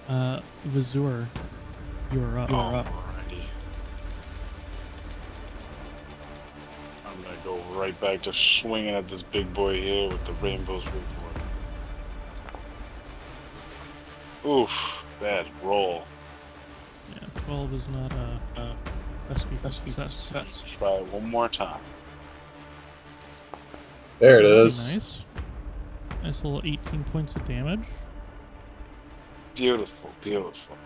Vazur, you are up. Alrighty. I'm gonna go right back to swinging at this big boy here with the rainbow's report. Oof, bad roll. Yeah, 12 is not a recipe for success. Try it one more time. There it Very is. Nice. Nice little 18 points of damage. Beautiful, beautiful.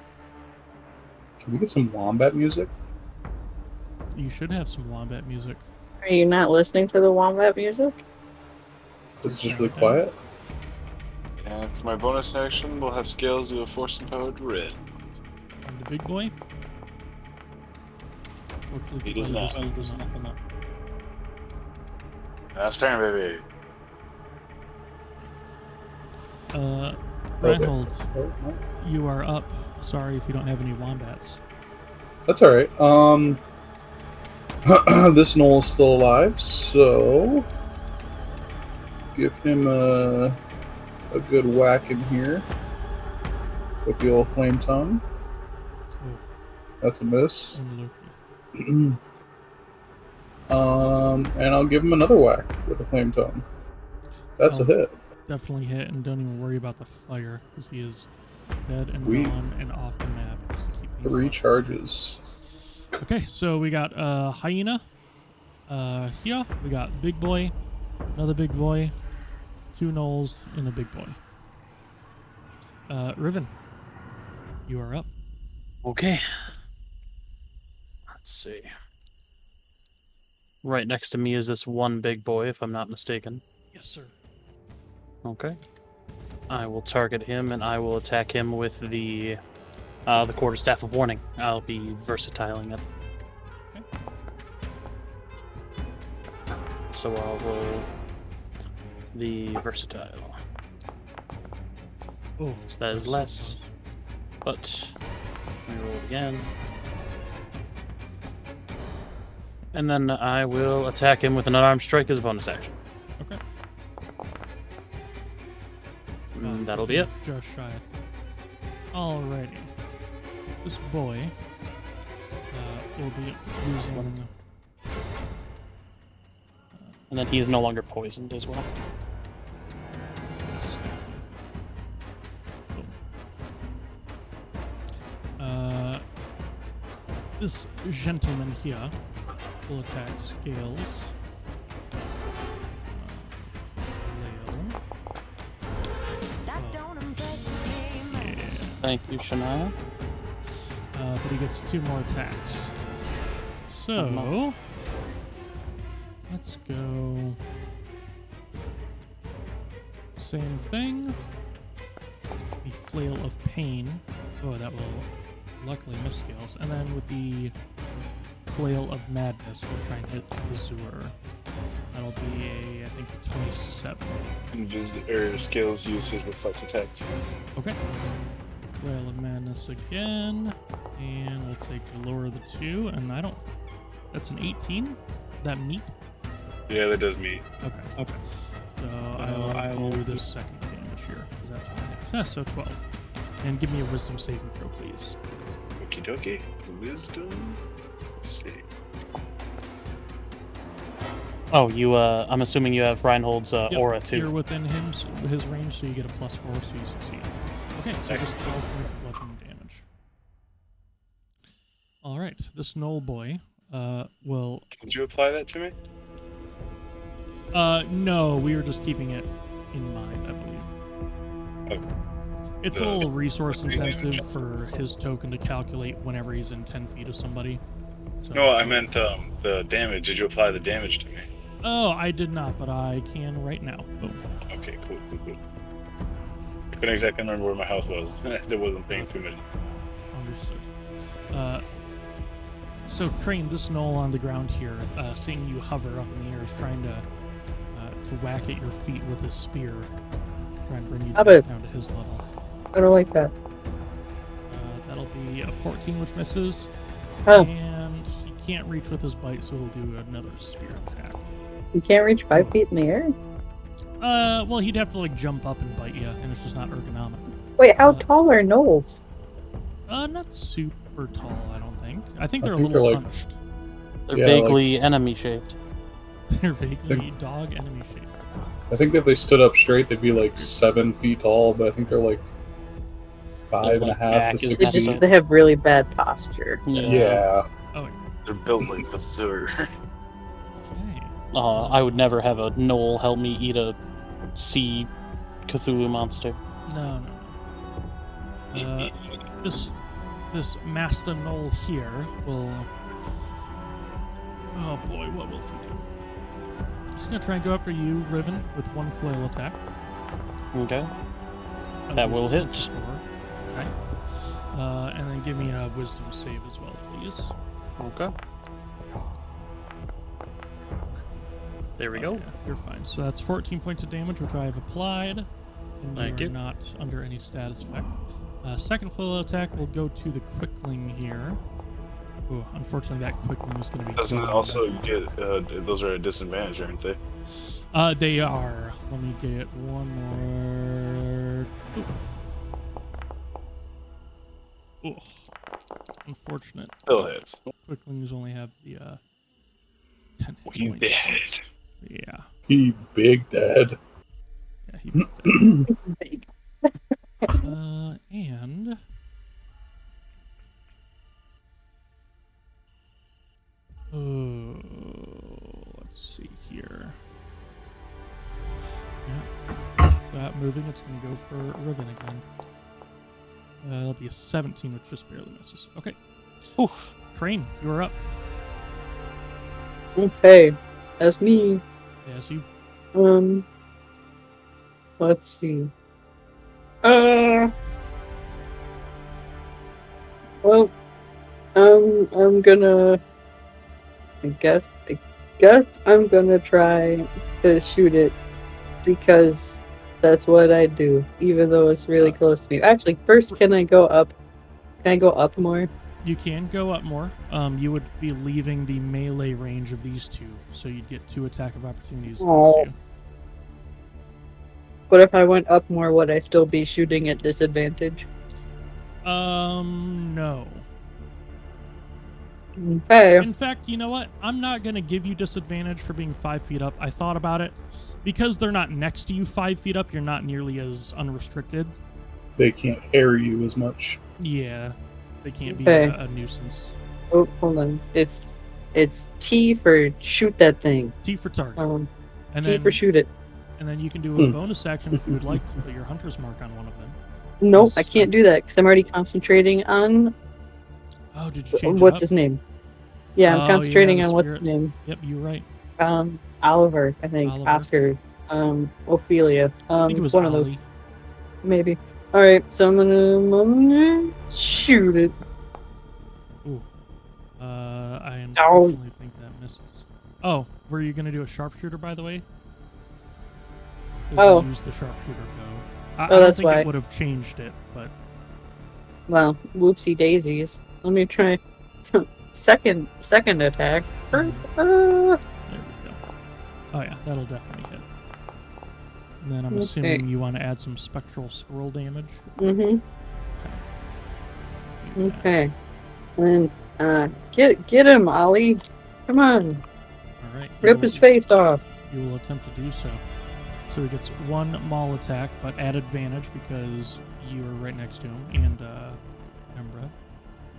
Can we get some wombat music? You should have some wombat music. Are you not listening to the wombat music? It's just really quiet. And for my bonus action, we'll have scales do a force empowered red. And the big boy. He does not. Last turn, baby. Reinhold, Oh, no. you are up. Sorry if you don't have any wombats. That's alright. This Knoll is still alive, so give him a good whack in here with the old flame tongue. Oh, That's a miss. unlucky. And I'll give him another whack with the flame tongue. That's a hit. Definitely hit, and don't even worry about the fire, because he is dead and We- gone and off the map. Just to keep things 3 up. charges. Okay, so we got hyena. Here we got big boy, another big boy, 2 gnolls, and a big boy. Riven, you are up. Okay. Let's see. Right next to me is this one big boy, if I'm not mistaken. Yes, sir. Okay. I will target him, and I will attack him with the quarterstaff of warning. I'll be versatiling it. Okay. So I'll roll the versatile. Oh, So that is less. But let me roll it again. And then I will attack him with an unarmed strike as a bonus action. Okay. That'll be it. Just shy. Alrighty. This boy will be using. And then he is no longer poisoned as well. Yes, thank you. Boom. This gentleman here will attack scales. Thank you, Shania. But he gets 2 more attacks. So let's go. Same thing. The flail of pain. Oh, that will luckily miss scales. And then with the flail of madness, we'll try and hit Vazur. That'll be I think a 27. And scales use his reflex attack. Okay. Flail of Madness again, and we'll take the lower of the 2, and I don't... That's an 18? That meet? Yeah, that does me. Okay. So I will do this second damage here, because that's my success, so 12. And give me a wisdom saving throw, please. Okie dokie. Wisdom. Let's see. Oh, you. I'm assuming you have Reinhold's Yep, aura too. You're within his range, so you get a +4, so you succeed. Okay, so just 12 points of bludgeoning damage. Alright, this Knoll boy will... Did you apply that to me? No, we were just keeping it in mind, I believe. It's a little resource intensive for his token to calculate whenever he's in 10 feet of somebody. So, No, I meant the damage. Did you apply the damage to me? Oh, I did not, but I can right now. Boom. Okay, cool. I couldn't exactly remember where my house was. There wasn't paying too much. Understood. So Krane, this Knoll on the ground here, seeing you hover up in the air, is trying to whack at your feet with his spear, trying to bring you down to his level. I don't like that. That'll be a 14, which misses. Oh. And he can't reach with his bite, so he'll do another spear attack. You can't reach 5 feet in the air? Well, he'd have to, jump up and bite you, and it's just not ergonomic. Wait, how tall are gnolls? Not super tall, I don't think. I think they're a think little they're, like- hunched. They're Yeah, vaguely enemy shaped. They're vaguely dog enemy shaped. I think if they stood up straight, they'd be like 7 feet tall, but I think they're like five and a like, half back to is 6 They, messed feet. just, up. they have really bad posture. Yeah. Oh, yeah. They're built like Vazur. Okay. I would never have a gnoll help me eat a sea Cthulhu monster. No. This Master Knoll here will... Oh boy, what will he do? He's gonna try and go after you, Riven, with one flail attack. Okay. A That will wisdom hit. score. Okay. And then give me a wisdom save as well, please. Okay. There we go. Yeah, you're fine. So that's 14 points of damage, which I have applied. And Thank you are you. not under any status effect. Second flail attack will go to the Quickling here. Ooh, unfortunately, that Quickling is going to be... Doesn't it going also back. get those are at disadvantage, aren't they? They are. Let me get one more... Ooh. Unfortunate. Still hits. Quicklings only have the 10 hit He points. dead. Yeah. He big dad. Yeah, he and let's see here. Yeah. That moving, it's gonna go for Riven again. That'll be a 17, which just barely misses. Okay. Oof. Krane, you're up. Okay, that's me. Yes, you. Let's see. Well, I'm gonna. I guess I'm gonna try to shoot it because that's what I do, even though it's really close to me. Actually, first, can I go up? Can I go up more? You can go up more. You would be leaving the melee range of these two, so you'd get 2 attack of opportunities Oh. against But if I went up more, would I still be shooting at disadvantage? you. No. Okay. In fact, you know what? I'm not going to give you disadvantage for being 5 feet up. I thought about it. Because they're not next to you 5 feet up, you're not nearly as unrestricted. They can't air you as much. Yeah. They can't be Okay. a nuisance. Oh, hold on. It's T for shoot that thing. T for target. And T then, for shoot it. and then you can do a bonus action if you would like to put your hunter's mark on one of them. Nope, I can't do that because I'm already concentrating on Oh, did you change what's it up? his name. Yeah, I'm Oh, concentrating yeah, the on what's his spirit. name. Yep, you're right. Oliver, I think. Oliver. Oscar. Ophelia. I think it was one of those. Ollie. Maybe. Alright, so I'm gonna shoot it. Ooh. I Ow. unfortunately think that misses. Oh, were you going to do a sharpshooter, by the way? 'Cause Oh. you used the sharpshooter bow. I Oh, don't that's think why. it would have changed it, but Well, whoopsie daisies. Let me try second attack. there we go. Oh yeah, that'll definitely hit. And then I'm Okay. assuming you want to add some spectral scroll damage. Mm-hmm. Do that. Okay. And get him, Ollie. Come on. All right. Rip his face off. You will attempt to do so. So he gets 1 maul attack, but at advantage because you are right next to him and Embra.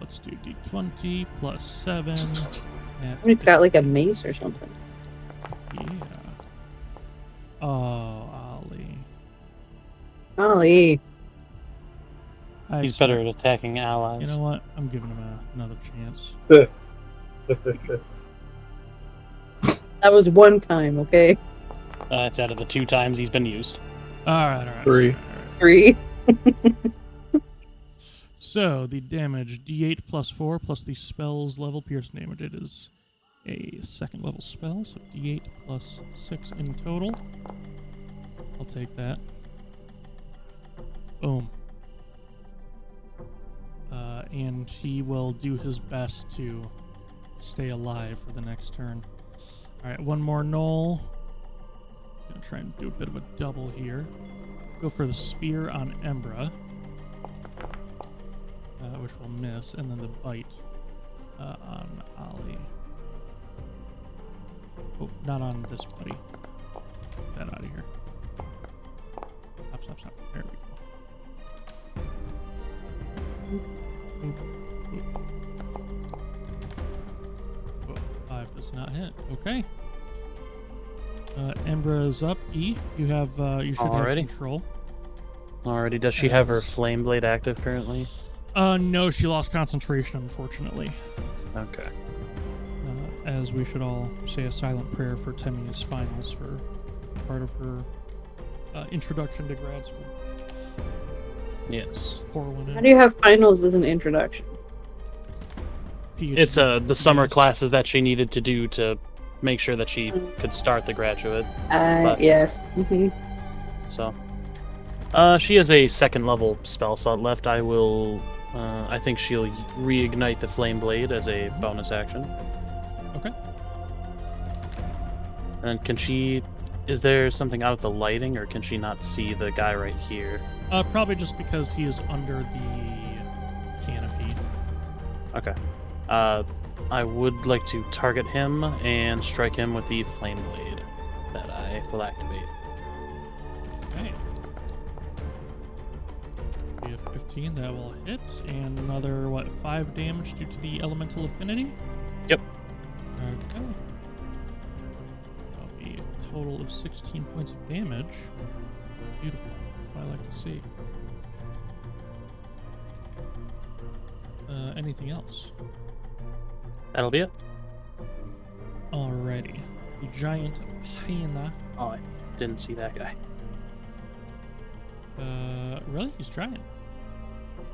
Let's do d20 plus 7. He's got like a mace or something. Yeah. Oh, Ollie. Ollie. He's better at attacking allies. You know what? I'm giving him another chance. That was one time, okay? It's out of the 2 times he's been used. All right. 3. 3. So the damage d8 plus 4 plus the spell's level piercing damage. It is a 2nd level spell, so d8 plus 6 in total. I'll take that. Boom. And he will do his best to stay alive for the next turn. All right, one more knoll. Gonna try and do a bit of a double here. Go for the spear on Embra. Which which will miss, and then the bite on Ollie. Oh, not on this buddy. Get that out of here. Stop. There we go. Oh, 5 does not hit. Okay. Embra is up. E, you have you should have control. Alrighty. Does she have her flame blade active currently? No, she lost concentration, unfortunately. Okay. As we should all say a silent prayer for Temi's finals for part of her introduction to grad school. Yes. Pour one in. How do you have finals as an introduction? PhD. It's the summer classes that she needed to do to make sure that she could start the graduate classes. Yes. Mm-hmm. So, she has a 2nd level spell slot left. I will, I think she'll reignite the flame blade as a bonus action. Okay. And can she? Is there something out of the lighting, or can she not see the guy right here? Probably just because he is under the canopy. Okay. I would like to target him and strike him with the flame blade that I will activate. Okay. We have 15, that will hit, and another, 5 damage due to the elemental affinity? Yep. Okay. That'll be a total of 16 points of damage. Beautiful. That's what I like to see. Anything else? That'll be it. Alrighty. The giant hyena. Oh, I didn't see that guy. Really? He's giant.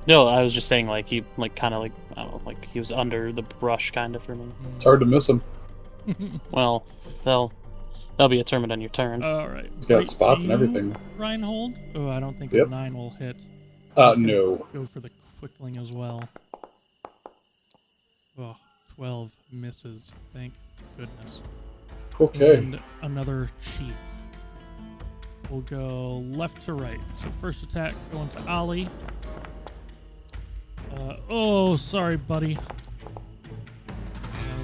No, I was just saying, like, he, kind of, I don't know, he was under the brush, kind of, for me. It's hard to miss him. Well, that'll be determined on your turn. Alright. He's got spots and everything. Reinhold? Oh, I don't think Yep. a 9 will hit. No. Go for the quickling as well. Oh, 12 misses. Thank goodness. Okay. And another chief. We'll go left to right. So first attack going to Ollie. Oh, sorry, buddy.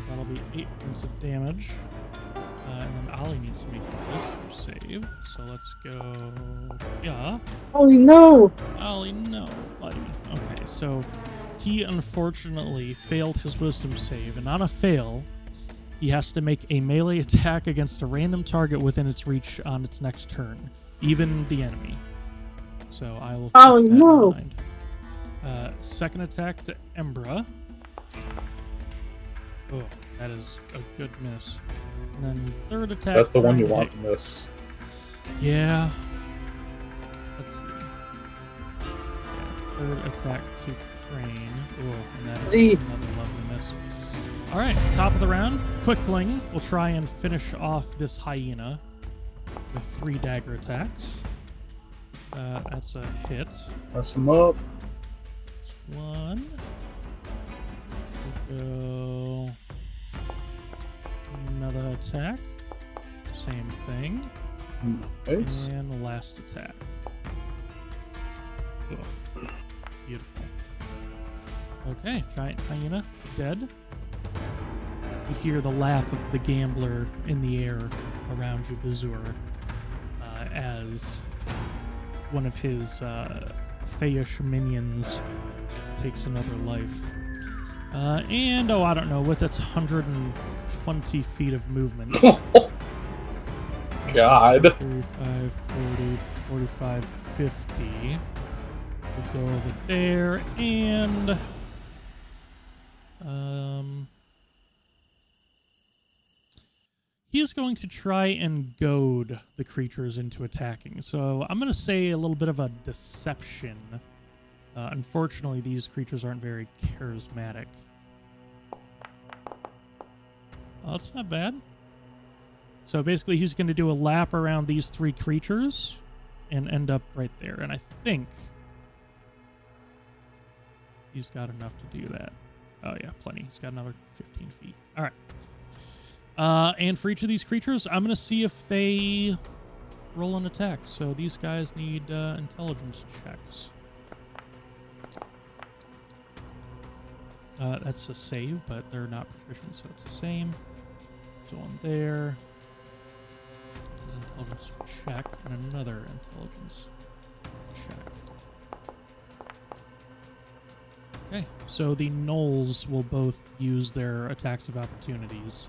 That'll be 8 points of damage. And then Ollie needs to make a wisdom save. So let's go. Yeah. Oh no! Ollie, no, buddy. Okay, so he unfortunately failed his wisdom save, and on a fail, he has to make a melee attack against a random target within its reach on its next turn, even the enemy. So I will keep that in mind. Second attack to Embra. Oh, that is a good miss. And then third attack. That's the one you trying want to to miss. Yeah. Let's see. Yeah, third attack to Krane. Oh, and that is another lovely miss. Alright, top of the round. Quickling will try and finish off this hyena with 3 dagger attacks. That's a hit. Mess him up. One. We'll go. Another attack. Same thing. Nice. And the last attack. Ugh. Beautiful. Okay, giant hyena dead. You hear the laugh of the gambler in the air around you, Vazur, as one of his Fayish minions takes another life. And, oh, I don't know, with its 120 feet of movement. God. 35, 40, 45, 50. We'll go over there, and he is going to try and goad the creatures into attacking. So I'm going to say a little bit of a deception. Unfortunately, these creatures aren't very charismatic. Oh, that's not bad. So basically, he's going to do a lap around these 3 creatures and end up right there. And I think he's got enough to do that. Oh, yeah, plenty. He's got another 15 feet. All right. And for each of these creatures, I'm going to see if they roll an attack. So these guys need intelligence checks. That's a save, but they're not proficient, so it's the same. So one there. There's an intelligence check and another intelligence check. Okay, so the gnolls will both use their attacks of opportunities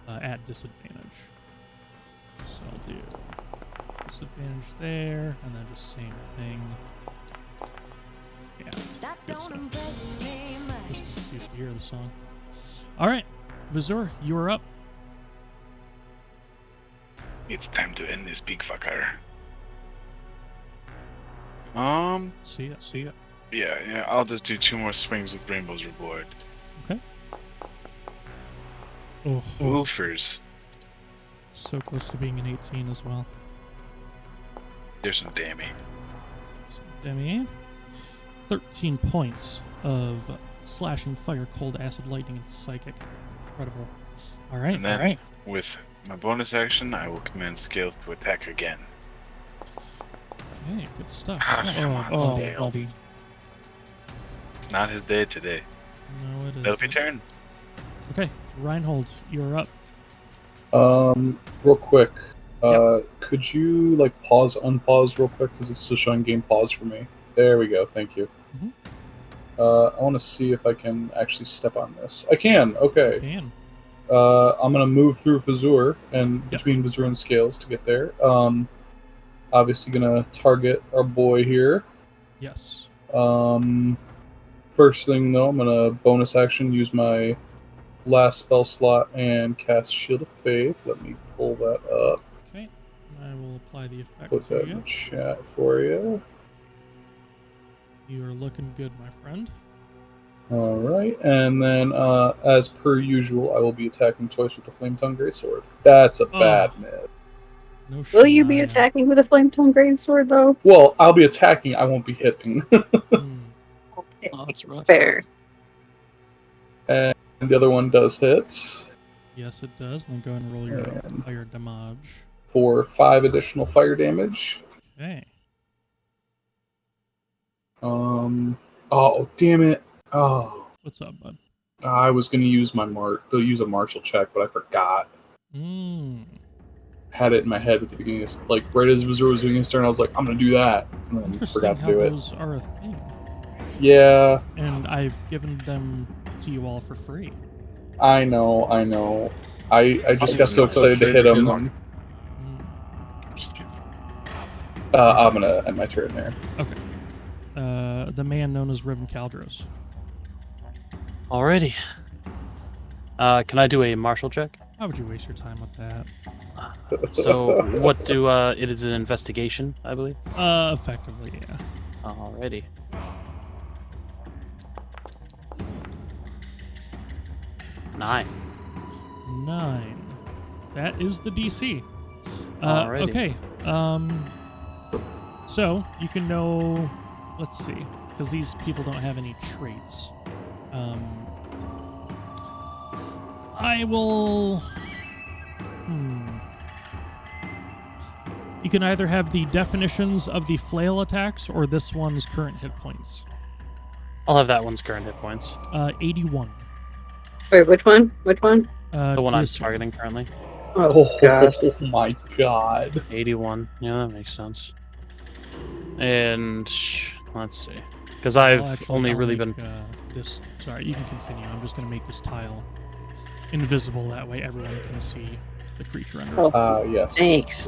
at disadvantage. So I'll do disadvantage there, and then just same thing. Yeah, good stuff. Just excuse to hear the song. Alright, Vazur, you are up. It's time to end this big fucker. See ya. Yeah, I'll just do 2 more swings with Rainbow's Reward. Okay. Oh, Woofers. so close to being an 18 as well. There's some Demi. So, Demi, 13 points of slashing fire, cold, acid, lightning, and psychic. Incredible. Alright, And then, alright. with my bonus action, I will command Scales to attack again. Okay, good stuff. Come on, Scale. buddy. It's not his day today. No, it It'll be isn't. turn. Okay, Reinhold, you're up. Real quick. Could you unpause real quick because it's still showing game pause for me. There we go. Thank you. Mhm. I want to see if I can actually step on this. I can. Okay. You can. I'm gonna move through Vazur and Yep. between Vazur and Scales to get there. Obviously gonna target our boy here. Yes. First thing though, I'm gonna bonus action use my last spell slot and cast Shield of Faith. Let me pull that up. Okay. I will apply the effect Put to that in you. the chat for you. You are looking good, my friend. All right, and then as per usual, I will be attacking twice with the Flame Tongue Greatsword. That's a bad miss. No Will you be Shania. attacking with a flame tongue greatsword though? Well, I'll be attacking. I won't be hitting. Hmm. Oh, that's rough. Fair. And the other one does hit Yes, it does. Then go ahead and roll your And- fire damage. for 5 additional fire damage. Okay. Oh damn it! Oh, What's up, bud? I was gonna use my use a martial check, but I forgot. Had it in my head at the beginning, right as Vazur was doing his turn. I was like, I'm gonna do that, and then Interesting forgot to how do it. those are a thing. Yeah, And I've given them to you all for free. I know. I just got so excited to hit him. Hmm. I'm gonna end my turn there. Okay. The man known as Riven Caldros. Alrighty. Can I do a martial check? Why would you waste your time with that? So, what do, it is an investigation, I believe? Effectively, yeah. Alrighty. Nine. 9. That is the DC. Alrighty. Okay. So you can know. Let's see, because these people don't have any traits. I will. You can either have the definitions of the flail attacks or this one's current hit points. I'll have that one's current hit points. 81. Wait, which one? Which one? The one I'm this targeting currently. Oh gosh. Oh my god. 81. Yeah, that makes sense. And let's see. Because I'll I've only really make, been... this. Sorry, you can continue. I'm just going to make this tile invisible. That way everyone can see the creature under it. Oh, Yes. thanks.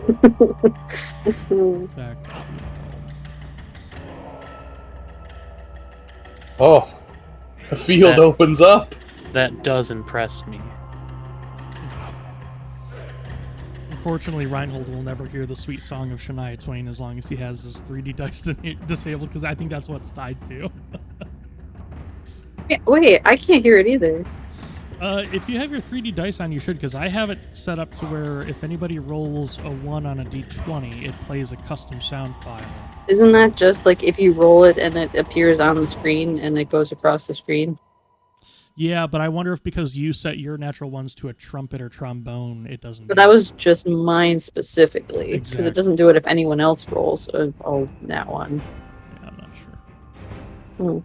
In fact, Oh, the field That- opens up. That does impress me. unfortunately, Reinhold will never hear the sweet song of Shania Twain as long as he has his 3D dice disabled, because I think that's what it's tied to. Yeah, wait, I can't hear it either. If you have your 3D dice on, you should, because I have it set up to where if anybody rolls a 1 on a d20, it plays a custom sound file. Isn't that just like if you roll it and it appears on the screen and it goes across the screen? Yeah, but I wonder if because you set your natural ones to a trumpet or trombone, it doesn't. But that was just mine specifically, because Exactly. it doesn't do it if anyone else rolls that one. Yeah, I'm not sure.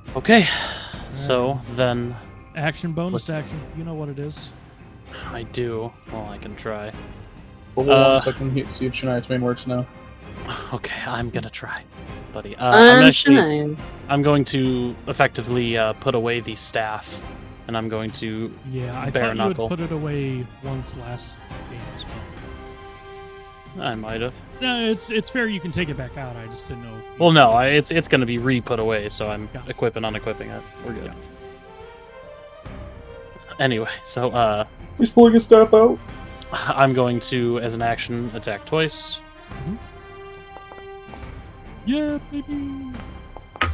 Hmm. Okay, so then Action, bonus What's- action. You know what it is. I do. Well, I can try. Hold on 1 second. See if Shania's main works now. Okay, I'm gonna try, buddy. I'm Shania. I'm going to effectively put away the staff, and I'm going to Yeah, I bare thought you knuckle. would put it away once last game as well. I might have. No, it's fair. You can take it back out. I just didn't know. If you- Well, no, it's gonna be re-put away, so I'm Gotcha. equipping, unequipping it. We're good. Gotcha. Anyway, so He's pulling his staff out. I'm going to, as an action, attack twice. Yeah, baby. All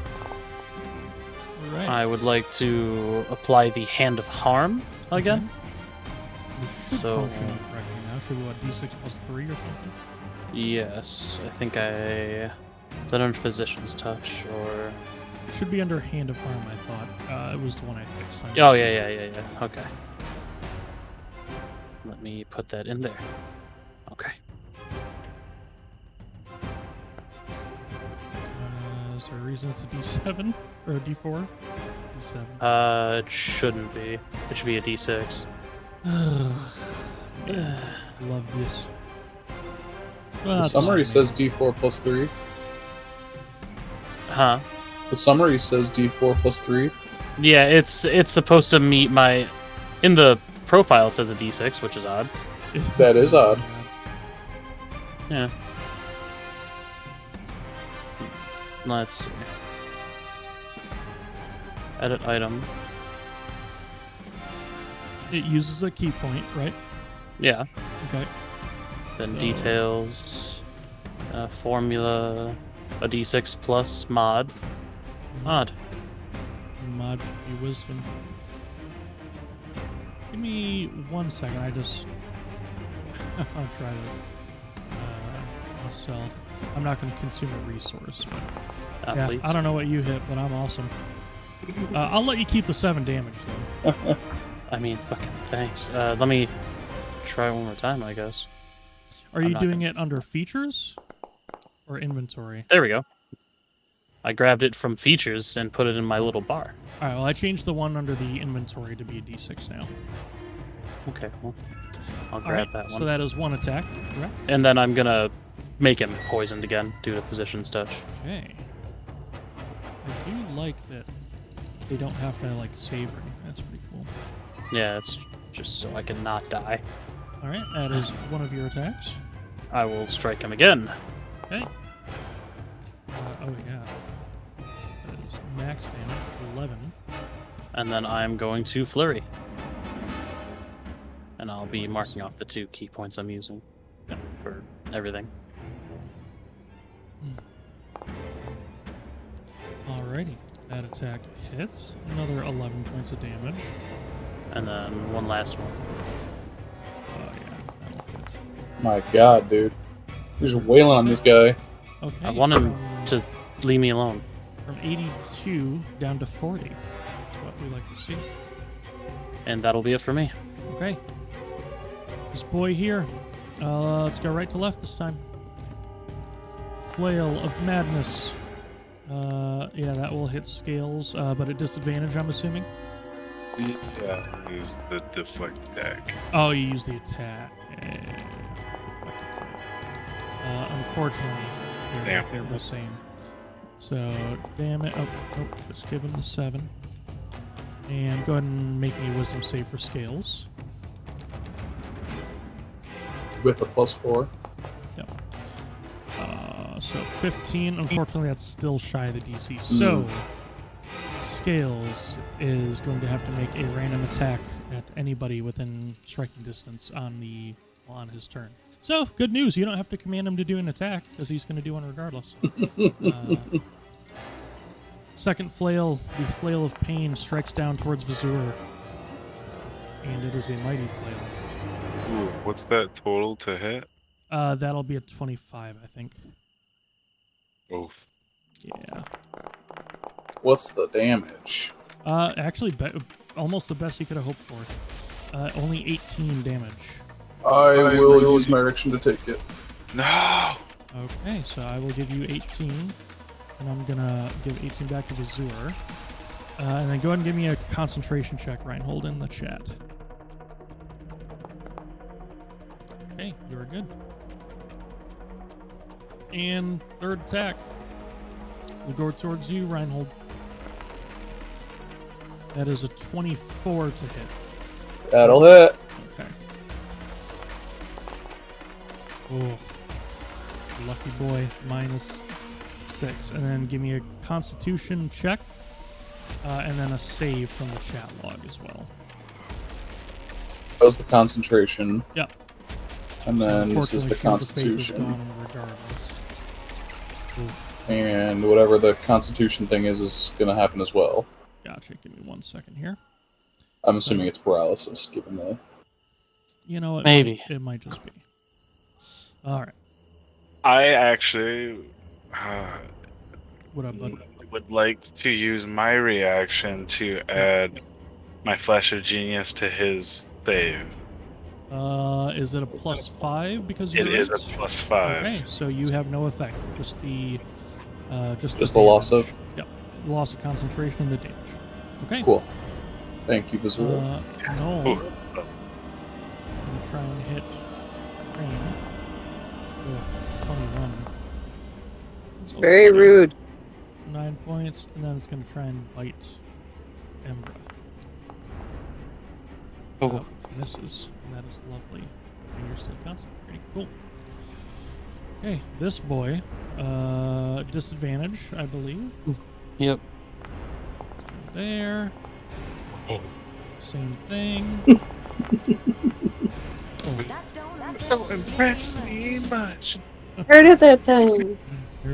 right. I would like to apply the Hand of Harm again. Should So- function correctly now. Should we what, D6 plus 3 or something? Yes, I think is that under Physician's Touch or? It should be under Hand of Harm, I thought. It was the one I fixed. Oh yeah. Okay. Let me put that in there. Okay. Is there a reason it's a D7 or a D4? D7. It shouldn't be. It should be a D6. Love this. The summary says D4 plus 3. Huh? The summary says D4 plus 3. Yeah, it's supposed to meet my. In the profile, it says a D6, which is odd. That is odd. Yeah. Let's see. Edit item. It uses a key point, right? Yeah. Okay. Then So- details. Formula. A D6 plus mod. Odd. Mod should be wisdom. Give me 1 second. I just. I'll try this myself. I'm not going to consume a resource, but yeah, Please. I don't know what you hit, but I'm awesome. I'll let you keep the 7 damage though. I mean, fucking thanks. Let me try one more time, I guess. Are I'm you not doing gonna- it under features or inventory? There we go. I grabbed it from features and put it in my little bar. All right. Well, I changed the one under the inventory to be a D6 now. Okay, well, I'll All grab right, that one. So that is 1 attack, correct? And then I'm gonna make him poisoned again due to Physician's Touch. Okay. I do like that they don't have to like save or anything. That's pretty cool. Yeah, it's just so I can not die. All right, that is one of your attacks. I will strike him again. Okay. Oh yeah. That is max damage, 11. And then I'm going to flurry. And I'll be marking off the 2 key points I'm using for everything. Alrighty, that attack hits. Another 11 points of damage. And then one last one. Oh yeah, that'll hit. My god, dude. You're just wailing on this guy. Okay. I want him from- to leave me alone. from 82 down to 40. That's what we like to see. And that'll be it for me. Okay. This boy here. Let's go right to left this time. Flail of Madness. Yeah, that will hit scales, but at disadvantage, I'm assuming. Yeah, use the deflect deck. Oh, you use the attack. Deflect attack. Unfortunately, they're the same. So, damn it. Oh, nope. Just give him the 7. And go ahead and make me a wisdom save for scales. With a plus 4. Yep. So 15. Unfortunately, that's still shy of the DC. So, Scales is going to have to make a random attack at anybody within striking distance on his turn. So, good news. You don't have to command him to do an attack, because he's going to do one regardless. Second flail, the Flail of Pain, strikes down towards Vazur. And it is a mighty flail. Ooh, what's that total to hit? That'll be a 25, I think. Oof. Yeah. What's the damage? Actually, almost the best you could have hoped for. Only 18 damage. I will use my action to take it. No! Okay, so I will give you 18. And I'm gonna give 18 back to Vazur. And then go ahead and give me a concentration check, Reinhold, in the chat. Okay, you're good. And third attack. We'll go towards you, Reinhold. That is a 24 to hit. That'll hit. Okay. Oh. Lucky boy. -6. And then give me a constitution check. And then a save from the chat log as well. That was the concentration. Yep. And then this is the Unfortunately, Shield of Faith is constitution. gone regardless. Oof. And whatever the constitution thing is going to happen as well. Gotcha. Give me 1 second here. I'm assuming it's paralysis, given the... You know, Maybe. It might just be. All right. I actually What up, bud? would like to use my reaction to add my Flash of Genius to his save. Is it a +5 because It you're is a it? +5. Okay, so you have no effect. Just the Just the loss damage. of... Yep, the loss of concentration and the damage. Okay. Cool. Thank you, Vazur. No. Ooh. I'm gonna try and hit Krane. Ugh, 21. It's very rude. 9 points, and then it's gonna try and bite Embra. Oh. Misses, and that is lovely. And you're still concentrating. Cool. Okay, this boy, disadvantage, I believe. Yep. There. Oh. Same thing. Don't impress me much. Heard it that time.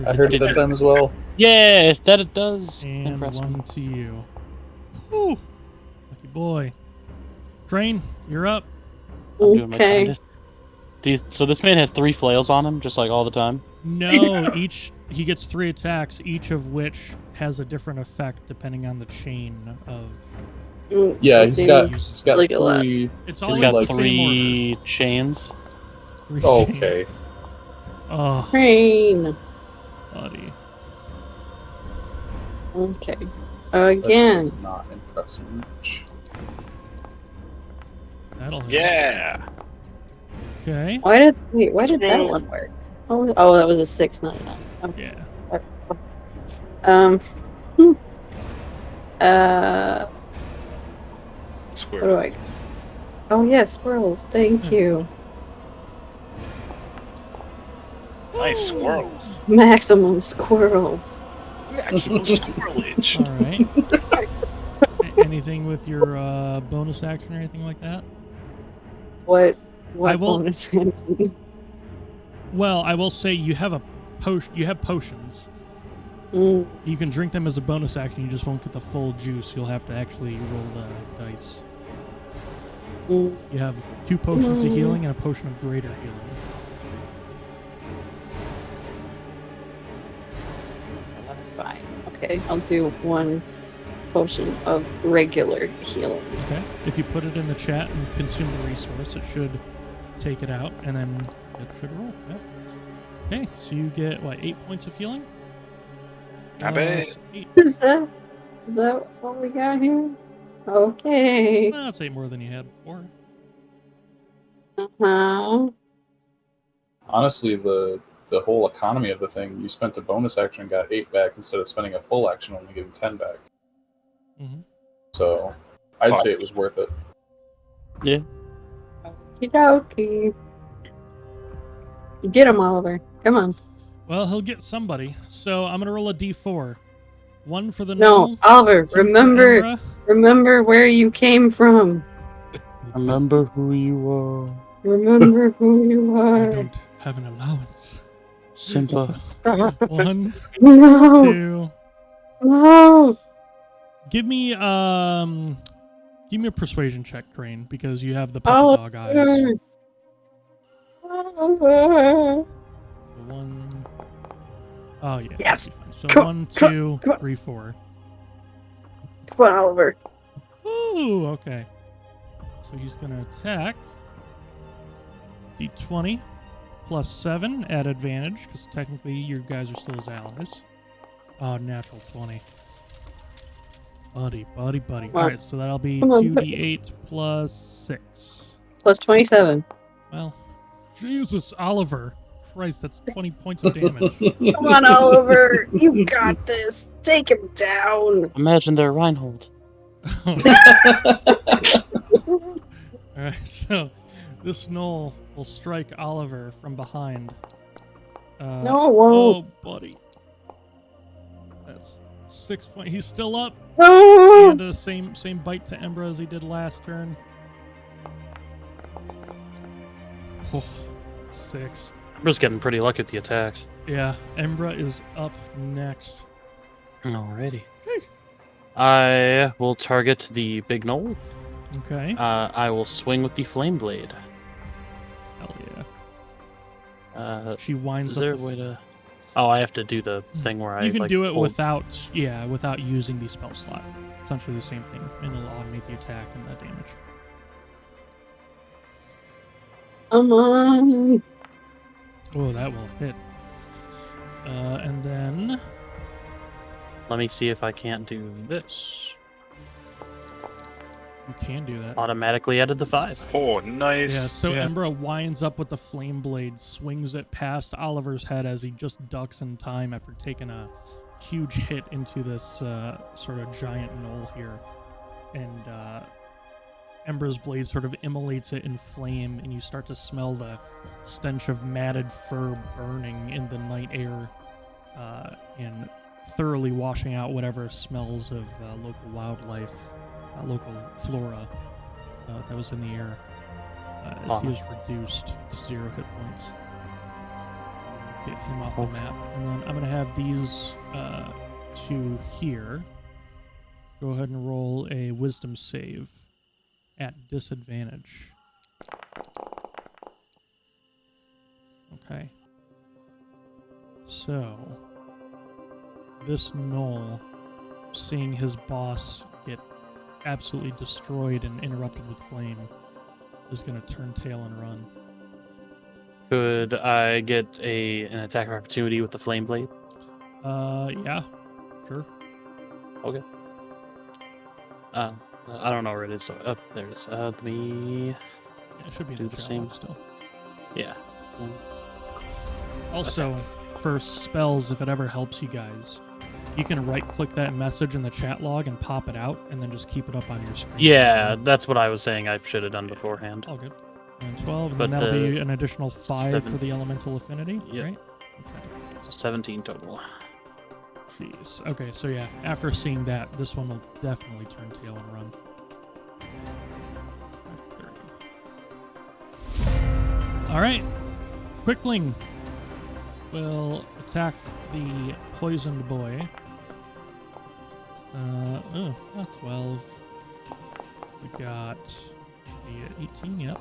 I heard it that time as well. Yeah, that it does. And Impress me. 1 to you. Whew. Lucky boy. Krane, you're up. I'm doing my Okay. damnedest. So this man has 3 flails on him, just like all the time. No, he gets 3 attacks, each of which has a different effect depending on the chain of. Yeah, It he's got seems like a lot. 3... It's He's always got the same 3 order. chains. 3 Okay. chains. Oh, Crane. buddy. Okay. That Again. does not impress me much. That'll hit. Yeah. Okay. Why did that one work? Oh, that was a 6, not a 9. Okay. Yeah. Hmm. What do Square. I? Oh yeah, squirrels. Thank you. Nice squirrels. Maximum squirrels. Maximum squirrelage. All right. Anything with your bonus action or anything like that? What I will- bonus action? Well, I will say you have a potion. You have potions. Mm. You can drink them as a bonus action. You just won't get the full juice. You'll have to actually roll the dice. Mm. You have 2 potions of healing and a potion of greater healing. Fine. Okay, I'll do 1 potion of regular healing. Okay. If you put it in the chat and consume the resource, it should take it out, and then it should roll. Yep. Okay, so you get, what, 8 points of healing? Not bad. 8. Is that what we got here? Okay. Well, that's 8 more than you had before. Uh-huh. Honestly, the whole economy of the thing, you spent a bonus action and got 8 back instead of spending a full action only getting 10 back. Mm-hmm. So, I'd say it was worth it. Yeah. Okie dokie. Get him, Oliver. Come on. Well, he'll get somebody. So I'm gonna roll a d4. 1 for the No, gnome, Oliver, 2 for remember Embra. remember where you came from. Remember who you are. Remember who you I are. don't have an allowance. Simba. 1, No. 2. No. Give me a persuasion check, Krane, because you have the puppy dog eyes. Oliver. 1. Oh yeah. Yes. that'd be fine. So Come- 1, come- 2, come on. 3, 4. Come on, Oliver. Ooh, okay. So he's gonna attack. D20 plus 7 at advantage, because technically you guys are still his allies. Oh, natural 20. Buddy. Come on. Alright, so that'll be Come on, 2d8 plus 6. Plus 27. Well, Jesus, Oliver. Christ, that's 20 points of damage. Come on, Oliver. You got this. Take him down. Imagine they're Reinhold. Alright, so this gnoll will strike Oliver from behind. No, it won't. Oh, buddy. That's 6 points. He's still up. No. And same bite to Embra as he did last turn. Oh, 6. Embra's getting pretty lucky with the attacks. Yeah, Embra is up next. Alrighty. I will target the big gnoll. Okay. I will swing with the flame blade. Hell yeah. She winds Is up there a the way to... Oh, I have to do the thing where I You can like, do it pull- without using the spell slot. Essentially the same thing, and it'll automate the attack and the damage. Come on. Oh, that will hit. And then Let me see if I can't do this. you can do that. Automatically added the 5. Oh, nice. Yeah, so Embra winds up with the flame blade, swings it past Oliver's head as he just ducks in time after taking a huge hit into this sort of giant knoll here. And Embra's blade sort of immolates it in flame, and you start to smell the stench of matted fur burning in the night air, and thoroughly washing out whatever smells of local wildlife, local flora that was in the air, as he is reduced to 0 hit points. Get him off the map. And then I'm going to have these two here. Go ahead and roll a wisdom save at disadvantage. Okay. So, this gnoll, seeing his boss get absolutely destroyed and interrupted with flame, is going to turn tail and run. Could I get an attack of opportunity with the flame blade? Yeah, sure. Okay. I don't know where it is. So, there it is. Let me... Yeah, it should be in Do the the chat same. log still. Yeah. Also, for spells, if it ever helps you guys, you can right-click that message in the chat log and pop it out, and then just keep it up on your screen. Yeah, that's what I was saying I should have done beforehand. All good. And 12, and But then that'll the be an additional 5 for 7. the elemental affinity, Yep. right? Okay. So 17 total. Jeez. Okay, so yeah, after seeing that, this one will definitely turn tail and run. 5:30. All right, Quickling will attack the poisoned boy. 12. We got the 18. Yep.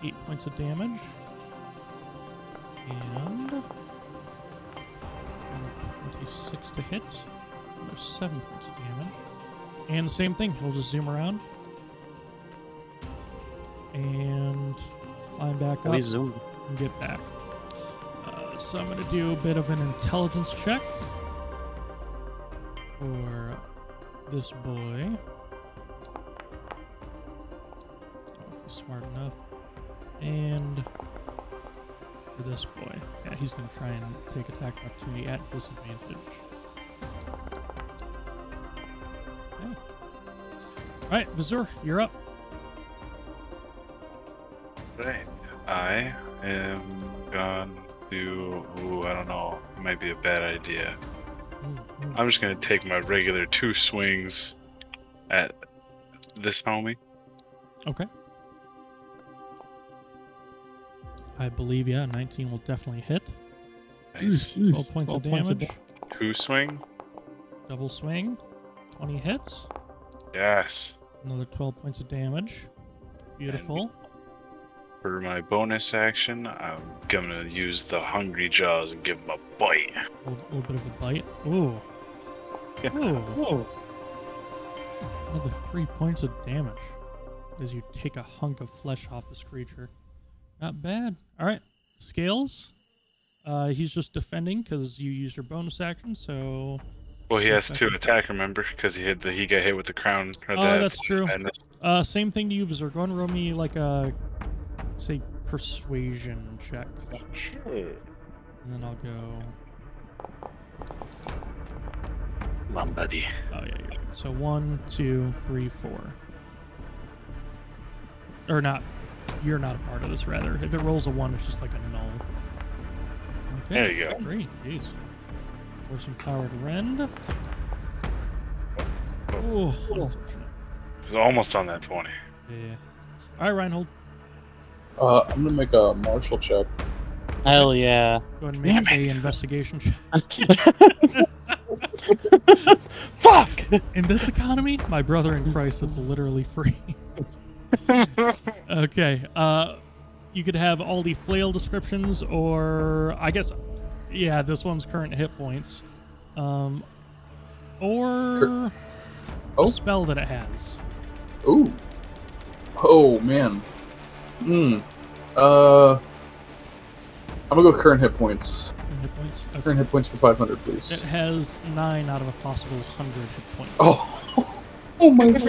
8 points of damage. And 26 to hit. There's 7 points of damage. And the same thing, we'll just zoom around. And climb back up We zoom. and get back. So I'm going to do a bit of an intelligence check for this boy. Oh, he's smart enough. And for this boy. Yeah, he's going to try and take attack opportunity at disadvantage. Okay. Alright, Vazur, you're up. Right. I am going to... Ooh, I don't know. It might be a bad idea. I'm just going to take my regular 2 swings at this homie. Okay. I believe, yeah, 19 will definitely hit. Nice. 12 points of damage. 2 swing? Double swing. 20 hits. Yes. Another 12 points of damage. Beautiful. For my bonus action, I'm going to use the Hungry Jaws and give him a bite. A little bit of a bite. Ooh. Ooh. Another 3 points of damage as you take a hunk of flesh off this creature. Not bad. All right. Scales. He's just defending because you used your bonus action, so... Well, he has to attack, remember? Because he got hit with the crown. Or Oh, that's true. madness. Same thing to you, Vazur. Go and roll me like a, say, persuasion check. Sure. And then I'll go... Come on, buddy. Oh, yeah, you're good. So 1, 2, 3, 4. Or not. You're not a part of this, rather. If it rolls a 1, it's just like a null. Okay. There you go. Great. Jeez. Pour some power to rend. Oh, unfortunate. He's almost on that 20. Yeah. All right, Reinhold. I'm gonna make a martial check. Hell yeah. Go ahead and make a investigation check. Fuck! In this economy, my brother in Christ, it's literally free. Okay. You could have all the flail descriptions, or I guess, yeah, this one's current hit points, or a spell that it has. Ooh. Oh man. I'm gonna go with current hit points. Current hit points. Okay. Current hit points for 500, please. It has 9 out of a possible 100 hit points. Oh my god.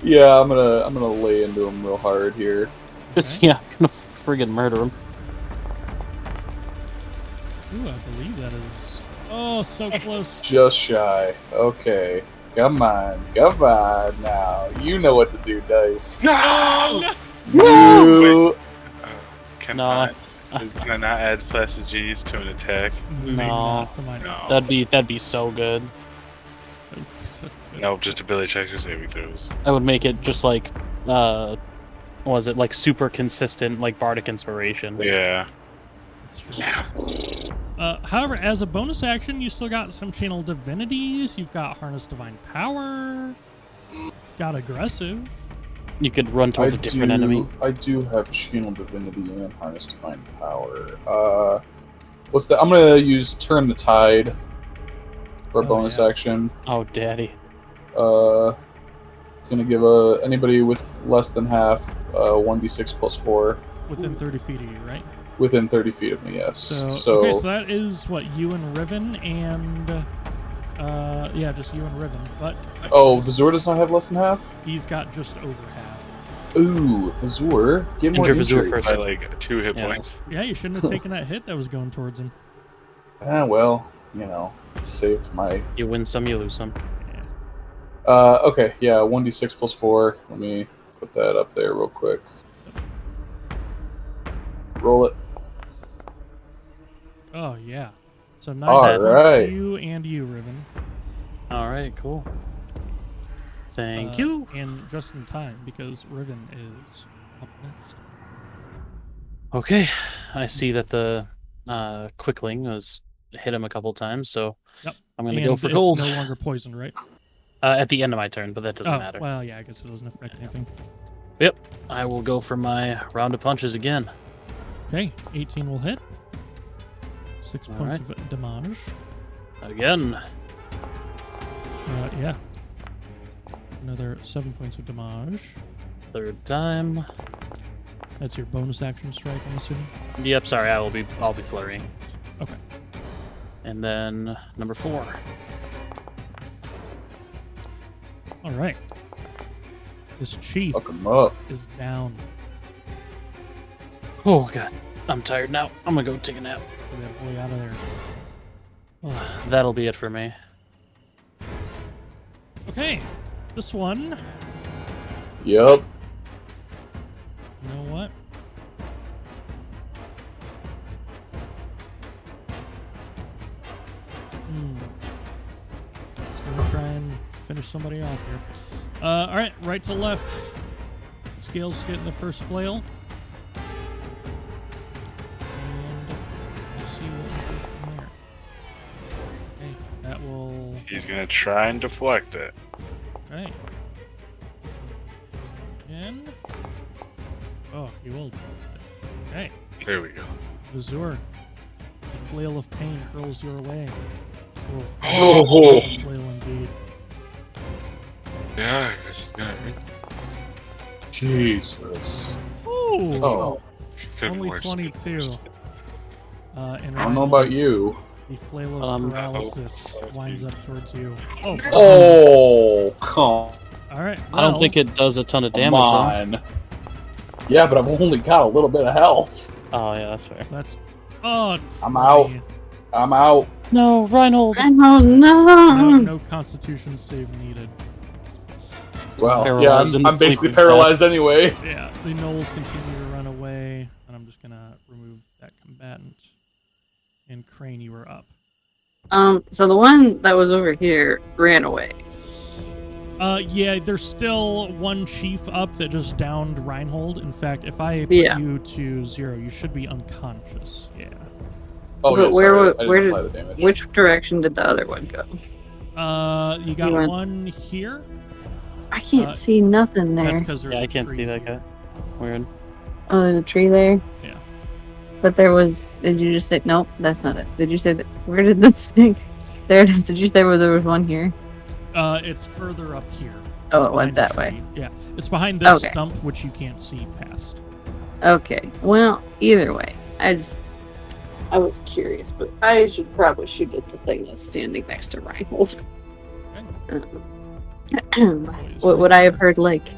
Yeah, I'm gonna lay into him real hard here. Just, Okay. yeah, gonna friggin' murder him. Ooh, I believe that is... Oh, so close. Just shy. Okay. Come on now. You know what to do, Dice. Oh, You... Can No. I not add Plastic Genius to an attack? Maybe No. not to my No. That'd be so good. That'd be so good. No, just ability checks or saving throws. I would make it just like, what was it, like super consistent, like Bardic Inspiration. Yeah. That's true. However, as a bonus action, you still got some Channel Divinities, you've got Harness Divine Power, you've got Aggressive. You could run towards a different enemy. I do have Channel Divinity and Harness Divine Power. What's that? I'm gonna use Turn the Tide for a bonus action. Oh, daddy. Gonna give anybody with less than half 1d6 plus 4 Within 30 feet of you, right? within 30 feet of me. Yes. So okay, so that is what, you and Riven, and yeah, just you and Riven. But Vazur does not have less than half. he's got just over half. Ooh, Vazur, get more Injure Vazur injury. first. By like 2 hit Yeah. points. Yeah, you shouldn't have taken that hit that was going towards him. Well, you know, saved my. You win some, you lose some. Yeah. Okay, yeah, 1d6 plus 4. Let me put that up there real quick. Roll it. Oh yeah. So 9 All hit points right. to you and you, Riven. All right, cool. Thank you. And just in time, because Riven is up next. Okay, I see that the Quickling has hit him a couple times, so Yep. I'm gonna And go for it's gold. no longer poisoned, right? At the end of my turn, but that doesn't Oh, matter. well, yeah, I guess it doesn't affect anything. Yep, I will go for my round of punches again. Okay, 18 will hit. 6 All points right. of damage. Again. Yeah. Another 7 points of damage. Third time. That's your bonus action strike, I'm assuming. Yep, sorry, I'll be flurrying. Okay. And then number 4. All right. This chief Fuck him up. is down. Oh god, I'm tired now. I'm gonna go take a nap. Get that boy out of there. That'll be it for me. Okay, this one. Yep. You know what? Just gonna try and finish somebody off here. All right, right to left. Scales getting the first flail. And we'll see what we get from there. Okay, that will. He's gonna try and deflect it. Okay. Again. Oh, he will. Okay. There we go. Vazur. The flail of pain hurls your way. Oh. Flail indeed. Yeah, it's gonna be. Jesus. Ooh. Oh. Couldn't Only worse. 22. I don't know about you. The flail of paralysis winds up towards you. Oh, Oh, come all right. I don't think it does a ton of damage, on. Yeah, but I've only got a little bit of health. though. Oh, yeah, that's fair. That's. Oh, I'm out. I'm out. No, Reinhold! Reinhold, no, no! no Constitution save needed. Well, Paralyzed yeah, in the I'm basically sleeping paralyzed anyway. Yeah, the gnolls continue to run away, and I'm just gonna remove that combatant. And Krane, you are up. So the one that was over here ran away. Yeah, there's still one chief up that just downed Reinhold. In fact, if I put you to 0, you should be unconscious. Yeah. Oh, But yeah, sorry. I didn't where apply the damage. which direction did the other one go? You got one here. I can't see nothing That's there. because there's Yeah, a I can't tree see that here. guy. Weird. Oh, there's a tree there? Yeah. But there was... Did you just say... Nope, that's not it. Did you say that... Where did this thing... There it is. Did you say where there was one here? It's further up here. Oh, It's it went behind the that way. tree. Yeah, it's behind this Okay. stump, which you can't see past. Okay. Well, either way. I was curious, but I should probably shoot at the thing that's standing next to Reinhold. Would I have heard like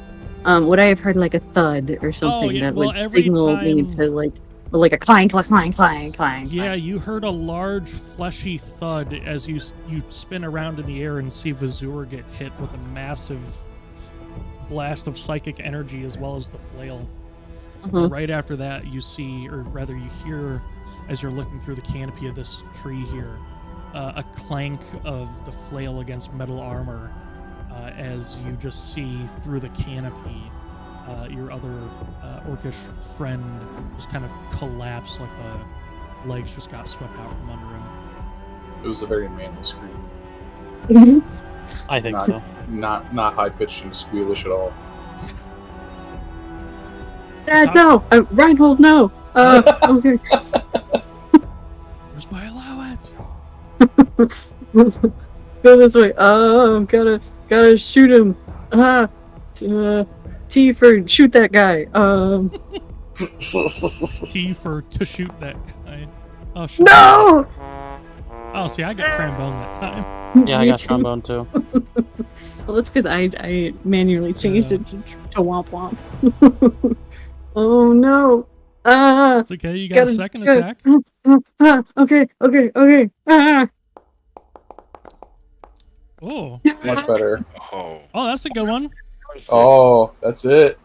a thud or something yeah, that well, would every signal me time- to like a clang, clang, clang, clang. Yeah, you heard a large, fleshy thud as you spin around in the air and see Vazur get hit with a massive blast of psychic energy as well as the flail. Mhm. Right after that, you see, or rather you hear, as you're looking through the canopy of this tree here, a clank of the flail against metal armor as you just see through the canopy your other orcish friend just kind of collapse, like the legs just got swept out from under him. It was a very manly scream. I think Not- so. Not high pitched and squealish at all. No, Reinhold, no. Okay. Where's my allowance? Go this way. Gotta shoot him. T for shoot that guy. T for to shoot that guy. Oh shit. No. Oh, see, I got trombone that time. Yeah, I Me got too. trombone too. Well, that's because I manually changed it to womp womp. Oh no. It's okay, you got a second attack. Okay. Oh. Much better. Oh. Oh, that's a good one. Oh, that's it.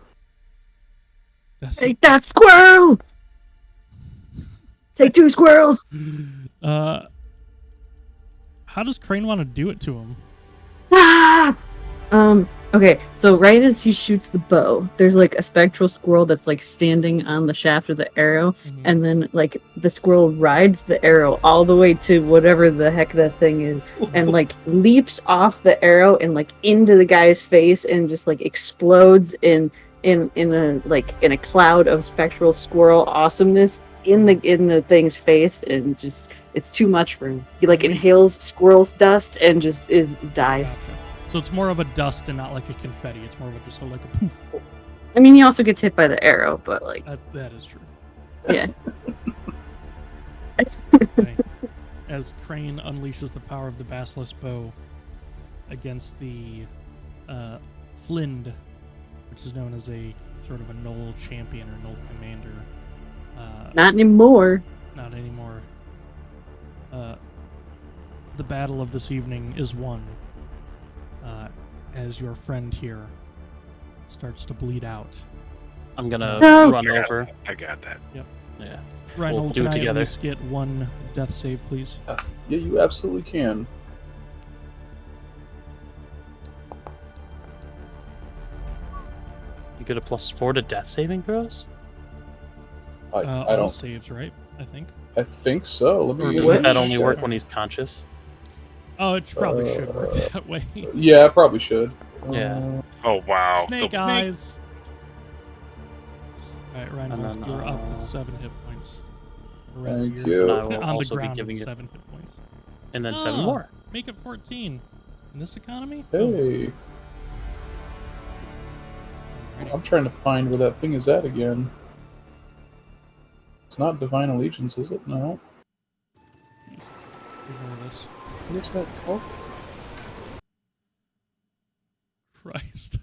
Take that squirrel. Take 2 squirrels. How does Krane want to do it to him? Ah! Okay, so right as he shoots the bow, there's like a spectral squirrel that's like standing on the shaft of the arrow, and then like the squirrel rides the arrow all the way to whatever the heck that thing is, and like leaps off the arrow and like into the guy's face and just like explodes in a cloud of spectral squirrel awesomeness in the thing's face, and just it's too much for him. He like inhales squirrel's dust and just dies. Gotcha. So it's more of a dust and not like a confetti. It's more of just like a poof. I mean, he also gets hit by the arrow, but like, That is true. yeah. Okay. As Krane unleashes the power of the basilisk bow against the Flind, which is known as a sort of a Gnoll champion or Gnoll commander. Not anymore. Not anymore. The battle of this evening is won. As your friend here starts to bleed out. I'm gonna No. run over. I got that. Yeah. Reinhold, do can it I at together. least get one death save, please? Yeah, you absolutely can. You get a +4 to death saving throws? I All don't. saves, right? I think. I think so. Let Or me. doesn't What? that only check. work when he's conscious? Oh, it probably should work that way. Yeah, I probably should. Yeah. Oh wow. Snake The- eyes. All right, Reinhold, And then, you're up with 7 hit points. Or rather, Thank you're you. And I will on the also be ground giving with it, 7 hit points. and then 7 Ah. more. Make it 14. In this economy? Oh, Hey, alrighty. I'm trying to find where that thing is at again. It's not Divine Allegiance, is it? No. Ignore this. What is that called? Christ.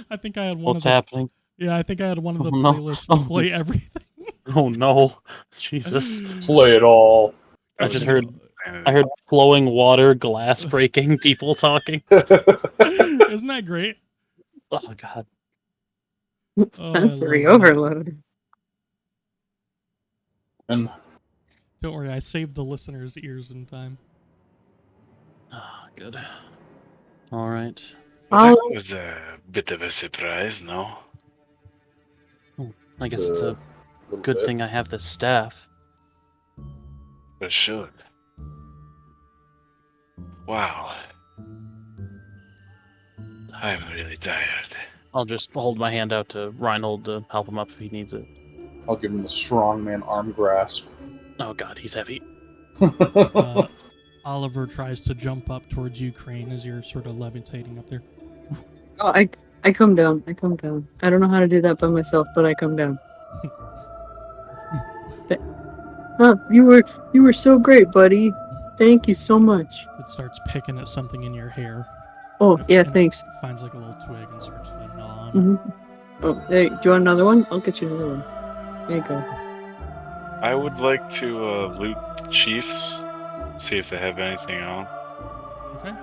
I think I had one What's of the happening? Yeah, I think I had one of the Oh, no. playlists Oh, to play everything. Oh no, Jesus! Play it all. I just heard I I heard flowing water, glass breaking, people talking. Isn't that great? Oh God! Oh, I Sensory love that. overload. And Don't worry, I saved the listeners' ears in time. Ah, good. All right. Well, that was a bit of a surprise, no? I guess it's a little good bit. thing I have this staff. For sure. Wow. I'm really tired. I'll just hold my hand out to Reinhold to help him up if he needs it. I'll give him the strongman arm grasp. Oh God, he's heavy. Oliver tries to jump up towards you, Krane, as you're sort of levitating up there. Oh, I come down. I come down. I don't know how to do that by myself, but I come down. You were so great, buddy. Thank you so much. It starts picking at something in your hair. Oh, yeah, And thanks. it finds like a little twig and starts to gnaw on it. Mm-hmm. Oh, hey, do you want another one? I'll get you another one. There you go. I would like to loot the chiefs, see if they have anything on. Okay.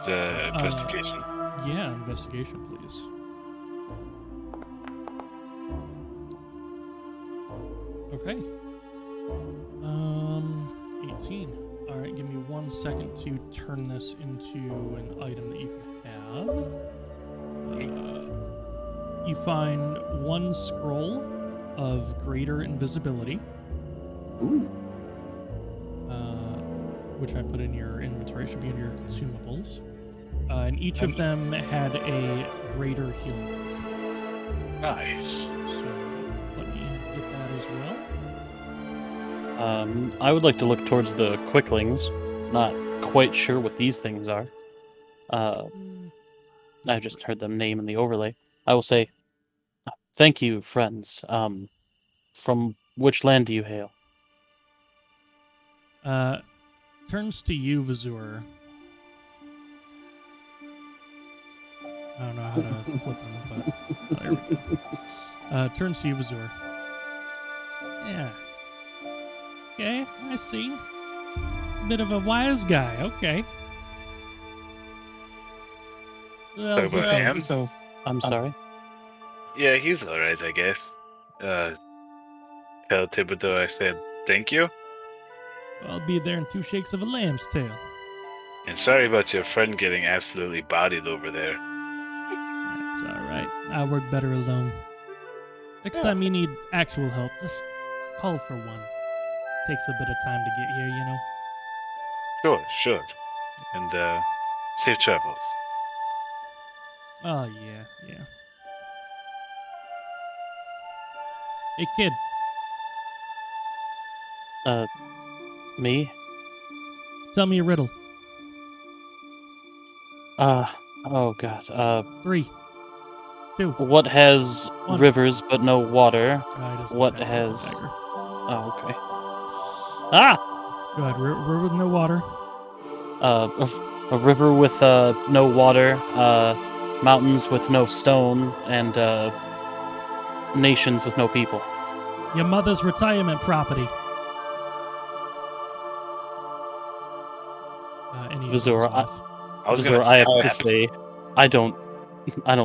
The investigation. Yeah, investigation, please. Okay. 18. Alright, give me 1 second to turn this into an item that you can have. You find 1 scroll of greater invisibility. Ooh. Which I put in your inventory, should be in your consumables. And each of them had a greater healing potion. Nice. So let me get that as well. I would like to look towards the quicklings. Not quite sure what these things are. I just heard them name in the overlay. I will say, thank you, friends. From which land do you hail? Turns to you, Vazur. I don't know how to flip him, but there we go. Turns to you, Vazur. Yeah. Okay, I see. Bit of a wise guy. Okay. Well, Talk about him? so I'm sorry. Yeah, he's alright, I guess. Tell Thibodeau I said thank you. I'll be there in 2 shakes of a lamb's tail. And sorry about your friend getting absolutely bodied over there. That's alright. I work better alone. Next time you need actual help, just call for one. Takes a bit of time to get here, you know. Sure. And safe travels. Oh, yeah. Hey, kid. Me? Tell me a riddle. Oh God. 3, 2. What has One. rivers but no water? He doesn't What have has? the dagger. Oh, okay. Ah! Go ahead. River with no water. A river with no water, mountains with no stone, and nations with no people. Your mother's retirement property. And he Vazur, runs off. I was Vazur, gonna I have to map. say, I don't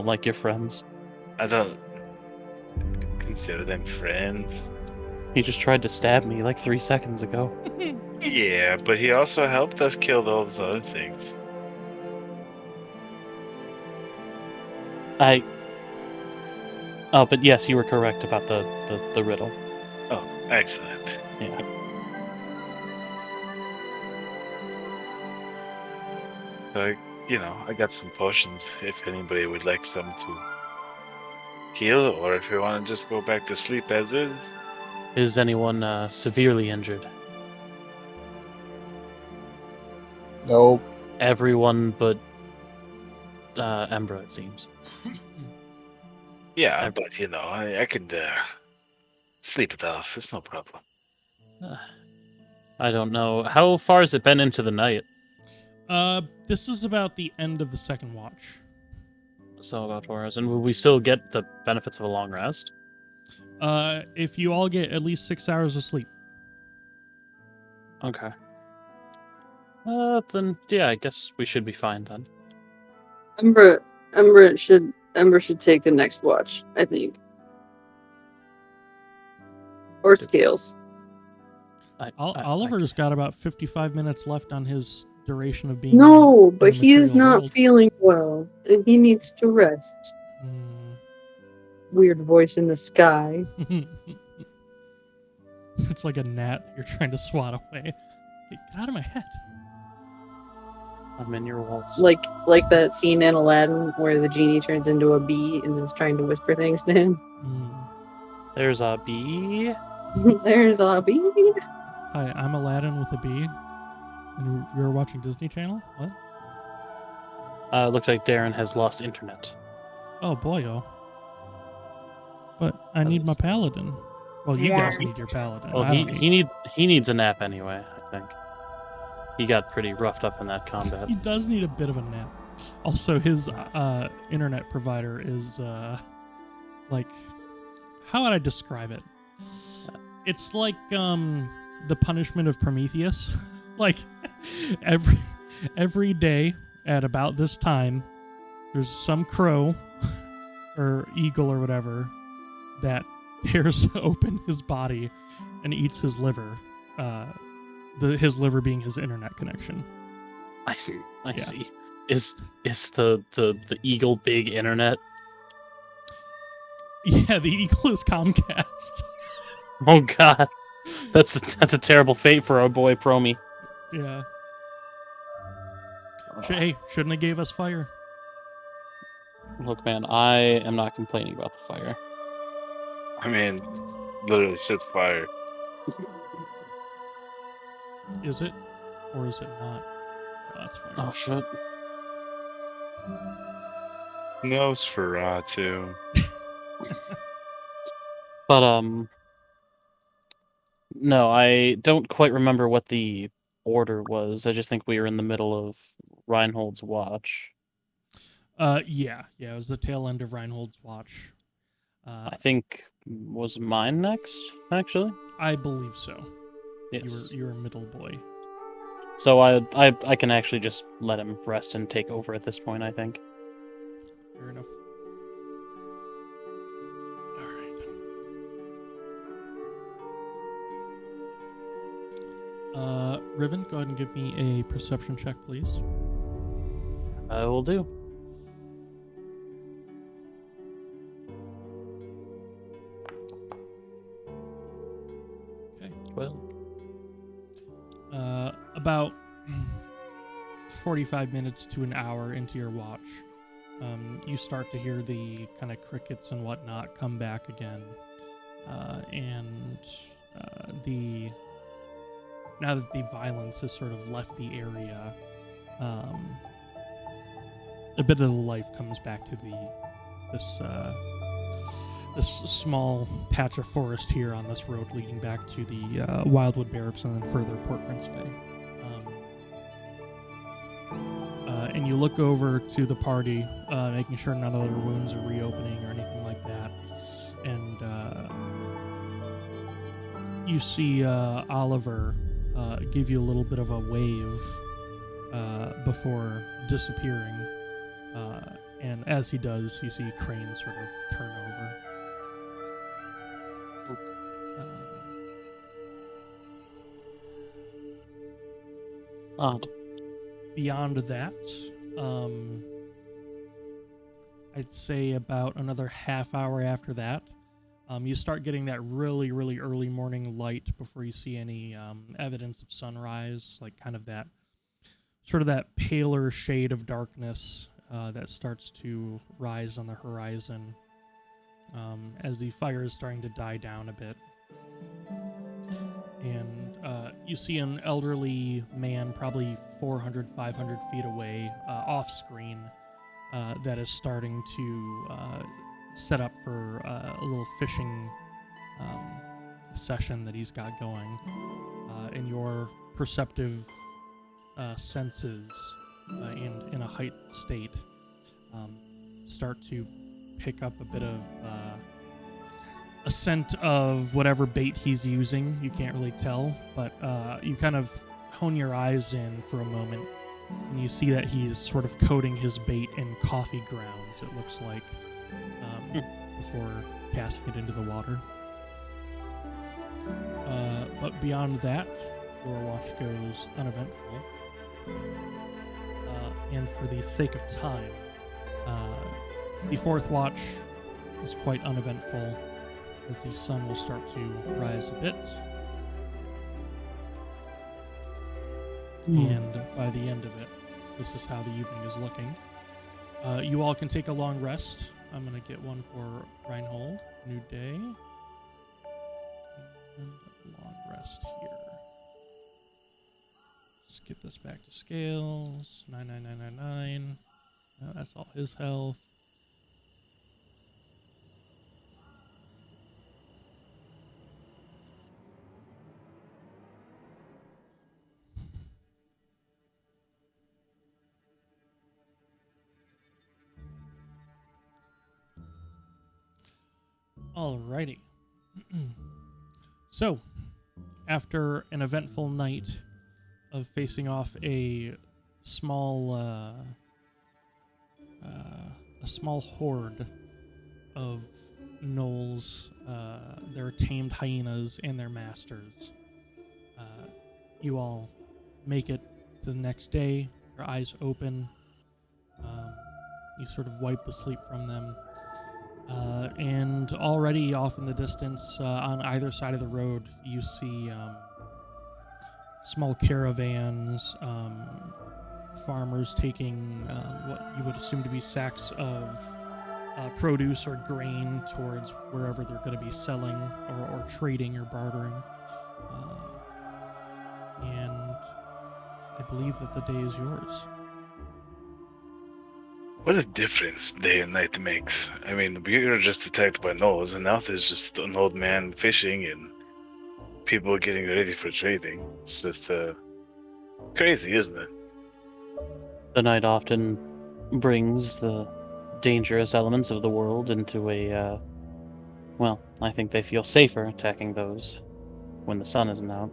like your friends. I don't consider them friends. He just tried to stab me like 3 seconds ago. Yeah, but he also helped us kill those other things. Oh, but yes, you were correct about the riddle. Oh, excellent. Yeah. So, I got some potions if anybody would like some to heal, or if you want to just go back to sleep as is. Is anyone severely injured? Nope. Everyone but Embra, it seems. Yeah, but I could sleep it off. It's no problem. I don't know. How far has it been into the night? This is about the end of the second watch. So about 4 hours. And will we still get the benefits of a long rest? If you all get at least 6 hours of sleep. Okay. Then yeah, I guess we should be fine then. Embra should take the next watch, I think. Or Scales. Oliver's got about 55 minutes left on his duration of being. No, in but the he's material not world. feeling well, and he needs to rest. Mm. Weird voice in the sky. It's like a gnat that you're trying to swat away. Get out of my head. I'm in your walls. Like that scene in Aladdin where the genie turns into a bee and is trying to whisper things to him. There's a bee. There's a bee. Hi, I'm Aladdin with a bee. And you're watching Disney Channel? What? Looks like Darren has lost internet. Oh, boyo. But I need my paladin. Well, you guys need your paladin. Well, I don't he needs a nap anyway, I think. He got pretty roughed up in that combat. He does need a bit of a nap. Also, his internet provider is like, how would I describe it? It's like the punishment of Prometheus. Like every day at about this time, there's some crow or eagle or whatever that tears open his body and eats his liver. His liver being his internet connection. I see. I see. Is the eagle big internet? Yeah, the eagle is Comcast. Oh god, that's a terrible fate for our boy Promi. Yeah. Hey, shouldn't have gave us fire. Look, man, I am not complaining about the fire. I mean, literally, shit's fire. Is it? Or is it not? Oh, that's fine. Oh, shit. Nosferatu. But, no, I don't quite remember what the order was. I just think we were in the middle of Reinhold's watch. Yeah, it was the tail end of Reinhold's watch. I think was mine next, actually. I believe so. Yes. You were a middle boy. So I can actually just let him rest and take over at this point, I think. Fair enough. All right. Riven, go ahead and give me a perception check, please. I will do. Okay. Well. About 45 minutes to an hour into your watch, you start to hear the kind of crickets and whatnot come back again, and now that the violence has sort of left the area, a bit of the life comes back to this small patch of forest here on this road leading back to the Wildwood Barracks and then further Port Prince Bay. And you look over to the party, making sure none of their wounds are reopening or anything like that. And you see Oliver give you a little bit of a wave before disappearing. And as he does, you see Krane sort of turn over. Odd. Beyond that, I'd say about another half hour after that, you start getting that really, really early morning light before you see any evidence of sunrise, like kind of that sort of that paler shade of darkness that starts to rise on the horizon as the fire is starting to die down a bit. And you see an elderly man, probably 400, 500 feet away, off screen, that is starting to set up for a little fishing session that he's got going. and your perceptive senses and in a heightened state start to pick up a bit of a scent of whatever bait he's using. You can't really tell, but you kind of hone your eyes in for a moment, and you see that he's sort of coating his bait in coffee grounds, it looks like, before casting it into the water. But beyond that, your watch goes uneventful. And for the sake of time, the fourth watch is quite uneventful, as the sun will start to rise a bit. And by the end of it, this is how the evening is looking. You all can take a long rest. I'm going to get one for Reinhold. New day. And a long rest here. Just get this back to scales. 99999. That's all his health. Alrighty. So, after an eventful night of facing off a small horde of gnolls, their tamed hyenas, and their masters, you all make it to the next day. Your eyes open. You sort of wipe the sleep from them. And already off in the distance, on either side of the road, you see small caravans, farmers taking what you would assume to be sacks of produce or grain towards wherever they're going to be selling or trading or bartering. And I believe that the day is yours. What a difference day and night makes. I mean, we were just attacked by gnolls, and now there's just an old man fishing and people getting ready for trading. It's just crazy, isn't it? The night often brings the dangerous elements of the world into a, well, I think they feel safer attacking those when the sun isn't out.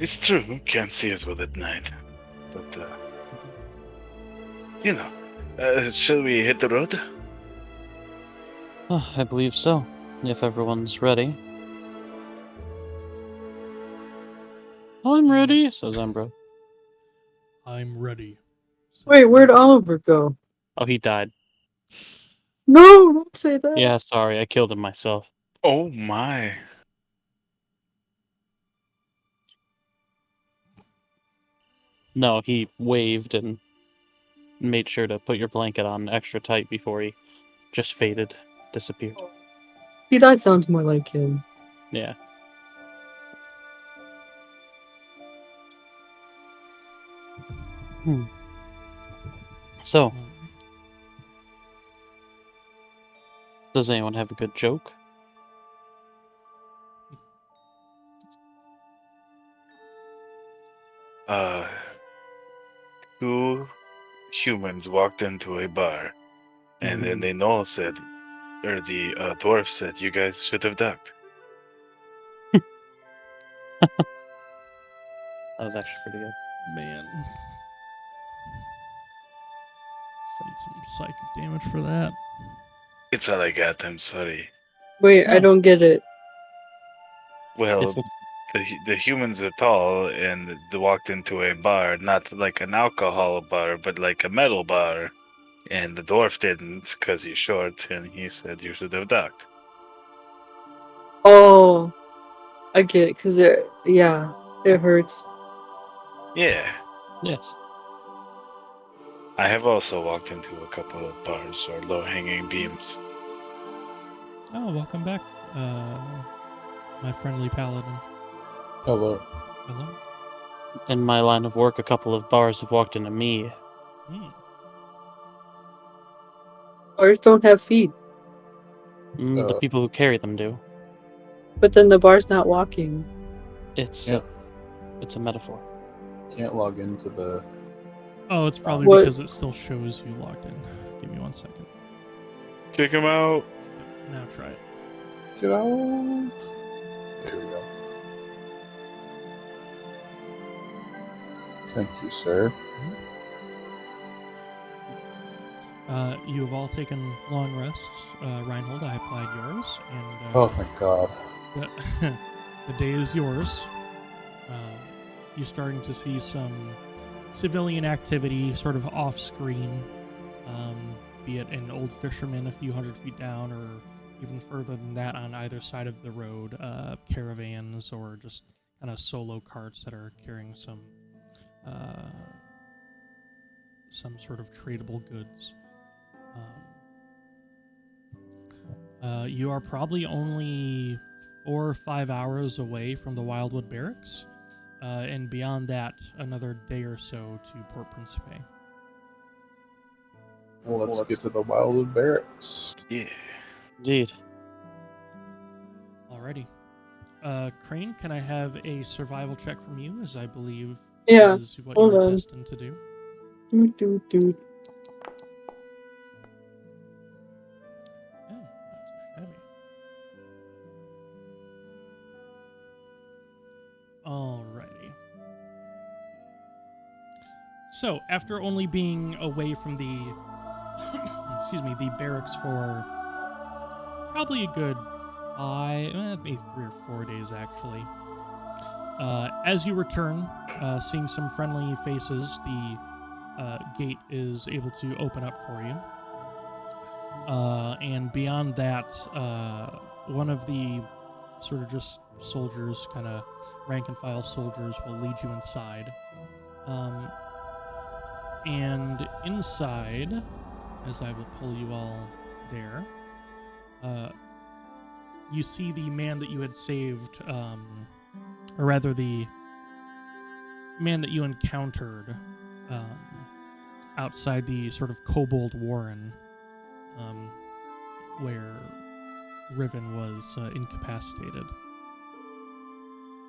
It's true, can't see as well at night. But, shall we hit the road? I believe so, if everyone's ready. I'm ready, says Embra. I'm ready. Wait, where'd Oliver go? Oh, he died. No, don't say that. Yeah, sorry, I killed him myself. Oh my. No, he waved and made sure to put your blanket on extra tight before he just faded, disappeared. See, that sounds more like him. Yeah. So, does anyone have a good joke? Two humans walked into a bar, and then the gnoll said, or the dwarf said, you guys should have ducked. That was actually pretty good. Man. Send some psychic damage for that. It's all I got, I'm sorry. Wait, I don't get it. Well, It's the humans are tall, and they walked into a bar, not like an alcohol bar, but like a metal bar. And the dwarf didn't, because he's short, and he said you should have ducked. Oh, I get it, because it hurts. Yeah. Yes. I have also walked into a couple of bars or low-hanging beams. Oh, welcome back, my friendly paladin. Hello. Hello. In my line of work, a couple of bars have walked into me. Bars don't have feet, The people who carry them do. but then the bar's not walking. It's Yeah. it's a metaphor. Can't log into the. Oh, it's probably What? because it still shows you logged in. Give me 1 second. Kick him out. Now try it. Get out. There we go. Thank you, sir. You have all taken long rests. Reinhold, I applied yours, and Oh, thank God. the day is yours. You're starting to see some civilian activity sort of off-screen, be it an old fisherman a few hundred feet down or even further than that on either side of the road, caravans or just kind of solo carts that are carrying some sort of tradable goods. You are probably only 4 or 5 hours away from the Wildwood Barracks, and beyond that, another day or so to Port Principe. Well, let's get to the Wildwood Barracks. Yeah. Indeed. Alrighty. Krane, can I have a survival check from you, as I believe Yeah, is what you hold were on. destined to do? Doot. Yeah, not too shabby. Alrighty. So, after only being away from the the barracks for probably a good 5, maybe 3 or 4 days actually. As you return, seeing some friendly faces, the gate is able to open up for you. And beyond that, one of the sort of just soldiers, kind of rank and file soldiers, will lead you inside. And inside, as I will pull you all there, you see the man that you had saved, or rather the man that you encountered outside the sort of kobold warren, where Riven was incapacitated.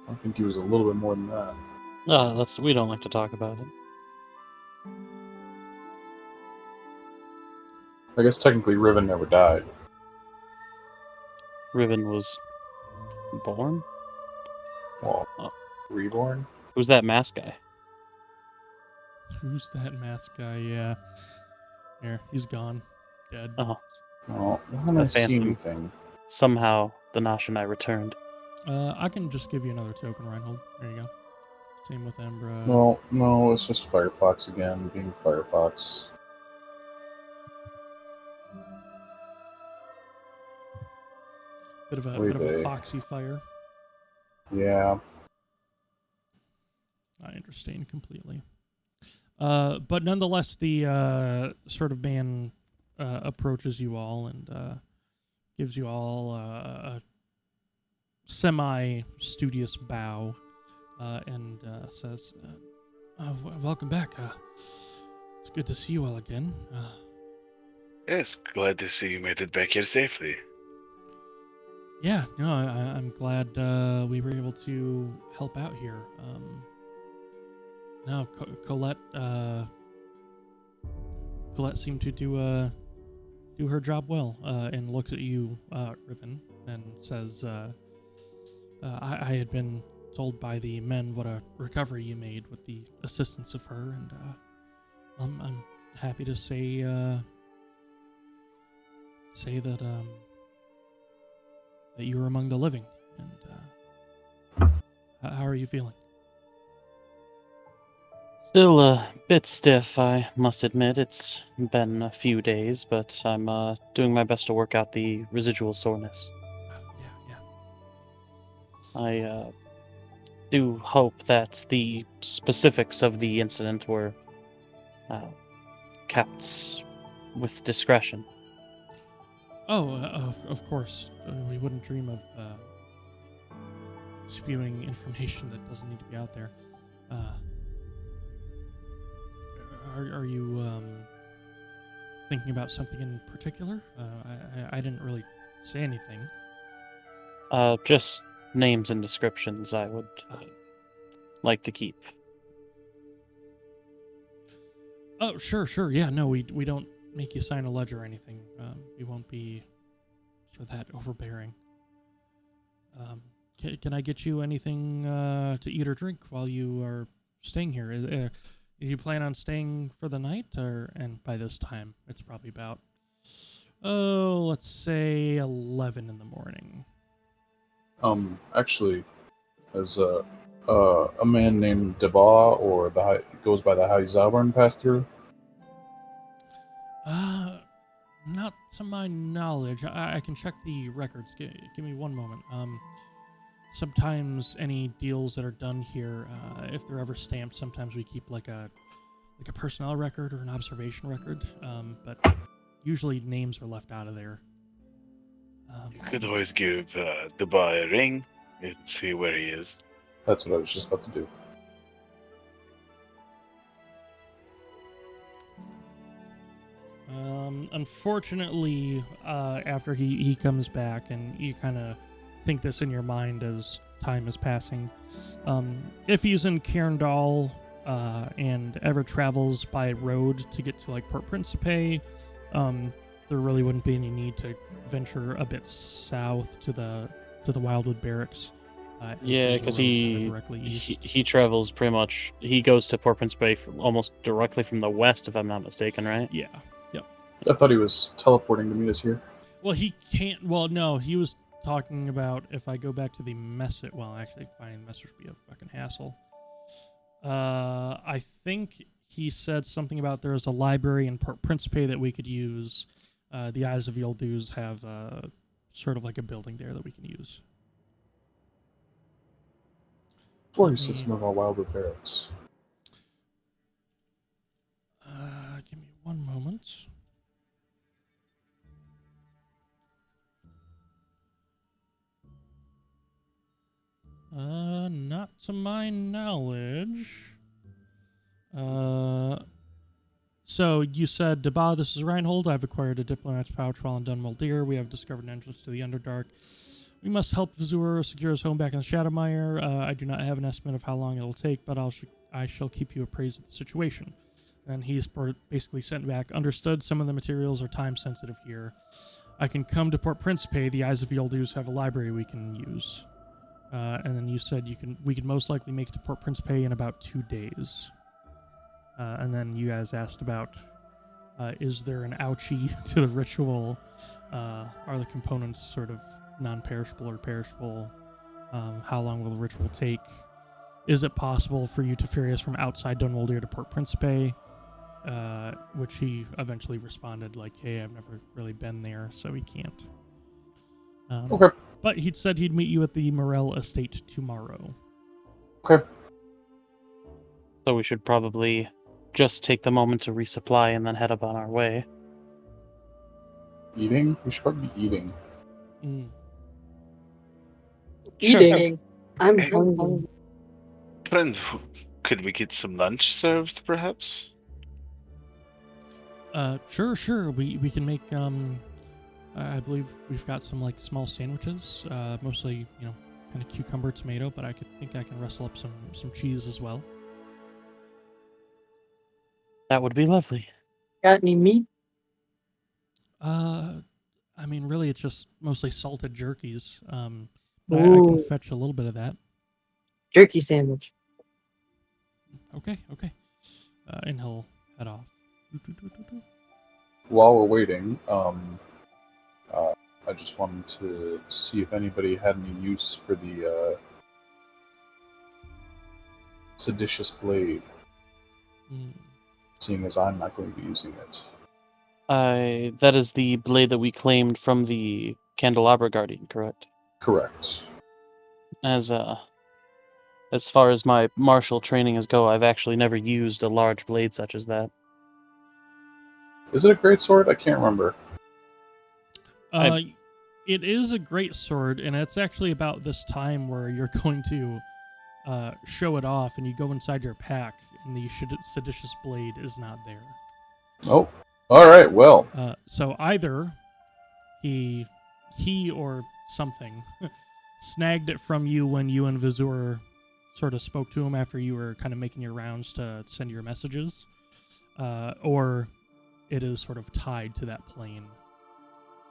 I think he was a little bit more than that. We don't like to talk about it. I guess technically Riven never died. Riven was born? Well, Oh. reborn? Who's that mask guy? Who's that mask guy? Yeah. Here, he's gone. Dead. Oh, Oh, I haven't The seen Phantom. anything. somehow the Nosh and I returned. I can just give you another token, Reinhold. There you go. Same with Embra. Well, no, it's just Firefox again, being Firefox. Bit of a Oy-vey. foxy fire. Yeah. I understand completely. But nonetheless, the sort of man approaches you all and gives you all a semi-studious bow and says, welcome back. It's good to see you all again. Yes, glad to see you made it back here safely. Yeah, no, I'm glad we were able to help out here. No, Colette seemed to do her job well, and looks at you, Riven, and says, I had been told by the men what a recovery you made with the assistance of her, and I'm happy to say that that you were among the living. And how are you feeling? Still a bit stiff, I must admit. It's been a few days, but I'm doing my best to work out the residual soreness. Yeah. I do hope that the specifics of the incident were kept with discretion. Oh, of course. We wouldn't dream of spewing information that doesn't need to be out there. Are you thinking about something in particular? I didn't really say anything. Just names and descriptions I would like to keep. Oh, sure. Yeah, no, we don't make you sign a ledger or anything. We won't be for that overbearing. Can I get you anything to eat or drink while you are staying here? Do you plan on staying for the night, and by this time it's probably about let's say 11 in the morning. Actually, as a man named Deba or goes by the High Zauburn pass through. Not to my knowledge. I can check the records. Give me one moment. Sometimes any deals that are done here, if they're ever stamped, sometimes we keep like a personnel record or an observation record. But usually names are left out of there. You could always give the boy a ring and see where he is. That's what I was just about to do. Unfortunately, after he comes back, and you kind of think this in your mind as time is passing, if he's in Cairndal and ever travels by road to get to like Port Principe, there really wouldn't be any need to venture a bit south to the Wildwood Barracks. Yeah, because he travels pretty much. He goes to Port Principe almost directly from the west, if I'm not mistaken, right? Yeah. Yep. I thought he was teleporting to meet us here. Well, he can't. Well, no, he was talking about if I go back to the message. Well, actually, finding the message would be a fucking hassle. I think he said something about there's a library in Port Principe that we could use. The Eyes of Yilduz have sort of like a building there that we can use. Before he sits in one of our Wildwood Barracks. Give me one moment. Not to my knowledge. So you said, Deba, this is Reinhold. I've acquired a diplomat's pouch while in Dunmuldir. We have discovered an entrance to the Underdark. We must help Vazur secure his home back in the Shadowmire. I do not have an estimate of how long it'll take, but I shall keep you appraised of the situation. And he's basically sent back, understood, some of the materials are time-sensitive here. I can come to Port Principe. The Eyes of Yilduz have a library we can use. And then you said we could most likely make it to Port Principe in about 2 days. And then you guys asked about, is there an ouchie to the ritual? Are the components sort of non-perishable or perishable? How long will the ritual take? Is it possible for you to ferry us from outside Dunwaldir to Port Principe? Which he eventually responded like, hey, I've never really been there, so we can't. Okay. But he'd said he'd meet you at the Morel estate tomorrow. Okay. So we should probably just take the moment to resupply and then head up on our way. Eating? We should probably be eating. Eating. I'm Hey. hungry. Friend, could we get some lunch served, perhaps? Sure. We can make, I believe we've got some, like, small sandwiches, mostly, kind of cucumber, tomato, but I think I can rustle up some cheese as well. That would be lovely. Got any meat? I mean, really, it's just mostly salted jerkies. But I can fetch a little bit of that. Jerky sandwich. Okay. And he'll head off. While we're waiting, I just wanted to see if anybody had any use for the seditious blade, seeing as I'm not going to be using it. That is the blade that we claimed from the Candelabra Guardian, correct? Correct. As far as my martial trainings go, I've actually never used a large blade such as that. Is it a great sword? I can't remember. It is a great sword, and it's actually about this time where you're going to show it off, and you go inside your pack, and the seditious blade is not there. Oh, all right. Well, so either he or something snagged it from you when you and Vazur sort of spoke to him after you were kind of making your rounds to send your messages, or it is sort of tied to that plane.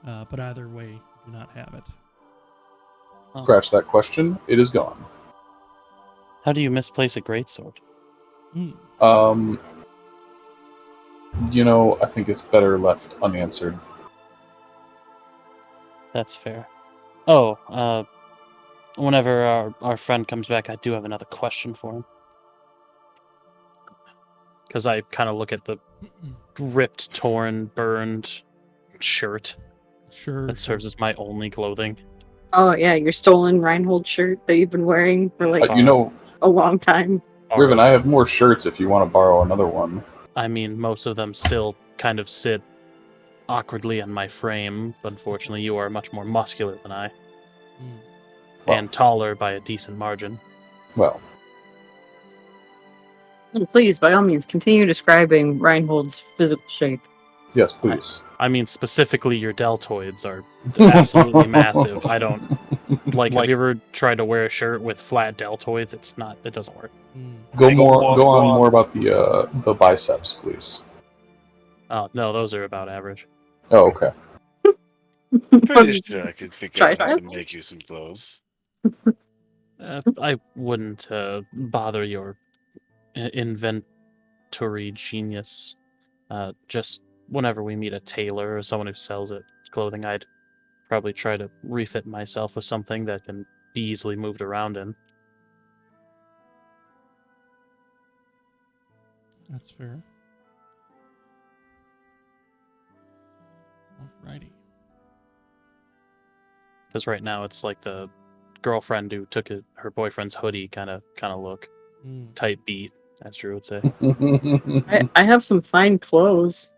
But either way, you do not have it. Scratch that question. It is gone. How do you misplace a greatsword? I think it's better left unanswered. That's fair. Oh, whenever our friend comes back, I do have another question for him. Because I kind of look at the ripped, torn, burned shirt Sure. that serves as my only clothing. Oh yeah, your stolen Reinhold shirt that you've been wearing for like a long time. Riven, I have more shirts if you want to borrow another one. I mean, most of them still kind of sit awkwardly on my frame. Unfortunately, you are much more muscular than I. And taller by a decent margin. Well. Please, by all means, continue describing Reinhold's physical shape. Yes, please. I mean, specifically, your deltoids are absolutely massive. I don't... Like, have you ever tried to wear a shirt with flat deltoids? It doesn't work. Go on more about the biceps, please. Oh, no, those are about average. Oh, okay. Pretty sure I could figure out how to Triceps? make you some clothes. I wouldn't bother your inventory genius. Just whenever we meet a tailor or someone who sells clothing, I'd probably try to refit myself with something that can be easily moved around in. That's fair. Alrighty. Because right now it's like the girlfriend who took her boyfriend's hoodie kind of look. Tight beat, as Drew would say. I have some fine clothes.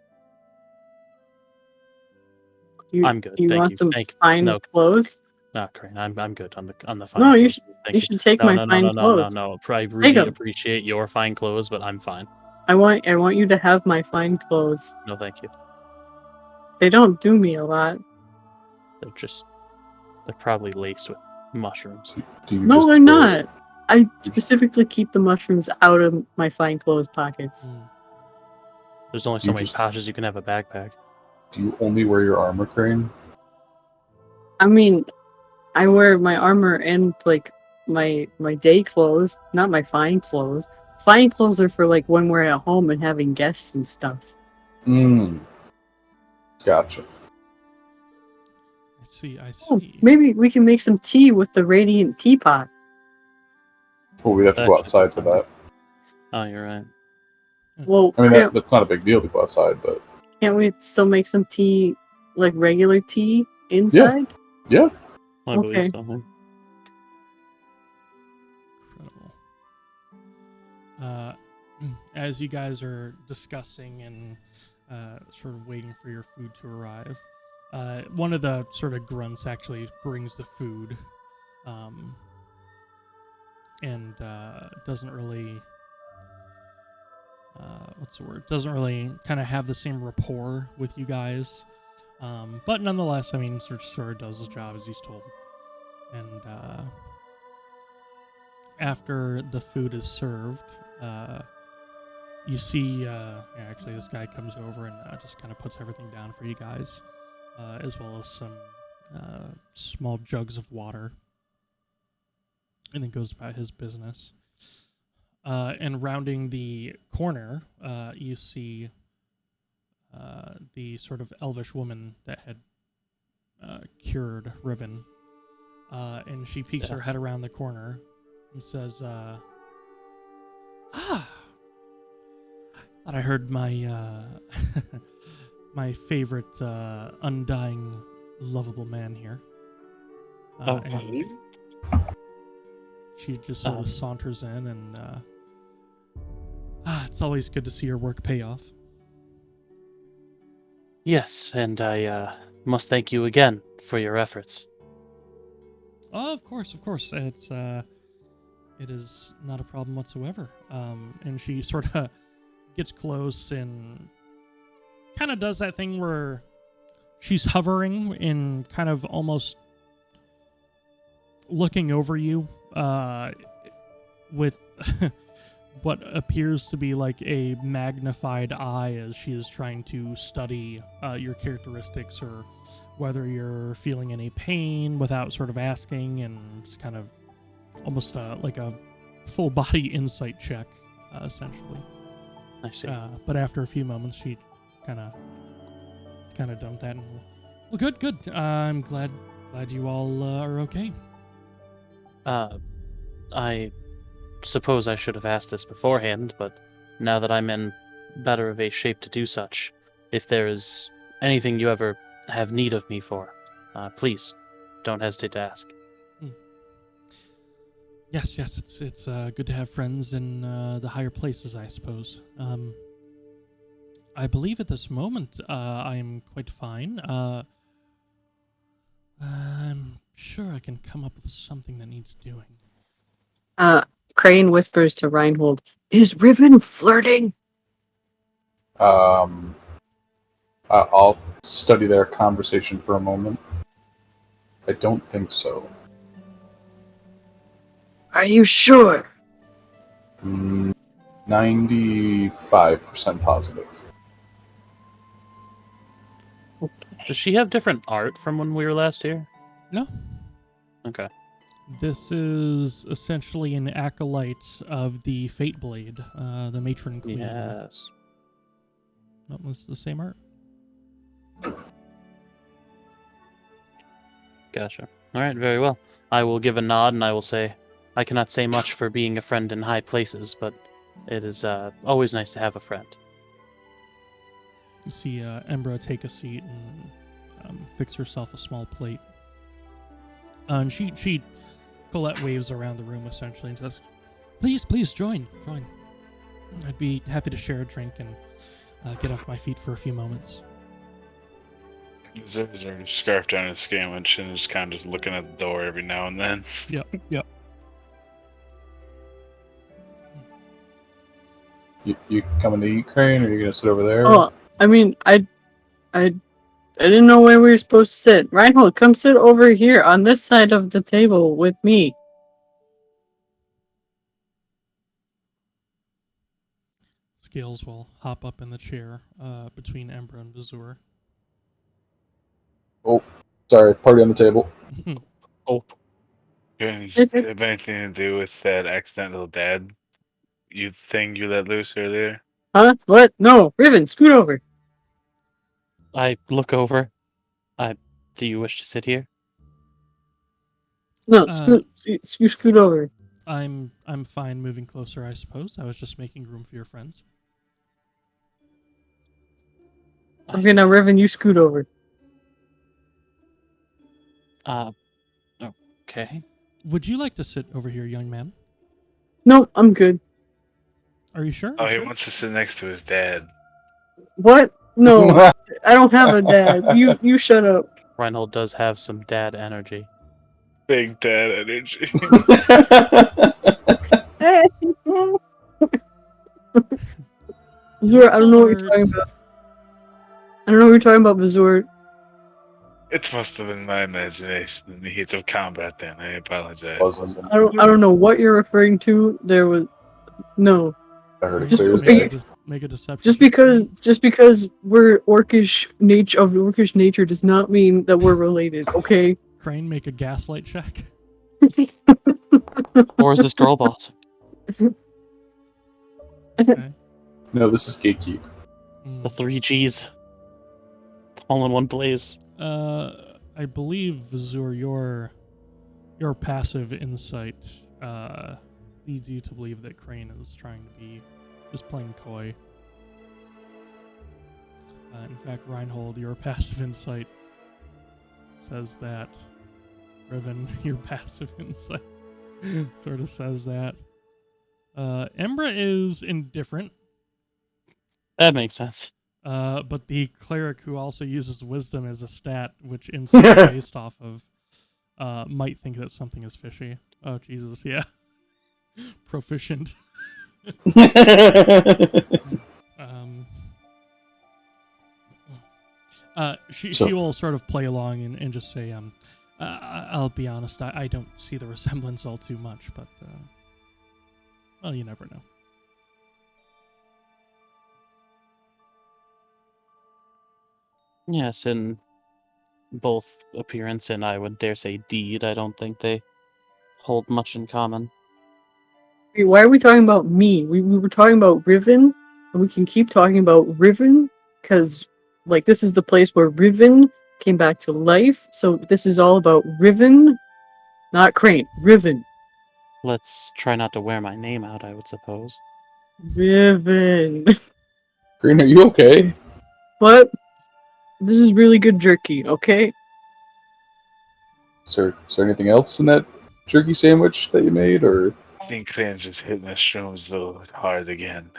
I'm good. Do you Thank want you. some fine clothes? No, Crane, I'm good on the fine. No, you clothes. you should take my fine clothes. No. I really appreciate your fine clothes, but I'm fine. I want you to have my fine clothes. No, thank you. They don't do me a lot. They're probably laced with mushrooms. No, they're not. I specifically keep the mushrooms out of my fine clothes pockets. There's only so many pouches you can have a backpack. Do you only wear your armor, Krane? I mean, I wear my armor and like my day clothes, not my fine clothes. Fine clothes are for like when we're at home and having guests and stuff. Gotcha. I see. Oh, maybe we can make some tea with the radiant teapot. Well, we'd have to go outside for that. Oh, you're right. Well, I mean, that's not a big deal to go outside, but... Can't we still make some tea, like regular tea, inside? Yeah. I believe so. Incredible. As you guys are discussing and sort of waiting for your food to arrive, one of the sort of grunts actually brings the food, and doesn't really, doesn't really kind of have the same rapport with you guys, but nonetheless, I mean, sort of does his job as he's told, and after the food is served, you see, actually this guy comes over and just kind of puts everything down for you guys, as well as some small jugs of water, and then goes about his business. And rounding the corner, you see the sort of elvish woman that had cured Riven, and she peeks her head around the corner and says, thought I heard my my favorite undying, lovable man here. And she just sort of saunters in, and it's always good to see your work pay off. Yes, and I must thank you again for your efforts. Oh, of course. It is not a problem whatsoever. And she sort of gets close and kind of does that thing where she's hovering in kind of almost looking over you with what appears to be like a magnified eye as she is trying to study your characteristics or whether you're feeling any pain without sort of asking, and just kind of almost like a full body insight check, essentially. I see. But after a few moments, she kind of dumped that. And, well, good. I'm glad you all are okay. I suppose I should have asked this beforehand, but now that I'm in better of a shape to do such, if there is anything you ever have need of me for, please don't hesitate to ask. Yes, it's good to have friends in the higher places, I suppose. I believe at this moment I am quite fine. I'm sure I can come up with something that needs doing. Krane whispers to Reinhold, "Is Riven flirting?" I'll study their conversation for a moment. I don't think so. Are you sure? 95% positive. Does she have different art from when we were last here? No. Okay. This is essentially an acolyte of the Fate Blade, the Matron Queen. Yes. That was the same art. Gotcha. All right, very well. I will give a nod and I will say, I cannot say much for being a friend in high places, but it is always nice to have a friend. You see Embra take a seat and fix herself a small plate. And she Colette waves around the room essentially and says, Please join. I'd be happy to share a drink and get off my feet for a few moments. Zip is already scarfed down his sandwich and is kind of just looking at the door every now and then. Yep. You coming to eat, Krane, or are you gonna sit over there? Oh, I mean, I didn't know where we were supposed to sit. Reinhold, come sit over here on this side of the table with me. Scales will hop up in the chair between Embra and Vazur. Oh, sorry, party on the table. Oh. Does it have anything to do with that accidental dad thing you let loose earlier? Huh? What? No, Riven, scoot over. I look over. Do you wish to sit here? No, scoot over. I'm fine moving closer, I suppose. I was just making room for your friends. Okay, now Riven, you scoot over. Okay. Would you like to sit over here, young man? No, I'm good. Are you sure? Oh, he wants to sit next to his dad. What? No, I don't have a dad. You shut up. Reinhold does have some dad energy. Big dad energy. Vazur, I don't know what you're talking about. I don't know what you're talking about, Vazur. It must have been my imagination in the heat of combat then. I apologize. Wasn't. I don't know what you're referring to. There was no. I heard it Just- clear as are you- day. Make a deception. Just because we're orcish nature does not mean that we're related. Okay. Krane, make a gaslight check. Or is this girl boss? Okay. No, this is gatekeep. The 3 Gs. All in one blaze. I believe, Vazur, your passive insight leads you to believe that Krane is playing coy. In fact, Reinhold, your passive insight says that. Riven, your passive insight sort of says that. Embra is indifferent. That makes sense. But the cleric who also uses wisdom as a stat, which insight is based off of, might think that something is fishy. Oh, Jesus, yeah. Proficient. She will sort of play along and just say, I'll be honest, I don't see the resemblance all too much, but, well, you never know. Yes, in both appearance and I would dare say deed, I don't think they hold much in common. Wait, why are we talking about me? We were talking about Riven, and we can keep talking about Riven, because, like, this is the place where Riven came back to life, so this is all about Riven, not Krane. Riven. Let's try not to wear my name out, I would suppose. Riven. Green, are you okay? What? This is really good jerky, okay? Is there anything else in that jerky sandwich that you made, or? I think Crane's just hitting the shrooms though hard again.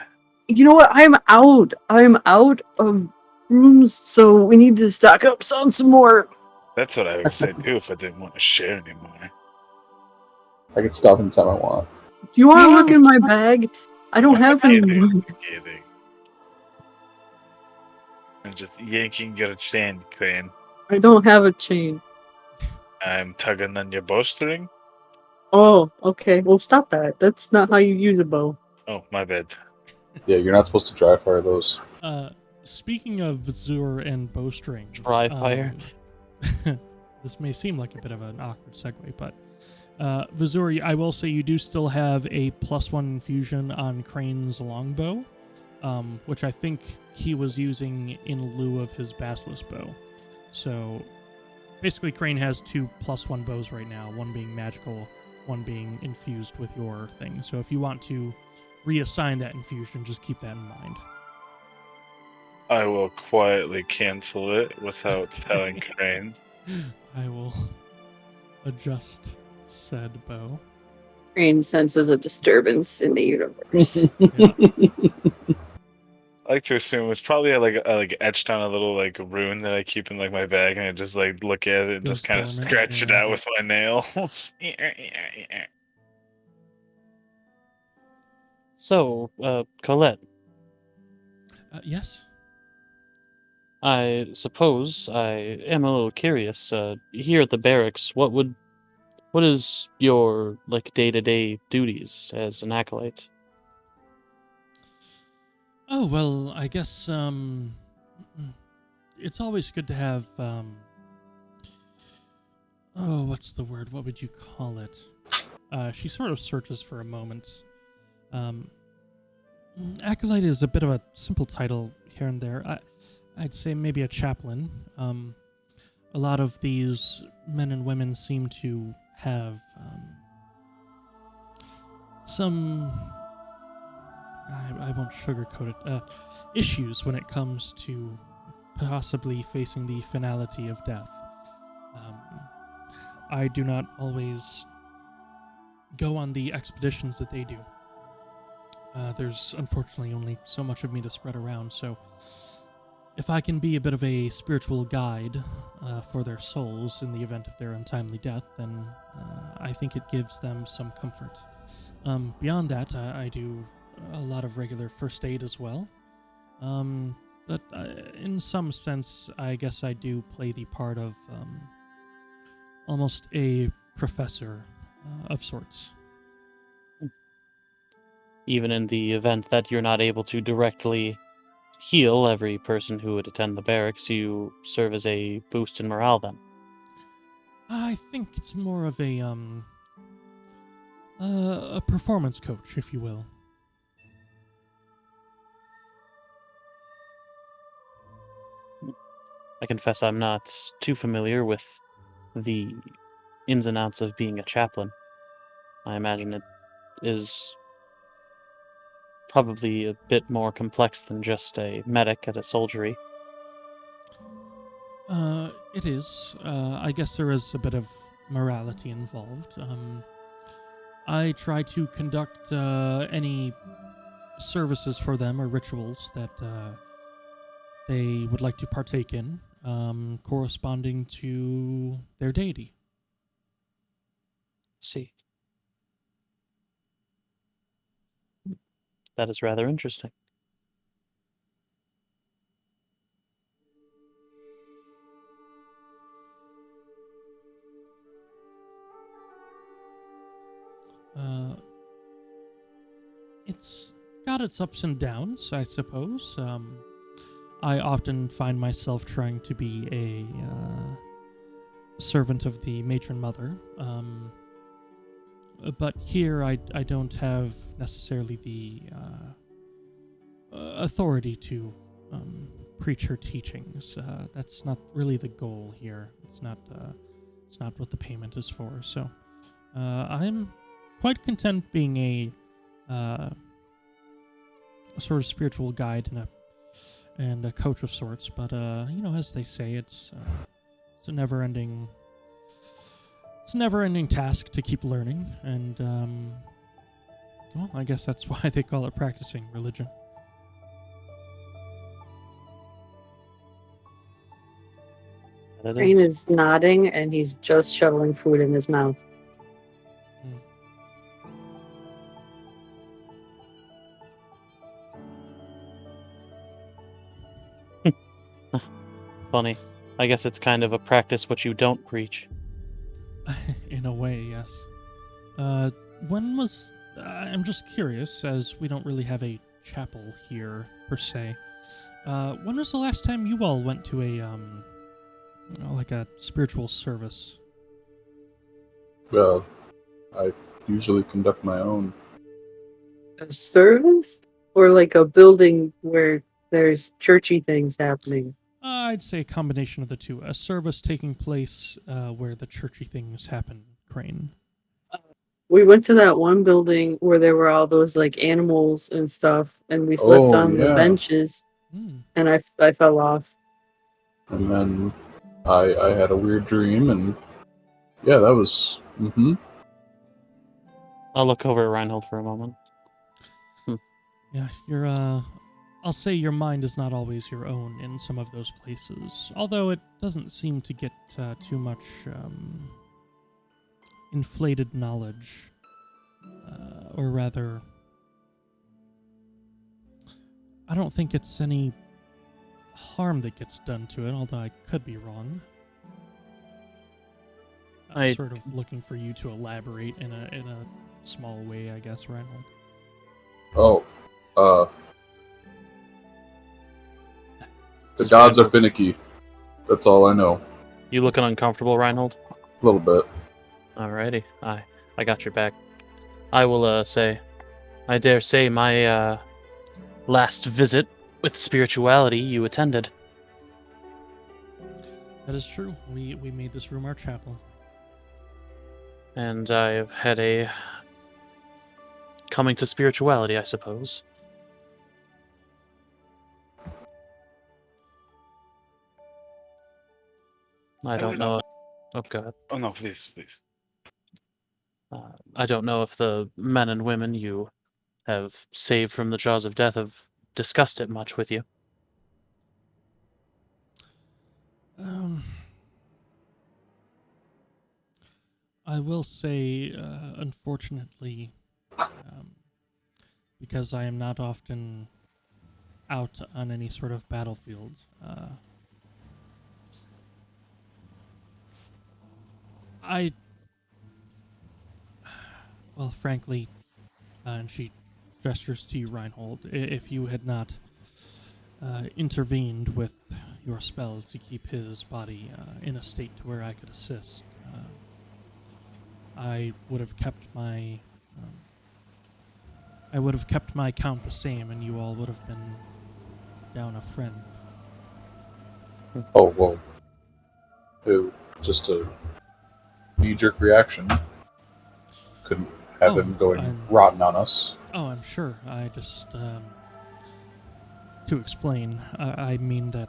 You know what? I'm out. I'm out of rooms, so we need to stock up on some more. That's what I would say too if I didn't want to share anymore. I can stop anytime I want. Do you want to look in my bag? I don't have any more. Kidding. I'm just yanking your chain, Crane. I don't have a chain. I'm tugging on your bowstring. Oh, okay. Well, stop that. That's not how you use a bow. Oh, my bad. Yeah, you're not supposed to dry fire those. Speaking of Vazur and bowstrings, Dry fire. This may seem like a bit of an awkward segue, but Vazur, I will say you do still have a +1 infusion on Crane's longbow, which I think he was using in lieu of his basilisk bow. So basically, Krane has 2 +1 bows right now, one being magical, one being infused with your thing. So if you want to reassign that infusion, just keep that in mind. I will quietly cancel it without telling Crane. I will adjust said bow. Krane senses a disturbance in the universe. I like to assume it's probably like etched on a little like rune that I keep in like my bag, and I just like look at it and Goes just kind of dormant, scratch it yeah. out with my nails. So, Colette, Yes? I suppose I am a little curious. Here at the barracks, what is your like day-to-day duties as an acolyte? Oh, well, I guess, it's always good to have, oh, what's the word? What would you call it? She sort of searches for a moment. Acolyte is a bit of a simple title here and there. I'd say maybe a chaplain. A lot of these men and women seem to have some, I won't sugarcoat it, issues when it comes to possibly facing the finality of death. I do not always go on the expeditions that they do. There's unfortunately only so much of me to spread around, so if I can be a bit of a spiritual guide for their souls in the event of their untimely death, then I think it gives them some comfort. Beyond that, I do a lot of regular first aid as well. But in some sense, I guess I do play the part of almost a professor of sorts. Even in the event that you're not able to directly heal every person who would attend the barracks, you serve as a boost in morale then. I think it's more of a performance coach, if you will. I confess I'm not too familiar with the ins and outs of being a chaplain. I imagine it is probably a bit more complex than just a medic at a soldiery. It is. I guess there is a bit of morality involved. I try to conduct any services for them or rituals that they would like to partake in, corresponding to their deity. See. That is rather interesting. got its ups and downs, I suppose. I often find myself trying to be a servant of the matron mother. But here I don't have necessarily the authority to preach her teachings. That's not really the goal here. It's not what the payment is for. So I'm quite content being a sort of spiritual guide and a coach of sorts. But as they say, it's a never-ending task to keep learning, and well, I guess that's why they call it practicing religion. Krane is nodding, and he's just shoveling food in his mouth. Funny. I guess it's kind of a practice what you don't preach. In a way, yes. When was... I'm just curious, as we don't really have a chapel here, per se. When was the last time you all went to a spiritual service? Well, I usually conduct my own. A service? Or like a building where there's churchy things happening? I'd say a combination of the two. A service taking place where the churchy things happen, Krane. We went to that one building where there were all those like animals and stuff, and we slept on the benches, and I fell off. And then I had a weird dream, and yeah, that was... I'll look over at Reinhold for a moment. Yeah, you're, I'll say your mind is not always your own in some of those places, although it doesn't seem to get too much inflated knowledge, or rather, I don't think it's any harm that gets done to it, although I could be wrong. I'm sort of looking for you to elaborate in a small way, I guess, Reinhold. The gods are finicky. That's all I know. You looking uncomfortable, Reinhold? A little bit. Alrighty. I got your back. I will say, I dare say my last visit with spirituality you attended. That is true. We made this room our chapel. And I've had a coming to spirituality, I suppose. I don't know. Oh, God. Oh, no, please. I don't know if the men and women you have saved from the jaws of death have discussed it much with you. I will say, unfortunately, because I am not often out on any sort of battlefield, well, frankly, and she gestures to you, Reinhold, if you had not intervened with your spells to keep his body in a state to where I could assist, I would have kept my count the same, and you all would have been down a friend. Oh, well. Just a knee-jerk reaction. Couldn't have him going rotten on us. Oh, I'm sure. I just, to explain, I mean that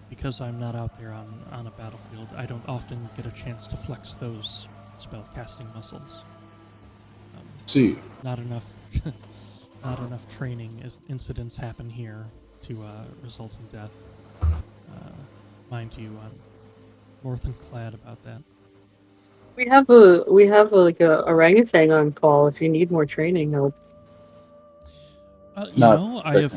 because I'm not out there on a battlefield, I don't often get a chance to flex those spell-casting muscles. See. Not enough training incidents happen here to result in death. Mind you, I'm more than glad about that. We have a orangutan on call if you need more training help. I have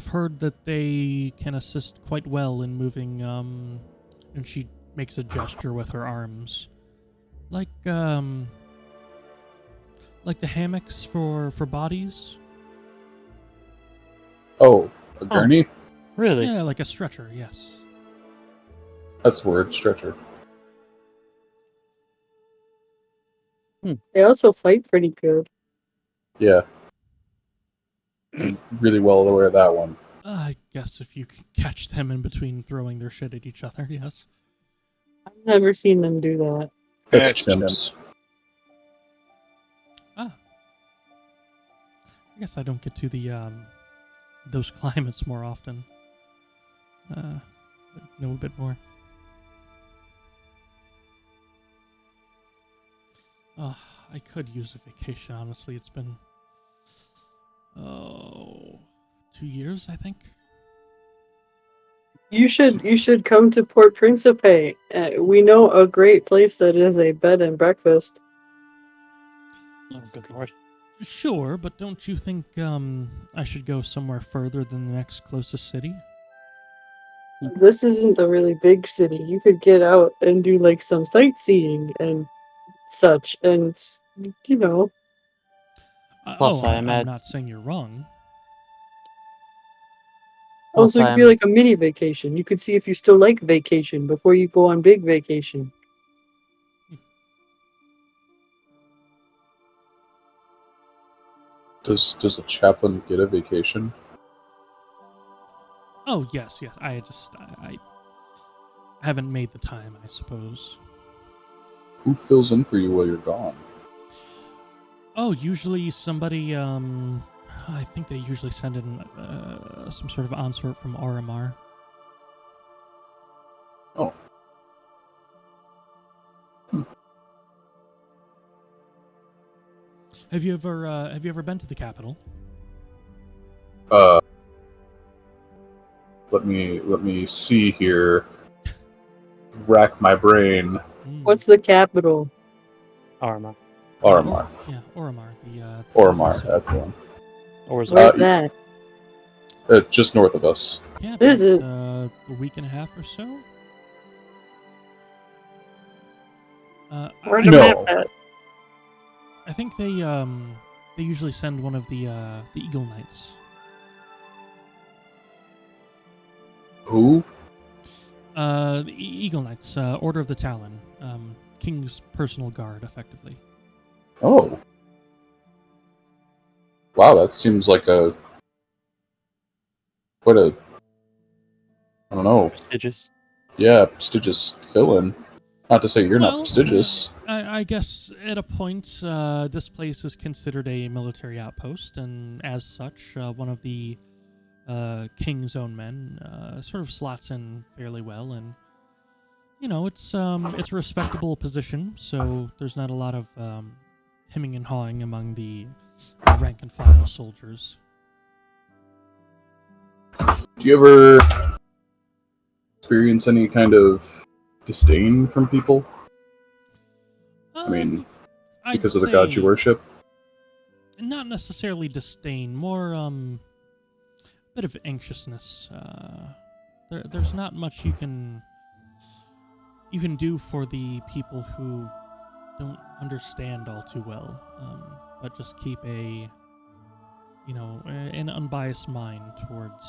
heard that they can assist quite well in moving, and she makes a gesture with her arms. Like Like the hammocks for bodies? Oh, a gurney? Really? Yeah, like a stretcher, yes. That's the word, stretcher. They also fight pretty good. Yeah. I'm really well aware of that one. I guess if you can catch them in between throwing their shit at each other, yes. I've never seen them do that. That's chimps. Ah. I guess I don't get to the those climates more often. Know a bit more. I could use a vacation, honestly. It's been 2 years, I think. You should come to Port Principe. We know a great place that is a bed and breakfast. Oh, good lord. Sure, but don't you think I should go somewhere further than the next closest city? This isn't a really big city. You could get out and do like some sightseeing and such, and you know. Plus, I I'm imagine. not saying you're wrong. Also, it could be I'm- like a mini vacation. You could see if you still like vacation before you go on big vacation. Does a chaplain get a vacation? Oh, yes. I haven't made the time, I suppose. Who fills in for you while you're gone? Oh, usually somebody, I think they usually send in some sort of consort from RMR. Oh. Have you ever been to the capital? Let me see here. Rack my brain. What's the capital? Arma. Ormar. Yeah, Ormar. Ormar, that's the one. Or is Where's Uh, that? Just north of us. Yeah, Is about, it? a week and a half or so? Where I, the No. map at? I think they usually send one of the Eagle Knights. Who? The Eagle Knights, Order of the Talon, King's personal guard, effectively. Oh. Wow, that seems like I don't know. prestigious? Yeah, prestigious fill-in. Not to say you're not Well, prestigious. I guess at a point, this place is considered a military outpost, and as such, one of the King's own men sort of slots in fairly well, and it's a respectable position, so there's not a lot of hemming and hawing among the rank and file soldiers. Do you ever experience any kind of disdain from people? I mean, I'd because of the gods you say worship? not necessarily disdain, more bit of anxiousness. There's not much you can do for the people who don't understand all too well, but just keep an unbiased mind towards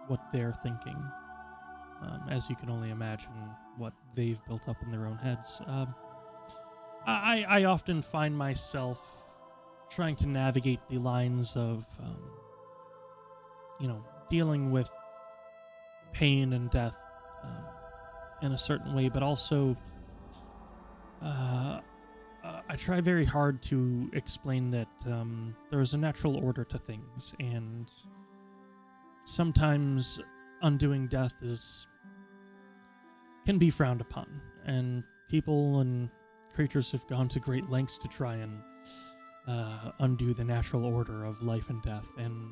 what they're thinking, as you can only imagine what they've built up in their own heads. I often find myself trying to navigate the lines of, dealing with pain and death in a certain way, but also I try very hard to explain that there is a natural order to things, and sometimes undoing death can be frowned upon, and people and creatures have gone to great lengths to try and undo the natural order of life and death, and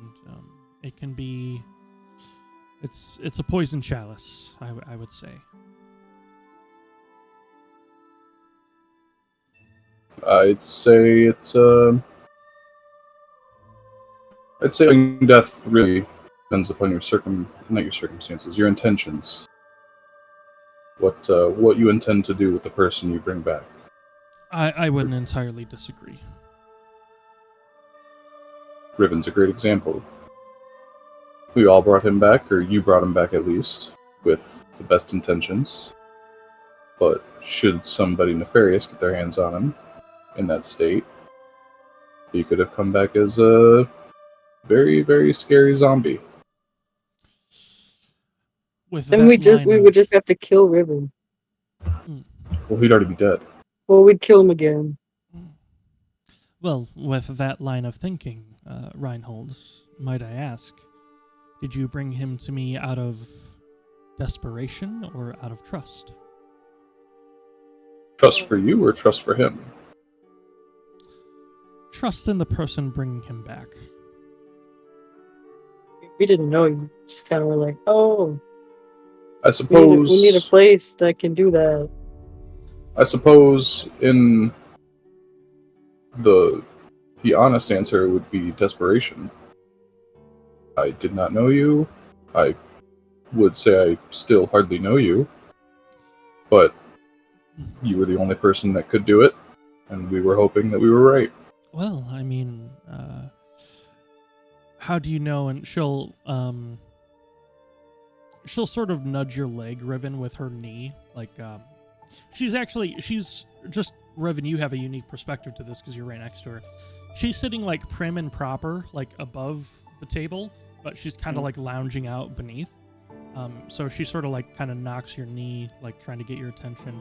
it can be it's a poison chalice, I would say. I'd say death really depends upon not your circumstances, your intentions. What you intend to do with the person you bring back. I wouldn't entirely disagree. Riven's a great example. We all brought him back, or you brought him back at least, with the best intentions. But should somebody nefarious get their hands on him in that state, he could have come back as a very, very scary zombie. With Then that we would just have to kill Riven. Well, he'd already be dead. Well, we'd kill him again. Well, with that line of thinking, Reinhold, might I ask, did you bring him to me out of desperation or out of trust? Trust for you or trust for him? Trust in the person bringing him back. We didn't know you. Just kind of were like, oh, I suppose we need a place that can do that. I suppose in the honest answer would be desperation. I did not know you. I would say I still hardly know you. But you were the only person that could do it, and we were hoping that we were right. Well, I mean, how do you know? And she'll sort of nudge your leg, Riven, with her knee. Like, she's just, Riven, you have a unique perspective to this because you're right next to her. She's sitting, like, prim and proper, like, above the table, but she's kind of, like, lounging out beneath. So she sort of, like, kind of knocks your knee, like, trying to get your attention,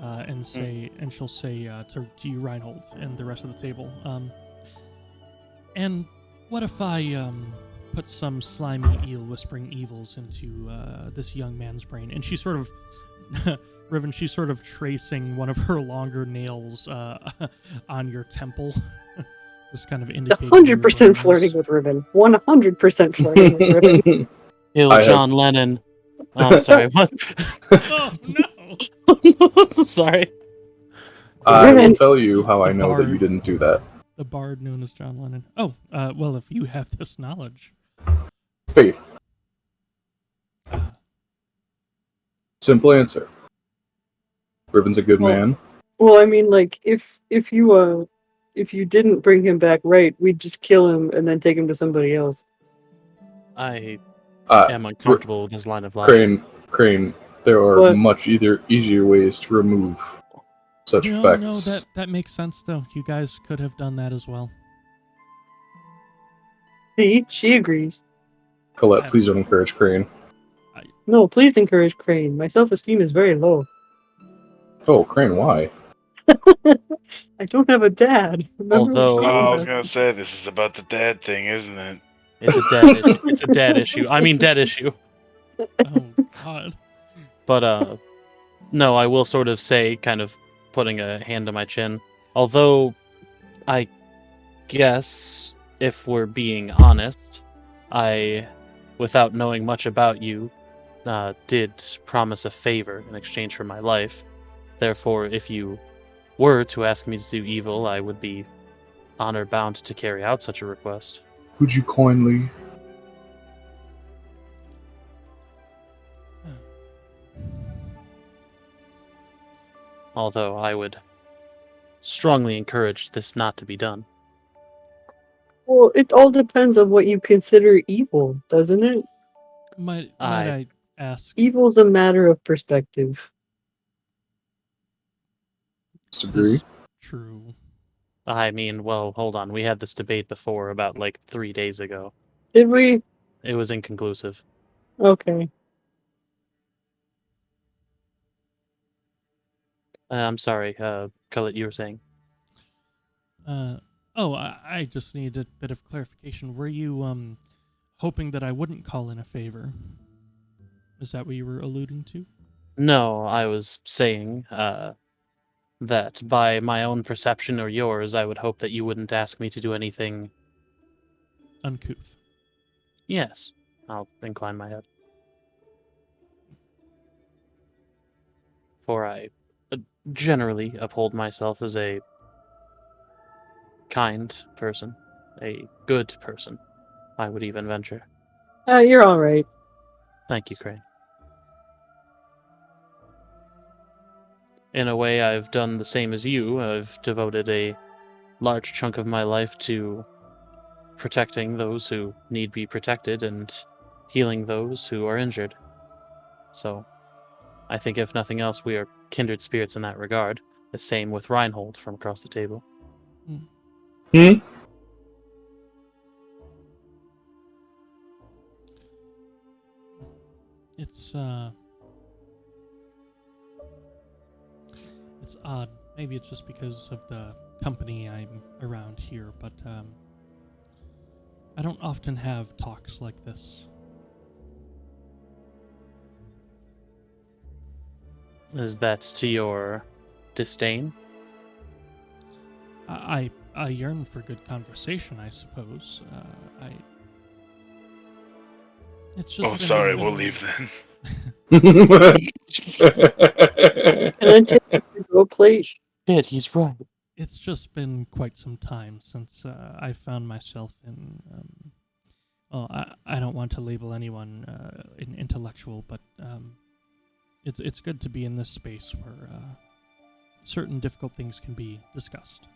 and she'll say to you, Reinhold, and the rest of the table, and what if I, put some slimy eel whispering evils into this young man's brain? And she sort of, Riven, she's sort of tracing one of her longer nails on your temple. Just kind of indicating 100% flirting with Riven. 100% flirting with Riven. Ew, John Lennon. Oh, I'm sorry, what? Oh, no! Sorry. I will tell you how I know that you didn't do that. The bard known as John Lennon. Oh, well, if you have this knowledge. Faith. Simple answer. Riven's a good man. Well, I mean, like, if you didn't bring him back right, we'd just kill him and then take him to somebody else. I am uncomfortable with this line of logic. Krane, there are much easier ways to remove such effects. No, that makes sense, though. You guys could have done that as well. See, she agrees. Colette, please don't encourage Krane. No, please encourage Krane. My self-esteem is very low. Oh, Krane, why? I don't have a dad. Although, I was gonna say, this is about the dad thing, isn't it? It's a dad issue. It's a dad issue. I mean, dead issue. Oh, God. But, no, I will sort of say, kind of putting a hand on my chin, although I guess, if we're being honest, I, without knowing much about you, did promise a favor in exchange for my life. Therefore, if you were to ask me to do evil, I would be honor-bound to carry out such a request. Would you kindly? Although I would strongly encourage this not to be done. Well, it all depends on what you consider evil, doesn't it? Might I ask? Evil's a matter of perspective. Disagree. True. I mean, well, hold on. We had this debate before about, like, 3 days ago. Did we? It was inconclusive. Okay. I'm sorry, Cullet, you were saying? I just need a bit of clarification. Were you, hoping that I wouldn't call in a favor? Is that what you were alluding to? No, I was saying, that by my own perception or yours, I would hope that you wouldn't ask me to do anything... uncouth. Yes. I'll incline my head. For I generally uphold myself as a kind person, a good person, I would even venture. You're alright. Thank you, Krane. In a way, I've done the same as you. I've devoted a large chunk of my life to protecting those who need be protected and healing those who are injured. So, I think if nothing else, we are kindred spirits in that regard. The same with Reinhold from across the table. Hmm? It's odd. Maybe it's just because of the company I'm around here, but I don't often have talks like this. Is that to your disdain? I yearn for good conversation, I suppose. It's just. Oh, sorry, we'll leave then. Can I take the go plate? Shit, he's right. It's just been quite some time since I found myself in. I don't want to label anyone an intellectual, but it's good to be in this space where certain difficult things can be discussed.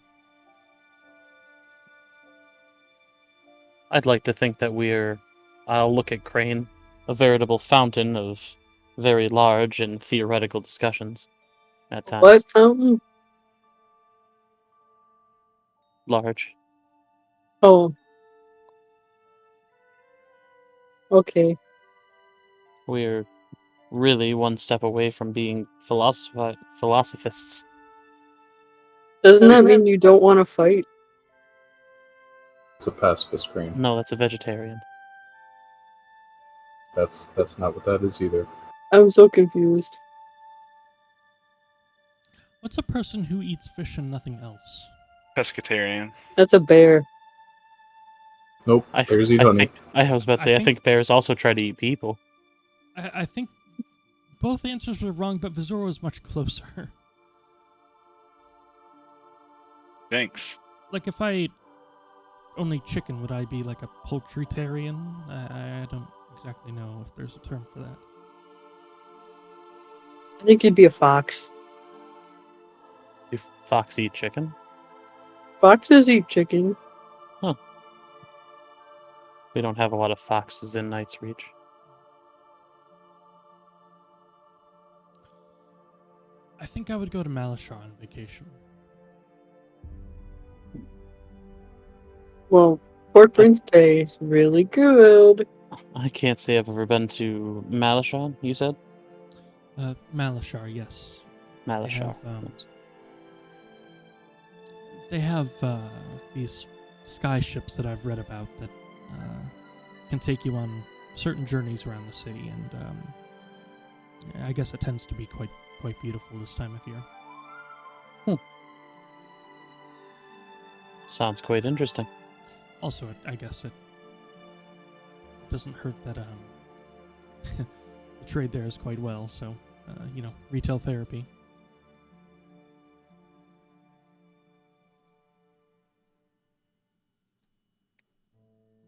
I'd like to think that I'll look at Krane, a veritable fountain of very large and theoretical discussions at times. What fountain? Large. Oh. Okay. We're really one step away from being philosophists. Doesn't that mean you don't want to fight? It's a pacifist screen. No, that's a vegetarian. That's not what that is either. I'm so confused. What's a person who eats fish and nothing else? Pescatarian. That's a bear. Nope. Bears eat honey. I was about to say, I think bears also try to eat people. I think both answers were wrong, but Vazur was much closer. Thanks. Like, if I ate only chicken, would I be like a poultritarian? I don't exactly know if there's a term for that. I think you'd be a fox. Do fox eat chicken? Foxes eat chicken. We don't have a lot of foxes in Knight's Reach. I think I would go to Malashar on vacation. Well, Port Prince Bay is really good. I can't say I've ever been to Malashon, you said? Malashar, yes. Malashar. They have these sky ships that I've read about that can take you on certain journeys around the city, and I guess it tends to be quite beautiful this time of year. Sounds quite interesting. Also, I guess it doesn't hurt that the trade there is quite well, so, retail therapy.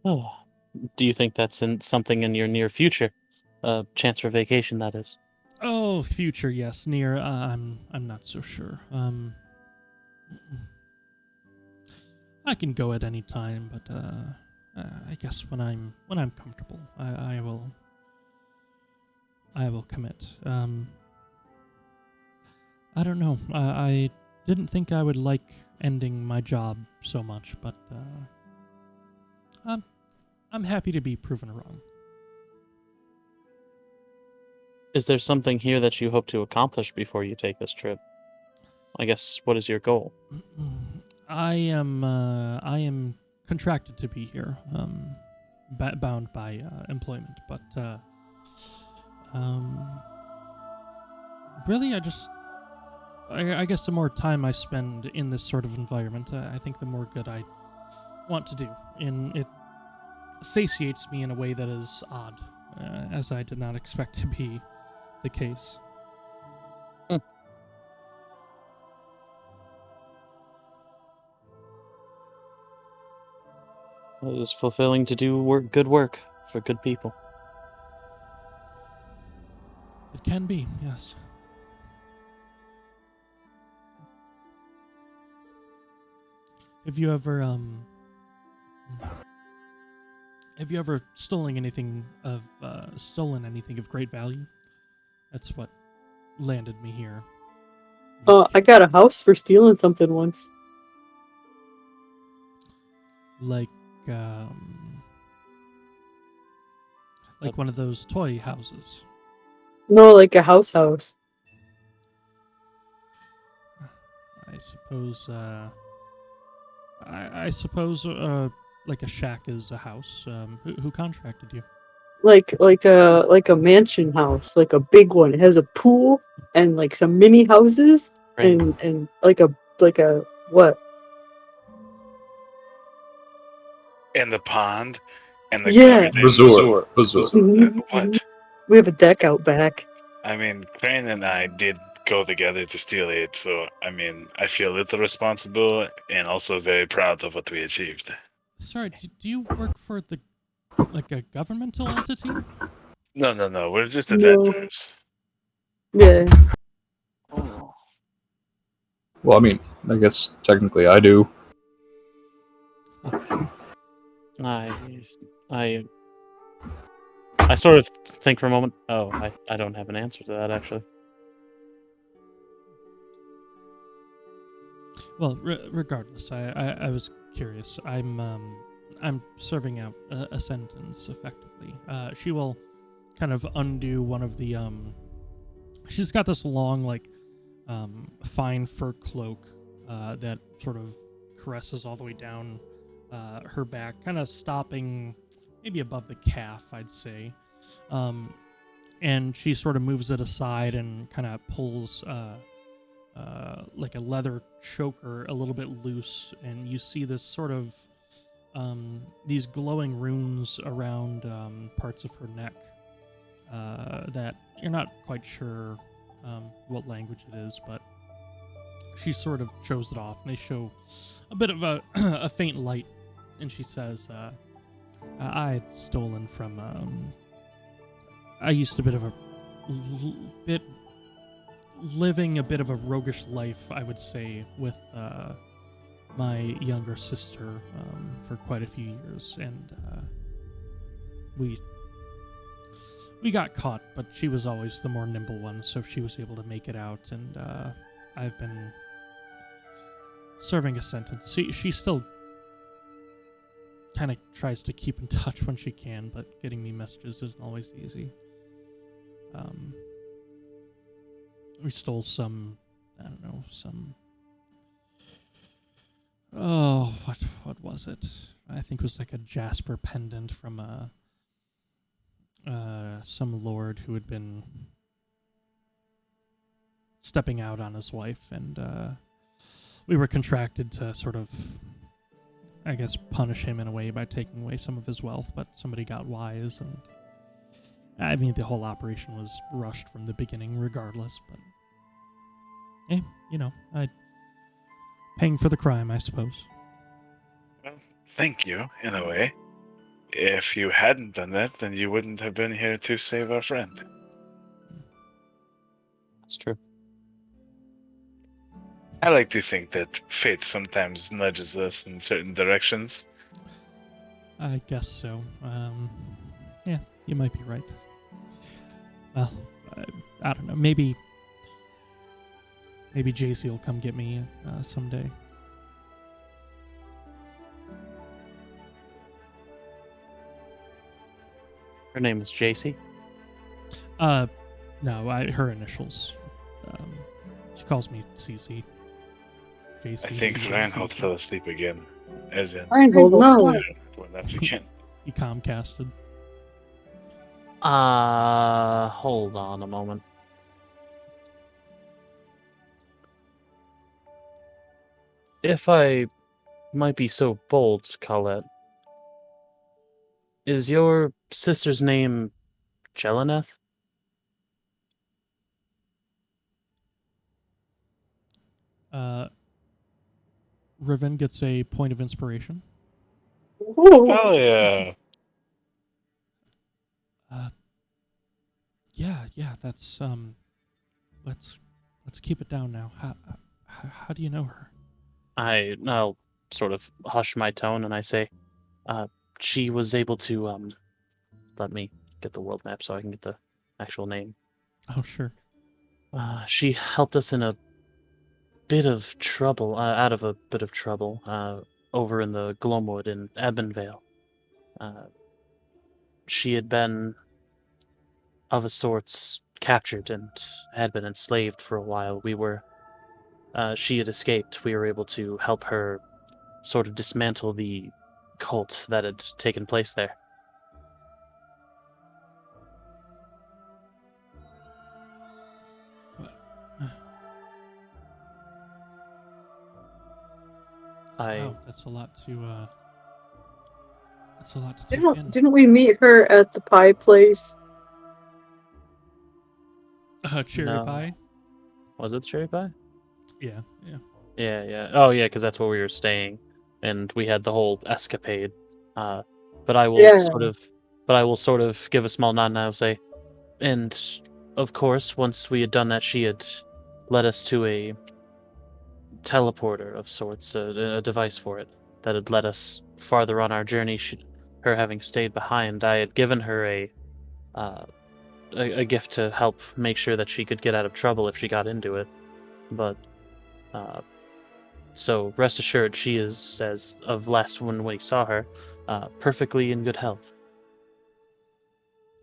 Oh, do you think that's something in your near future? Chance for vacation, that is. Oh, future, yes. Near, I'm not so sure. I can go at any time, but I guess when I'm comfortable, I will commit. I don't know. I didn't think I would like ending my job so much, but I'm happy to be proven wrong. Is there something here that you hope to accomplish before you take this trip? I guess, what is your goal? I am contracted to be here, bound by employment, but really, I guess the more time I spend in this sort of environment, I think the more good I want to do, and it satiates me in a way that is odd, as I did not expect to be the case. It is fulfilling to do good work for good people. It can be, yes. Have you ever Have you ever stolen anything of great value? That's what landed me here. I got a house for stealing something once. Like one of those toy houses. No, like a house. I suppose. I suppose. Like a shack is a house. Who contracted you? Like a mansion house, like a big one. It has a pool and like some mini houses Right. and like a what? And the pond, and the Yeah. garden. Vazur. Mhm, What? mhm. We have a deck out back. I mean, Krane and I did go together to steal it, so I mean, I feel a little responsible and also very proud of what we achieved. Sorry, do you work for a governmental entity? No, we're just No. adventurers. Yeah. Oh. Well, I mean, I guess technically I do. I sort of think for a moment. Oh, I don't have an answer to that actually. Well, regardless, I was curious. I'm serving out a sentence effectively. She will kind of undo one of the She's got this long fine fur cloak that sort of caresses all the way down her back, kind of stopping maybe above the calf, I'd say. And she sort of moves it aside and kind of pulls like a leather choker a little bit loose, and you see this sort of these glowing runes around parts of her neck that you're not quite sure what language it is, but she sort of shows it off, and they show a bit of a faint light, and she says, I had stolen from I used living a bit of a roguish life, I would say, with my younger sister for quite a few years, and we got caught, but she was always the more nimble one, so she was able to make it out, and I've been serving a sentence. She still kind of tries to keep in touch when she can, but getting me messages isn't always easy. We stole some, I don't know, what was it? I think it was like a jasper pendant from some lord who had been stepping out on his wife, and we were contracted to sort of, I guess, punish him in a way by taking away some of his wealth, but somebody got wise, and I mean, the whole operation was rushed from the beginning regardless, but I paying for the crime, I suppose. Well, thank you, in a way. If you hadn't done that, then you wouldn't have been here to save our friend. That's true. I like to think that fate sometimes nudges us in certain directions. I guess so. Yeah, you might be right. Well, I don't know. Maybe JC will come get me someday. Her name is JC. No, her initials. She calls me CC. JC. I think Reinhold fell asleep again. As in, Reinhold, no. when that's again. He Comcasted. Hold on a moment. If I might be so bold, Colette, is your sister's name Jeleneth? Riven gets a point of inspiration. Oh yeah. Yeah, that's let's keep it down now. How do you know her? I'll sort of hush my tone and I say, she was able to let me get the world map so I can get the actual name. Oh, sure. She helped us in a bit of trouble, out of a bit of trouble, over in the Gloamwood in Ebonvale. She had been, of a sorts, captured and had been enslaved for a while. She had escaped. We were able to help her sort of dismantle the cult that had taken place there. Wow, that's a lot to take in. Didn't we meet her at the pie place? Cherry No. pie? Was it cherry pie? Yeah. Yeah. Oh, yeah, because that's where we were staying, and we had the whole escapade. But I will sort of give a small nod and I'll say, and of course, once we had done that, she had led us to a teleporter of sorts, a device for it that had led us farther on our journey. Her having stayed behind, I had given her a gift to help make sure that she could get out of trouble if she got into it. But so rest assured, she is, as of last when we saw her, perfectly in good health.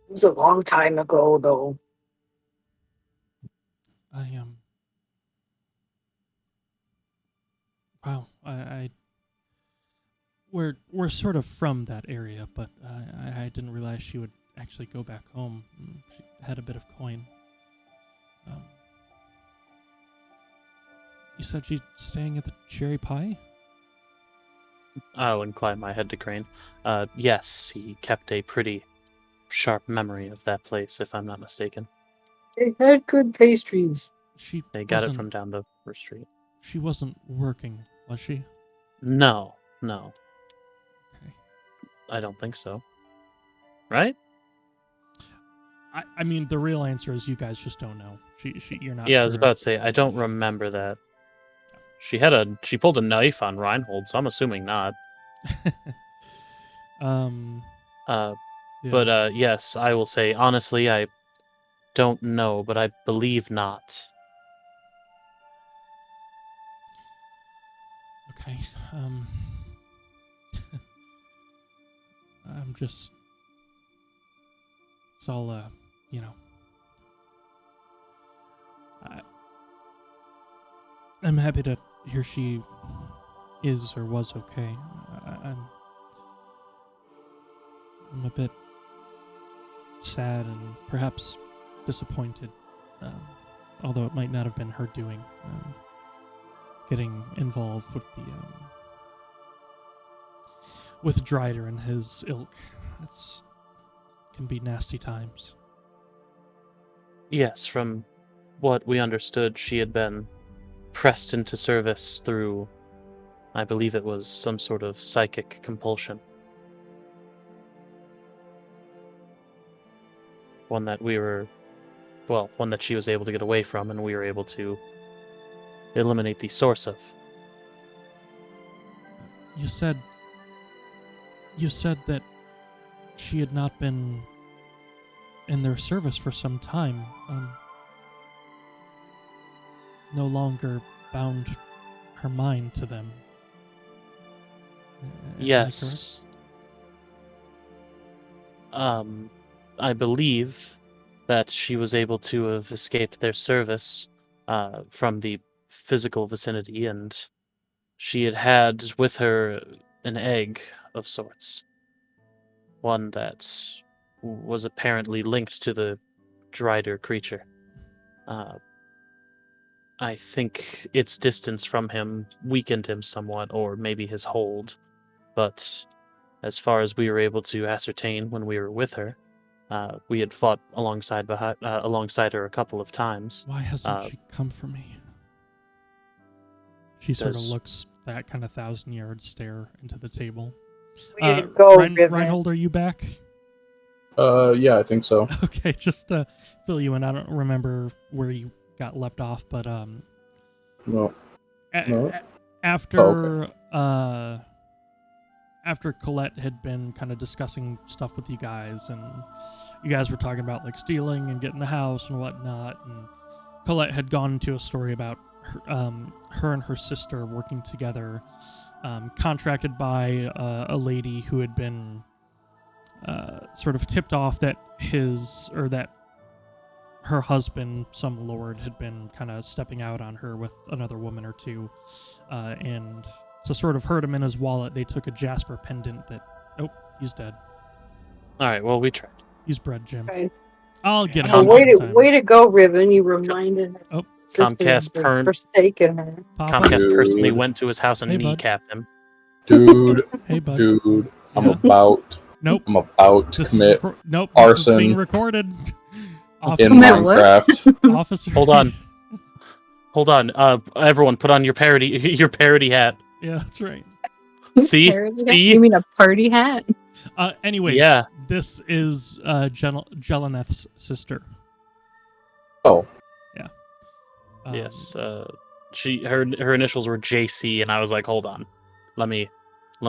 It was a long time ago, though. Wow. We're sort of from that area, but I didn't realize she would actually go back home. She had a bit of coin. You said she's staying at the Cherry Pie? I'll incline my head to Krane. Yes, he kept a pretty sharp memory of that place, if I'm not mistaken. They had good pastries. They got it from down the first street. She wasn't working, was she? No. Okay. I don't think so. Right? I mean, the real answer is you guys just don't know. You're not. Yeah, sure I was about to say I don't remember that. She pulled a knife on Reinhold, so I'm assuming not. Yeah. But yes, I will say honestly, I don't know, but I believe not. Okay. I'm just. It's all I'm happy to hear she is or was okay. I'm a bit sad and perhaps disappointed, although it might not have been her doing, getting involved with the with Drider and his ilk. That's can be nasty times. Yes, from what we understood, she had been pressed into service through, I believe it was some sort of psychic compulsion. One that she was able to get away from, and we were able to eliminate the source of. You said that she had not been in their service for some time. No longer bound her mind to them. Yes. I believe that she was able to have escaped their service from the physical vicinity, and she had with her an egg of sorts. One that was apparently linked to the Drider creature. I think its distance from him weakened him somewhat, or maybe his hold. But as far as we were able to ascertain when we were with her, we had fought alongside her a couple of times. Why hasn't she come for me? She sort of looks that kind of 1,000-yard stare into the table. Way to go, Reinhold, are you back? Yeah, I think so. Okay, just to fill you in, I don't remember where you got left off, but No. after after Colette had been kind of discussing stuff with you guys, and you guys were talking about like stealing and getting the house and whatnot, and Colette had gone into a story about her and her sister working together, contracted by a lady who had been sort of tipped off that her husband, some lord, had been kind of stepping out on her with another woman or two, and to sort of hurt him in his wallet, they took a jasper pendant that... Oh, he's dead. All right, well, we tried. He's bred, Jim. Right. I'll get him Oh, another time. way to go, Riven. You reminded her. Oh. Sisters had forsaken her. Papa? Comcast personally Dude. went to his house and Hey, bud. kneecapped him. Dude, Hey, bud. dude, I'm Yeah. about Nope. to This commit is nope. arson This is being recorded. in Officer, Commit what? Minecraft. officer. Hold on. Hold on. Everyone, put on your parody hat. Yeah, that's right. See? Parody hat? See? You mean a party hat? Anyways, Yeah. this is Jeleneth's sister. Oh, Yes. Her initials were JC, and I was like, hold on, let me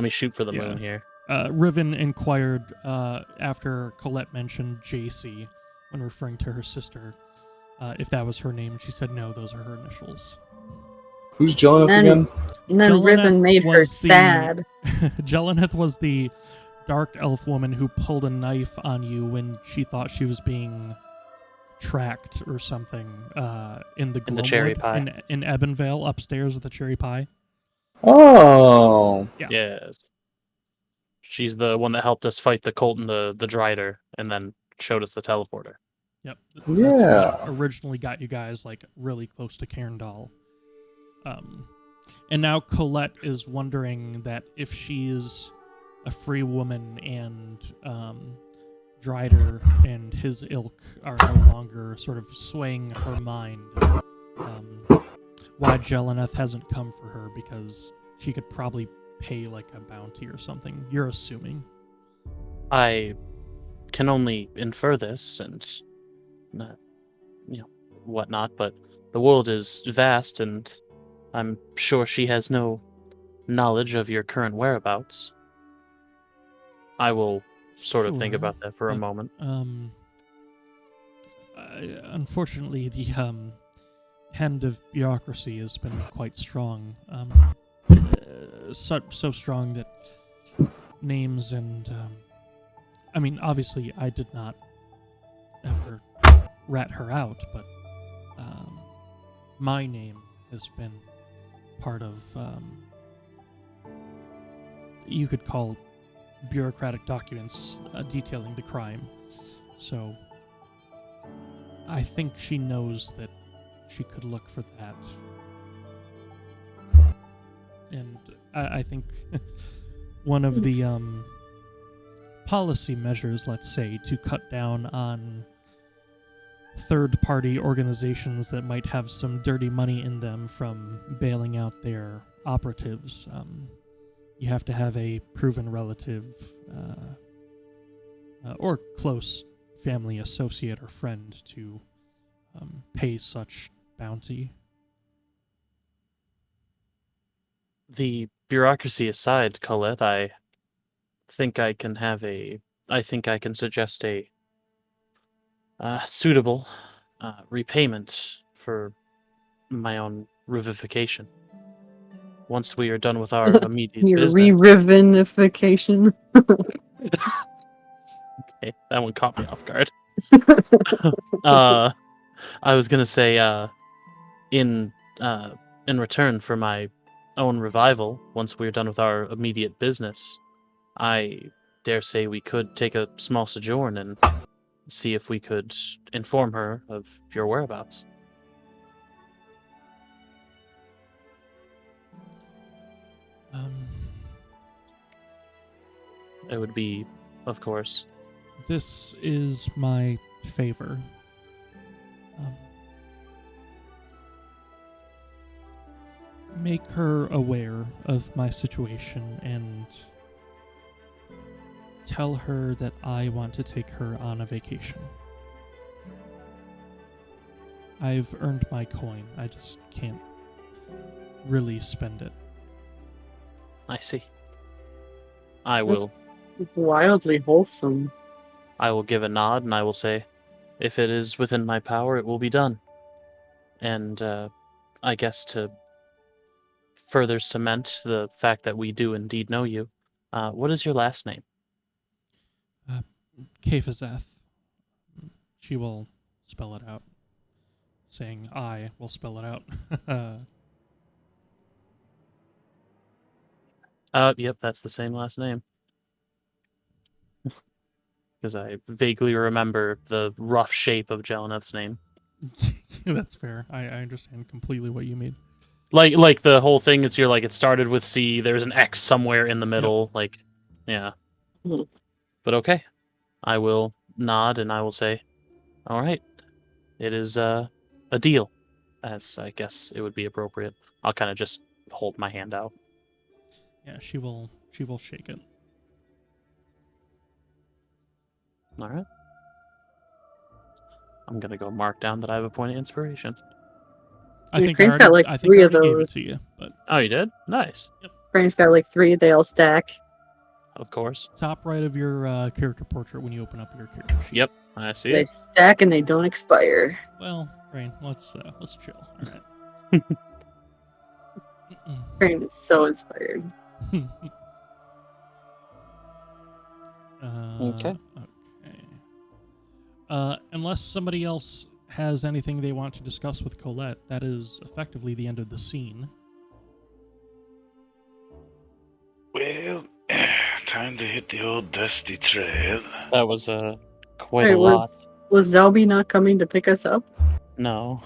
shoot for the Yeah. moon here. Riven inquired after Colette mentioned JC when referring to her sister if that was her name, and she said no, those are her initials. who's Jeleneth And- again? And then Jeleneth Riven made her was the- sad. Jeleneth was the dark elf woman who pulled a knife on you when she thought she was being tracked or something in the cherry Gloamwood pie. in Ebonvale upstairs with the cherry pie. Oh, Yeah. Yes. She's the one that helped us fight the cult and the Drider, and then showed us the teleporter. Yep. That's Yeah. what originally got you guys like really close to Cairndal. And now Colette is wondering that if she's a free woman and Drider and his ilk are no longer sort of swaying her mind, why Jeleneth hasn't come for her, because she could probably pay like a bounty or something. You're assuming. I can only infer this and, whatnot, but the world is vast, and I'm sure she has no knowledge of your current whereabouts. I will sort of think Sure, about that for a but, moment. Unfortunately, the hand of bureaucracy has been quite strong. So strong that names and I mean, obviously, I did not ever rat her out, but my name has been part of you could call bureaucratic documents detailing the crime. So I think she knows that she could look for that. And I think one of the policy measures, let's say, to cut down on third-party organizations that might have some dirty money in them from bailing out their operatives, you have to have a proven relative or close family associate or friend to pay such bounty. The bureaucracy aside, Colette, I think I can suggest a suitable repayment for my own revivification. Once we are done with our immediate Your business. re-Rivenification. Okay, that one caught me off guard. I was gonna say, in return for my own revival, once we're done with our immediate business, I dare say we could take a small sojourn and see if we could inform her of your whereabouts. It would be, of course. This is my favor. Make her aware of my situation and tell her that I want to take her on a vacation. I've earned my coin. I just can't really spend it. I see. I That's- will. Wildly wholesome. I will give a nod, and I will say, if it is within my power, it will be done. And I guess to further cement the fact that we do indeed know you, what is your last name? Kafazeth. She will spell it out. Saying I will spell it out. Yep, that's the same last name. Because I vaguely remember the rough shape of Jeleneth's name. That's fair. I understand completely what you mean. Like the whole thing is it started with C, there's an X somewhere in the middle, yeah. Hmm. But okay. I will nod and I will say, all right, it is a deal, as I guess it would be appropriate. I'll kind of just hold my hand out. Yeah, she will shake it. All right. I'm gonna go mark down that I have a point of inspiration. I Dude, think Crane's got like I 3 of already gave it those. to you, but Oh, you did? Nice. Crane's got like 3. They all stack. Of course. top right of your character portrait when you open up your character sheet. Yep, I see They it. stack and they don't expire. Well, Rain, let's chill. All right. Crane is so inspired. Okay. Unless somebody else has anything they want to discuss with Colette, that is effectively the end of the scene. Well, time to hit the old dusty trail. That was quite Wait, a lot. Was Zelby not coming to pick us up? No,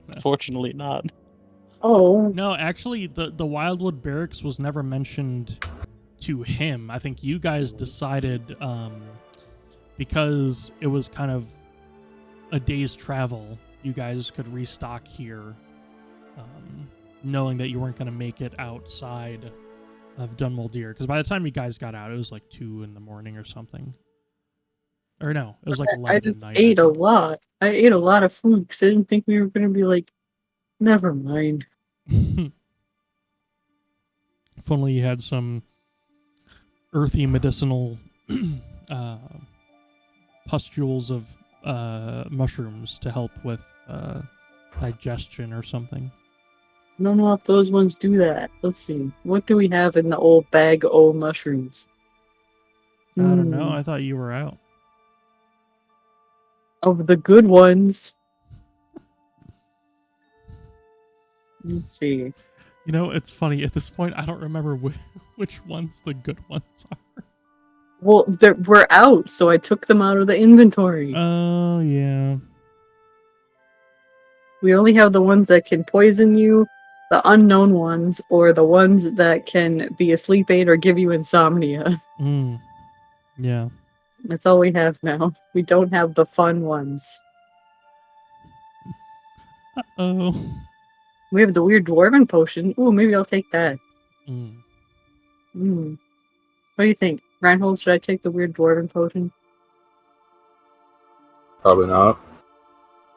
unfortunately not. Oh. No, actually, the Wildwood Barracks was never mentioned to him. I think you guys decided, because it was kind of a day's travel, you guys could restock here, knowing that you weren't going to make it outside of Dunmuldeer. Because by the time you guys got out, it was like 2 in the morning or something. Or no, it was like 11 I just at night. ate a lot. I ate a lot of food because I didn't think we were going to be like, never mind. If only you had some earthy medicinal pustules of mushrooms to help with digestion or something. I don't know if those ones do that. Let's see. What do we have in the old bag o' mushrooms? I don't know. I thought you were out. Of the good ones. Let's see. You know, it's funny. At this point, I don't remember which ones the good ones are. Well, we're out, so I took them out of the inventory. Oh, yeah. We only have the ones that can poison you, the unknown ones, or the ones that can be a sleep aid or give you insomnia. Yeah. That's all we have now. We don't have the fun ones. Uh-oh. We have the weird dwarven potion. Ooh, maybe I'll take that. What do you think? Reinhold, should I take the weird dwarven potion? Probably not.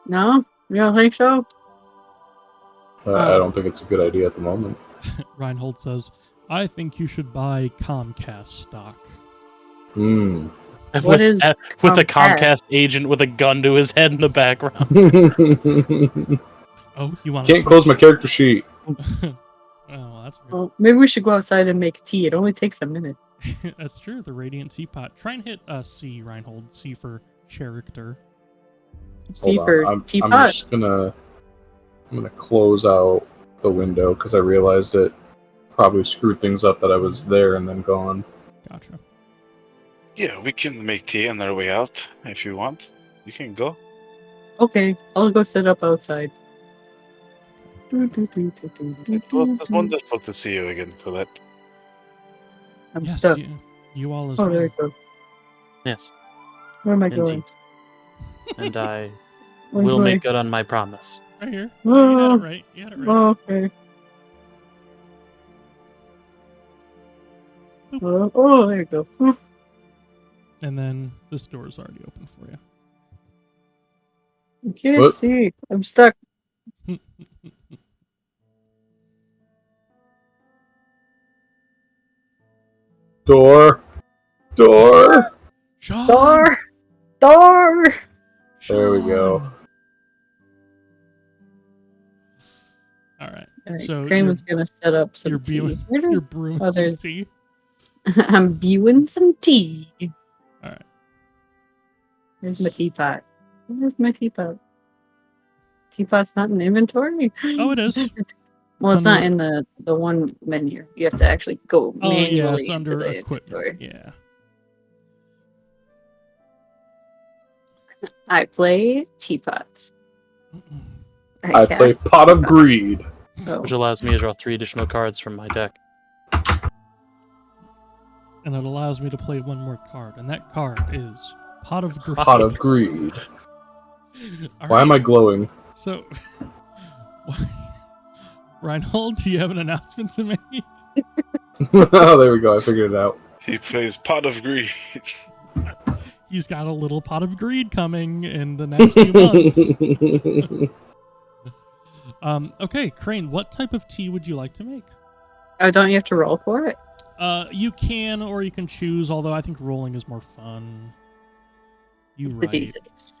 No? You don't think so? I don't think it's a good idea at the moment. Reinhold says, I think you should buy Comcast stock. What is with a Comcast? Comcast agent with a gun to his head in the background? Oh, you want Can't close my character sheet. Oh, that's weird. Well, maybe we should go outside and make tea. It only takes a minute. That's true. The Radiant Teapot. Try and hit C, Reinhold. C for character. See Hold for on. I'm teapot. just gonna close out the window because I realized it probably screwed things up that I was there and then gone. Gotcha. Yeah, we can make tea on our way out if you want. You can go. Okay, I'll go sit up outside. It was wonderful to see you again, Colette. I'm Yes, stuck. you all as Oh, well. there you go. Yes, Where am I indeed. going? And I Where's will my- make good on my promise. Right here. Oh. You had it right. You had it right. Oh, okay. Oh, there you go. And then this door is already open for you. I can't What? see. I'm stuck. Door. Sean! Door! Door! There we go. Sean! Alright. Alright, So Krane you're- was gonna set up some You're tea. you're brewing Oh, some there's- tea. I'm brewing some tea. Alright. Where's my teapot? Where's my teapot? Teapot's not in the inventory? Oh, it is. Well, it's under- not in the one menu. You have to actually go Oh, manually yeah, it's into under the equipment. inventory. Yeah. I play teapot. I play cast Pot of teapot. Greed. Oh. Which allows me to draw 3 additional cards from my deck. And it allows me to play one more card, and that card is Pot of Greed. Pot of Greed. All Why am right, I glowing? So, Reinhold, do you have an announcement to make? Oh, there we go. I figured it out. He plays Pot of Greed. He's got a little Pot of Greed coming in the next few months. Okay, Krane, what type of tea would you like to make? Oh, don't you have to roll for it? You can, or you can choose, although I think rolling is more fun. You The right. D6.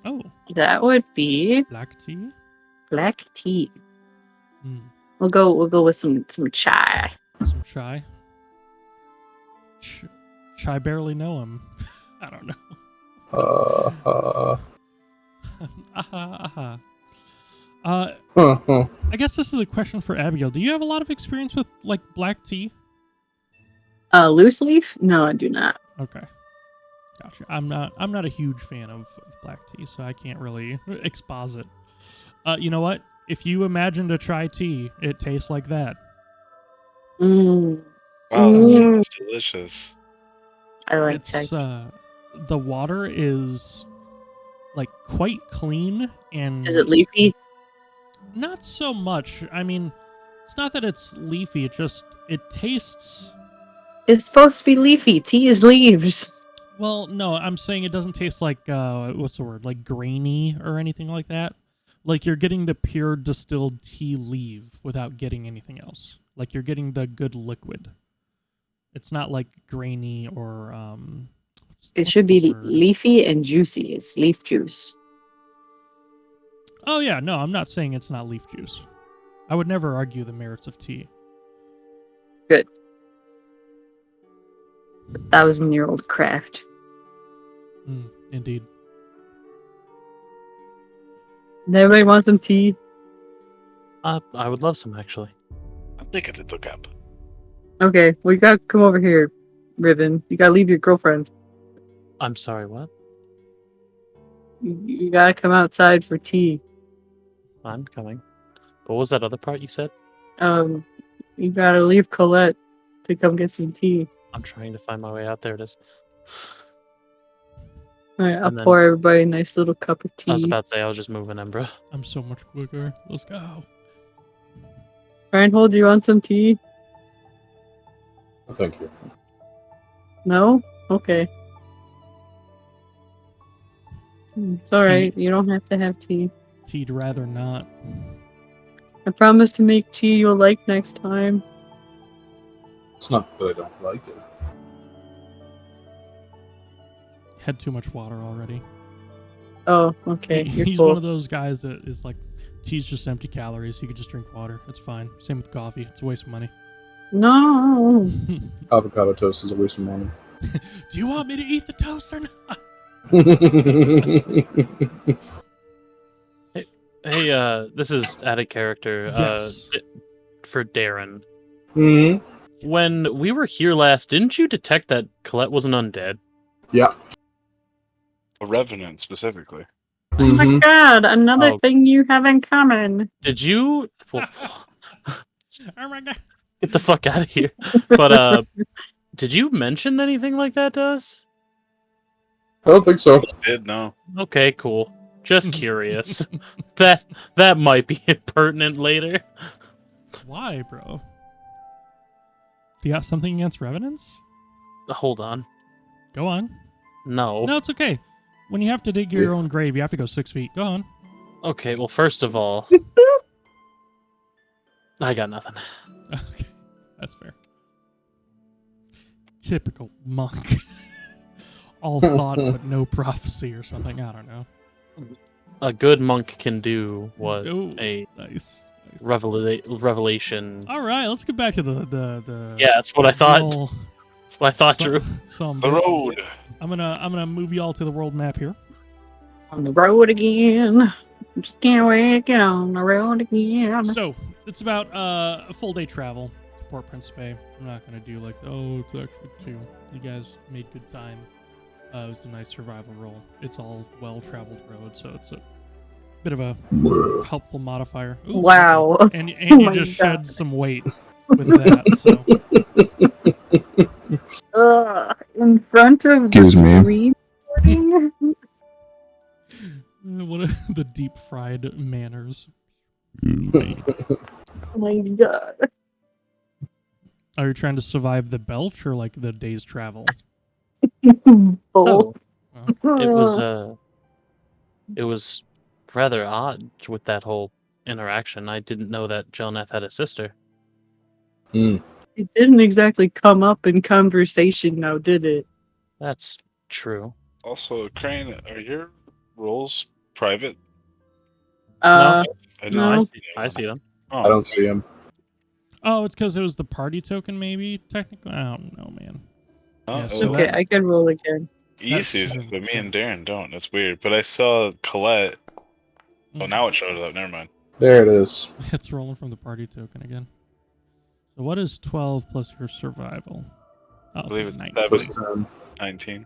Oh, That would be black tea? black tea. Hmm. We'll go with some chai. Some chai? Chai barely know him. I don't know. Aha, aha. I guess this is a question for Abigail. Do you have a lot of experience with, like, black tea? Loose leaf? No, I do not. Okay. Gotcha. I'm not a huge fan of black tea, so I can't really exposit. You know what? If you imagine a chai tea, it tastes like that. Mm. Wow, that Mm. sounds delicious. I like It's chai. the water is like quite clean and Is it leafy? not so much. I mean, it's not that it's leafy, it tastes. It's supposed to be leafy. Tea is leaves. Well, no, I'm saying it doesn't taste like what's the word? Like grainy or anything like that. Like you're getting the pure distilled tea leaf without getting anything else. Like you're getting the good liquid. It's not like grainy or It should be the word? leafy and juicy. It's leaf juice. Oh yeah, no, I'm not saying it's not leaf juice. I would never argue the merits of tea. 1,000-year-old craft. Indeed. Everybody wants some tea? I would love some, actually. I'm thinking to look up. Okay, well, you gotta come over here, Riven. You gotta leave your girlfriend. I'm sorry, what? You gotta come outside for tea. I'm coming. What was that other part you said? You gotta leave Colette to come get some tea. I'm trying to find my way out. There it is. Alright, I'll And then- pour everybody a nice little cup of tea. I was about to say I was just moving Embra. I'm so much quicker. Let's go. Reinhold, do you want some tea? Thank you. No? Okay. It's alright. You don't have to have tea. Tea'd rather not. I promise to make tea you'll like next time. It's not that I don't like it. Had too much water already. Oh, okay. You're He's full. one of those guys that is like, tea's just empty calories. You could just drink water. It's fine. Same with coffee. It's a waste of money. No. Avocado toast is a waste of money. Do you want me to eat the toast or not? Hey, this is added character. Yes. For Darren. Hmm. When we were here last, didn't you detect that Colette wasn't undead? Yeah. A revenant specifically. Oh my Mhm. god, another Oh. thing you have in common. Did you? Well, Oh my god. get the fuck out of here. But did you mention anything like that to us? I don't think so. Did no. Okay, cool. Just curious. that might be impertinent later. Why, bro? Do you got something against revenants? Hold on. Go on. No. No, it's okay. When you have to dig your own grave, you have to go 6 feet. Go on. Okay, well, first of all, I got nothing. Okay, that's fair. Typical monk. All thought but no prophecy or something. I don't know. A good monk can do what Ooh, a nice. revelation. All right, let's get back to the Yeah, that's what I thought. roll. That's what I thought, Drew. The road. I'm gonna move you all to the world map here. On the road again. Just can't wait to get on the road again. So it's about a full day travel to Port Principe. I'm not gonna do like it's actually 2. You guys made good time. It was a nice survival roll. It's all well-traveled road, so it's a bit of a helpful modifier. Ooh, Wow. okay. And Oh you my just God. shed some weight with that. So In front of the Excuse me. screen recording? what are the deep fried manners? Oh my god. Are you trying to survive the belch or like the day's travel? Both. Well, It was rather odd with that whole interaction. I didn't know that Jelneth had a sister. Hmm. It didn't exactly come up in conversation now, did it? That's true. Also, Krane, are your roles private? Uh, I no. I see them. Oh, I don't see him. oh, it's because it was the party token, maybe technically. I don't know, man. oh, Yeah, oh, so Okay, that- I can roll again. he that's sees sort it, of- but me and Darren don't. That's weird. But I saw Colette. Oh, now it shows up. Never mind. There it is. It's rolling from the party token again. So what is 12 plus your survival? Oh, I believe it's 19. that Plus was 10. 19.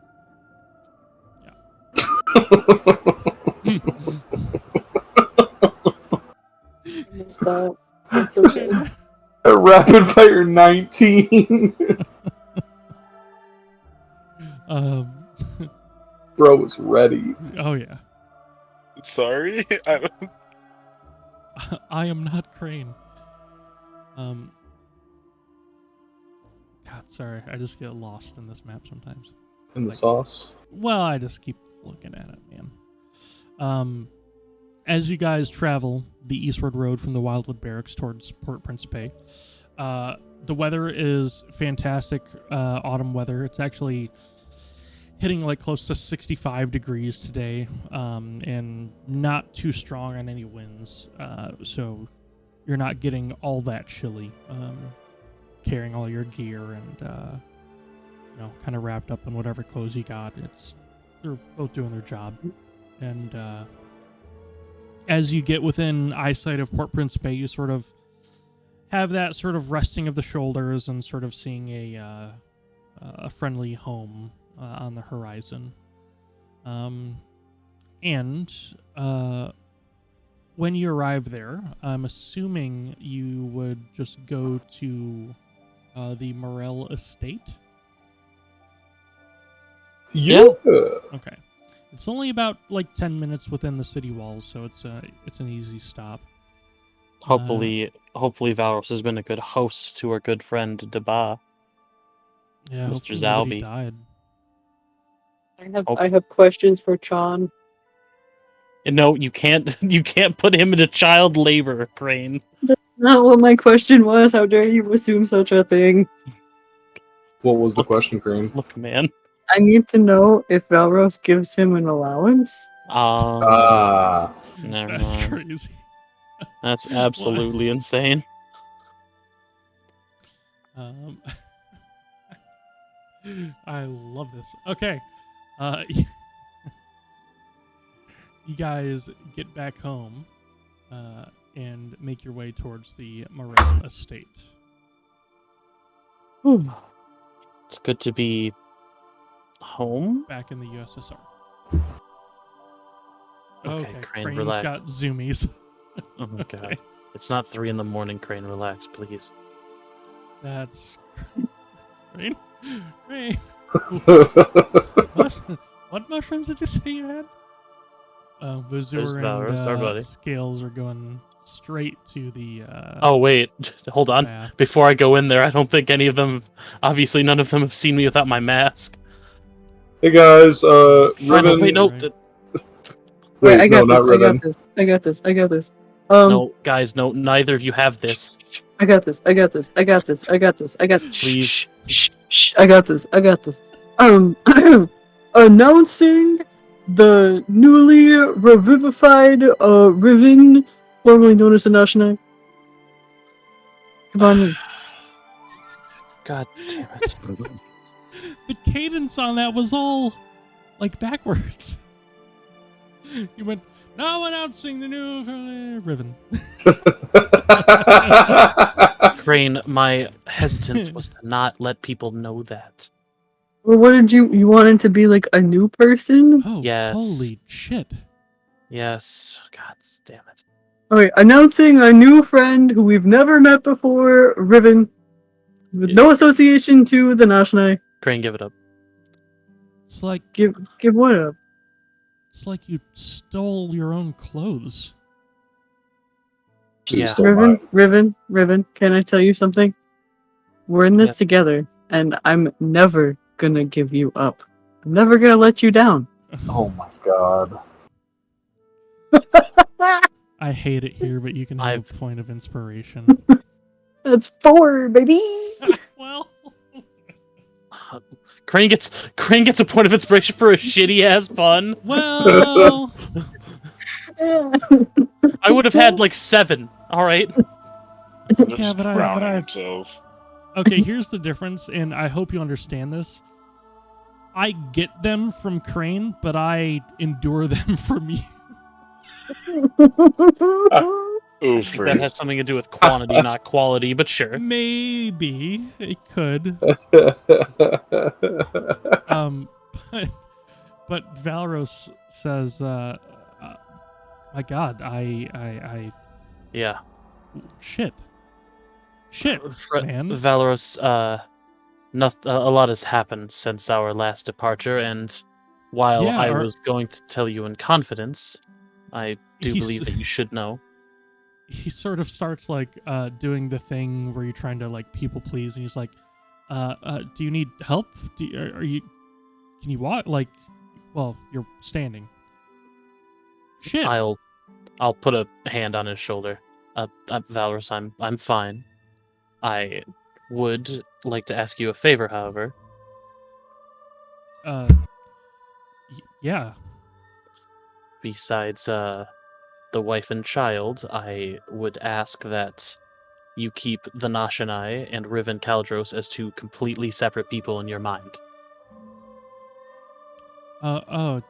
I missed that. It's okay. A rapid fire 19. um, Bro was ready. oh yeah. Sorry. I don't... I am not Krane. God, sorry. I just get lost in this map sometimes. In the sauce. Well, I just keep looking at it, man. As you guys travel the eastward road from the Wildwood Barracks towards Port Principe, the weather is fantastic. Autumn weather. It's actually hitting like close to 65 degrees today, and not too strong on any winds. So you're not getting all that chilly. Carrying all your gear and kind of wrapped up in whatever clothes you got. They're both doing their job. And as you get within eyesight of Port Principe, you sort of have that sort of resting of the shoulders and sort of seeing a friendly home on the horizon. And when you arrive there, I'm assuming you would just go to the Morel estate. Yeah. Okay. It's only about like 10 minutes within the city walls, so it's an easy stop. Hopefully Valros has been a good host to our good friend Deba. Yeah, Mr. hopefully nobody Zalby. died. I have questions for Chon. No, you can't. You can't put him into child labor, Krane. Not what my question was. How dare you assume such a thing? What was the question, Krane? Look, man. I need to know if Valros gives him an allowance. Ah. Never That's mind. crazy. That's absolutely insane. I love this. Okay. You guys get back home and make your way towards the Morel estate. It's good to be home. Back in the USSR. Okay, Okay, Krane, Crane's relax. got zoomies. Oh my god. Okay. It's not 3 a.m, Krane. Relax, please. That's Crane. Crane. What mushrooms did you say you had? There's Vazur Valorous, our buddy. and Scales are going straight to the. Oh wait, hold on. bath. Before I go in there, I don't think any of them. Obviously, none of them have seen me without my mask. Hey guys, Reinhold, Riven. wait, no, Right. Wait, Wait, I no, got not this. I Riven. got this. I got this. I got this. no, guys, no. Neither of you have this. I got this. I got this. I got this. I got this. I got this. Please. Shh, shh, shh. I got this. I got this. Announcing the newly revivified Riven, formerly known as the Nashna. Come on in. God damn it. The cadence on that was all like backwards. You went, now announcing the new Riven. Krane, my hesitance was to not let people know that. Well, what did you wanted to be like a new person? Oh, Yes. holy shit. Yes. God damn it. Alright, announcing our new friend who we've never met before, Riven. With no association to the Nashna. Krane, give it up. It's like Give what up? it's like you stole your own clothes. She Yeah. stole mine. Riven, can I tell you something? We're in this Yes. together, and I'm never gonna give you up. I'm never gonna let you down. Oh my god. I hate it here, but you can have a I've- point of inspiration. That's 4, baby! Well, Krane gets a point of inspiration for a shitty ass pun. well, I would have had like 7. All right. Yeah, but I- Drowning himself. okay, here's the difference, and I hope you understand this. I get them from Krane, but I endure them from you. Ooh, I think that has something to do with quantity, not quality. But sure. Maybe it could. But Valros says, my God, I Yeah. shit, man. Valoros, a lot has happened since our last departure, and while Yeah, I was going to tell you in confidence, I do He's- believe that you should know. He sort of starts like doing the thing where you're trying to like people please, and he's like, "Do you need help? Are you? Can you walk? Like, well, you're standing. Shit. I'll put a hand on his shoulder. Valoros, I'm fine. I would like to ask you a favor, however. Yeah. Besides the wife and child, I would ask that you keep the Nashanai and Riven Caldros as 2 completely separate people in your mind. Oh.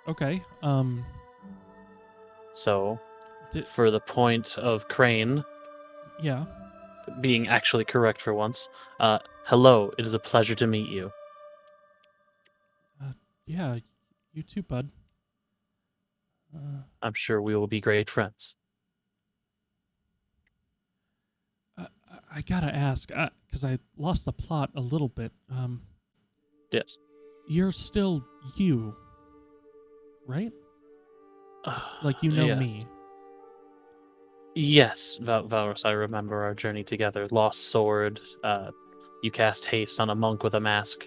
Okay. So, Di- for the point of Krane Yeah. being actually correct for once, hello, it is a pleasure to meet you. Yeah. You too, bud. I'm sure we will be great friends. I gotta ask, because I lost the plot a little bit. Yes. You're still you, right? Like you know Yes. me. Yes, Valros, I remember our journey together. Lost sword, you cast haste on a monk with a mask.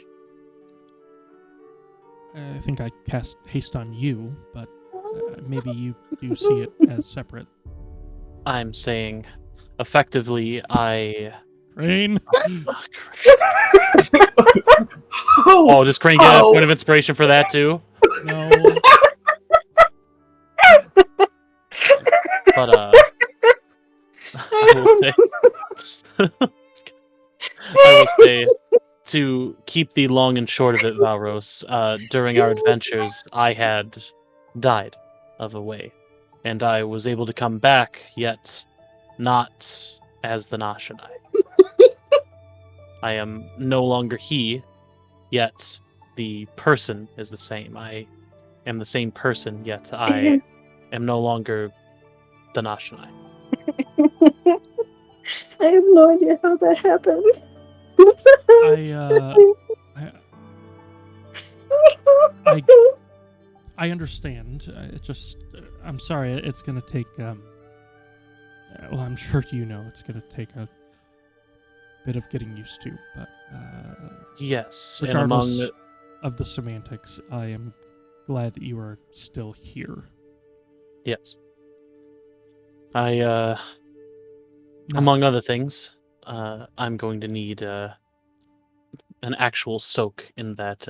I think I cast haste on you, but maybe you do see it as separate. I'm saying, effectively, I... Krane. Oh, does Krane get a point of inspiration for that too? No. But, I will say, to keep the long and short of it, Valros, during our adventures, I had died of a way, and I was able to come back, yet not as the Nashanai. I am no longer he, yet the person is the same. I am the same person, yet I am no longer the Nashanai. I have no idea how that happened. I understand. It just, I'm sorry. It's gonna take. Well, I'm sure you know it's gonna take a bit of getting used to, but Yes, and regardless among of the semantics, I am glad that you are still here. yes, I No. Among other things, I'm going to need an actual soak in that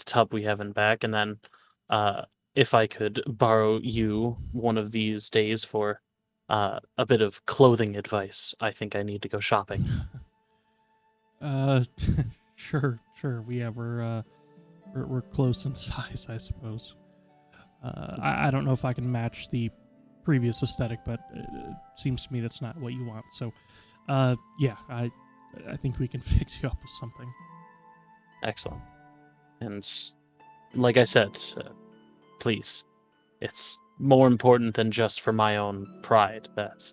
tub we have in back, and then if I could borrow you one of these days for a bit of clothing advice, I think I need to go shopping. Sure. We're close in size, I suppose. I don't know if I can match the previous aesthetic, but it seems to me that's not what you want. So, yeah, I think we can fix you up with something. Excellent. And like I said, please, it's more important than just for my own pride that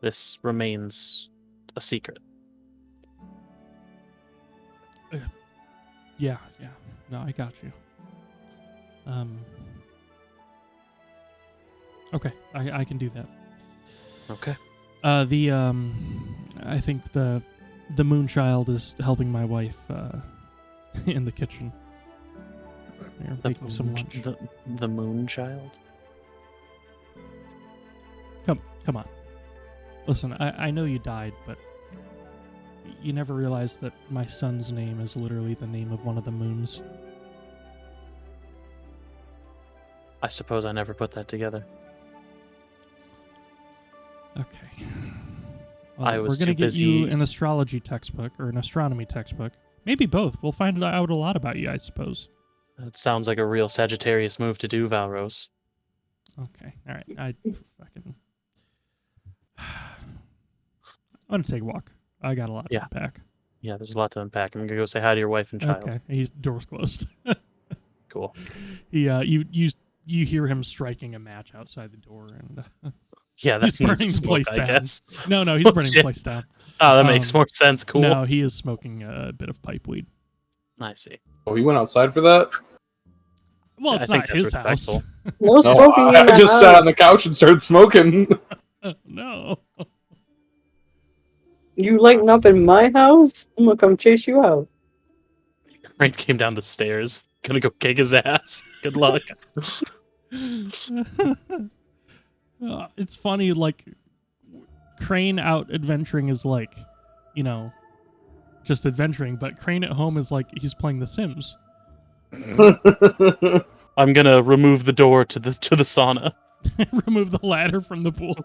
this remains a secret. Yeah. No, I got you. Okay, I can do that. Okay. I think the Moonchild is helping my wife in the kitchen. They're making some lunch. The Moonchild? Come on. Listen, I know you died, but you never realized that my son's name is literally the name of one of the moons. I suppose I never put that together. Okay. I was we're gonna too get you busy- an astrology textbook or an astronomy textbook. Maybe both. We'll find out a lot about you, I suppose. It sounds like a real Sagittarius move to do, Valrose. Okay. All right. I fucking. I'm gonna take a walk. I got a lot to Yeah. unpack. Yeah, there's a lot to unpack. I'm gonna go say hi to your wife and child. Okay. He's door's closed. Cool. You hear him striking a match outside the door, and Yeah, he's that means burning the smoke, place I down. guess. No, he's Oh, burning the shit. place down. Oh, that makes Um, more sense. Cool. No, he is smoking a bit of pipe weed. I see. Oh, he went outside for that? Well, Yeah, it's I not think his that's house. respectful. No No, smoking in I the just house. sat on the couch and started smoking. No. You lighten up in my house? I'm gonna come chase you out. Rain came down the stairs. Gonna go kick his ass. Good luck. It's funny, like, Krane out adventuring is like, just adventuring, but Krane at home is like he's playing The Sims. I'm gonna remove the door to the sauna. Remove the ladder from the pool.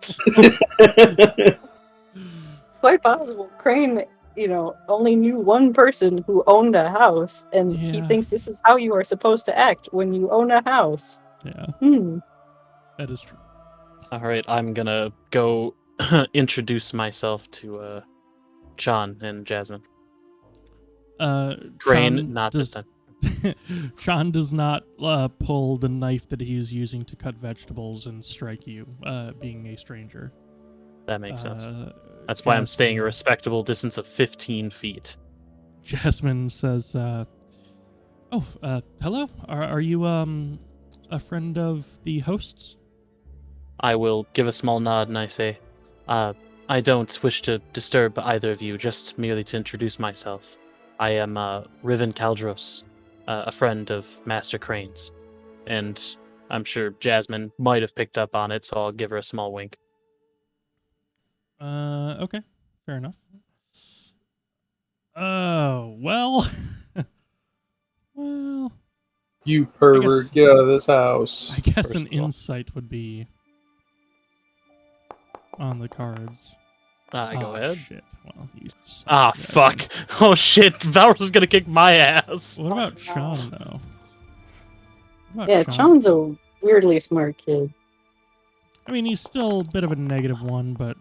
It's quite possible. Krane, only knew one person who owned a house, and he Yeah. thinks this is how you are supposed to act when you own a house. Yeah, that is true. All right, I'm gonna go introduce myself to Sean and Jasmine. Krane, Sean not this time. Sean does not pull the knife that he is using to cut vegetables and strike you, being a stranger. That makes sense. That's why I'm staying a respectable distance of 15 feet. Jasmine says, hello? Are you, a friend of the hosts? I will give a small nod and I say, I don't wish to disturb either of you, just merely to introduce myself. I am Riven Caldros, a friend of Master Krane's. And I'm sure Jasmine might have picked up on it, so I'll give her a small wink. Okay. Fair enough. Oh, well. Well, You pervert, guess- get out of this house. I guess First an of all. insight would be on the cards. Go ahead. Shit. Well, you suck, Ah, Jasmine. fuck. Oh, shit. Valros is gonna kick my ass. What about no. Sean, though? What about Yeah, Sean's a weirdly smart kid. I mean, he's still a bit of a negative one, but...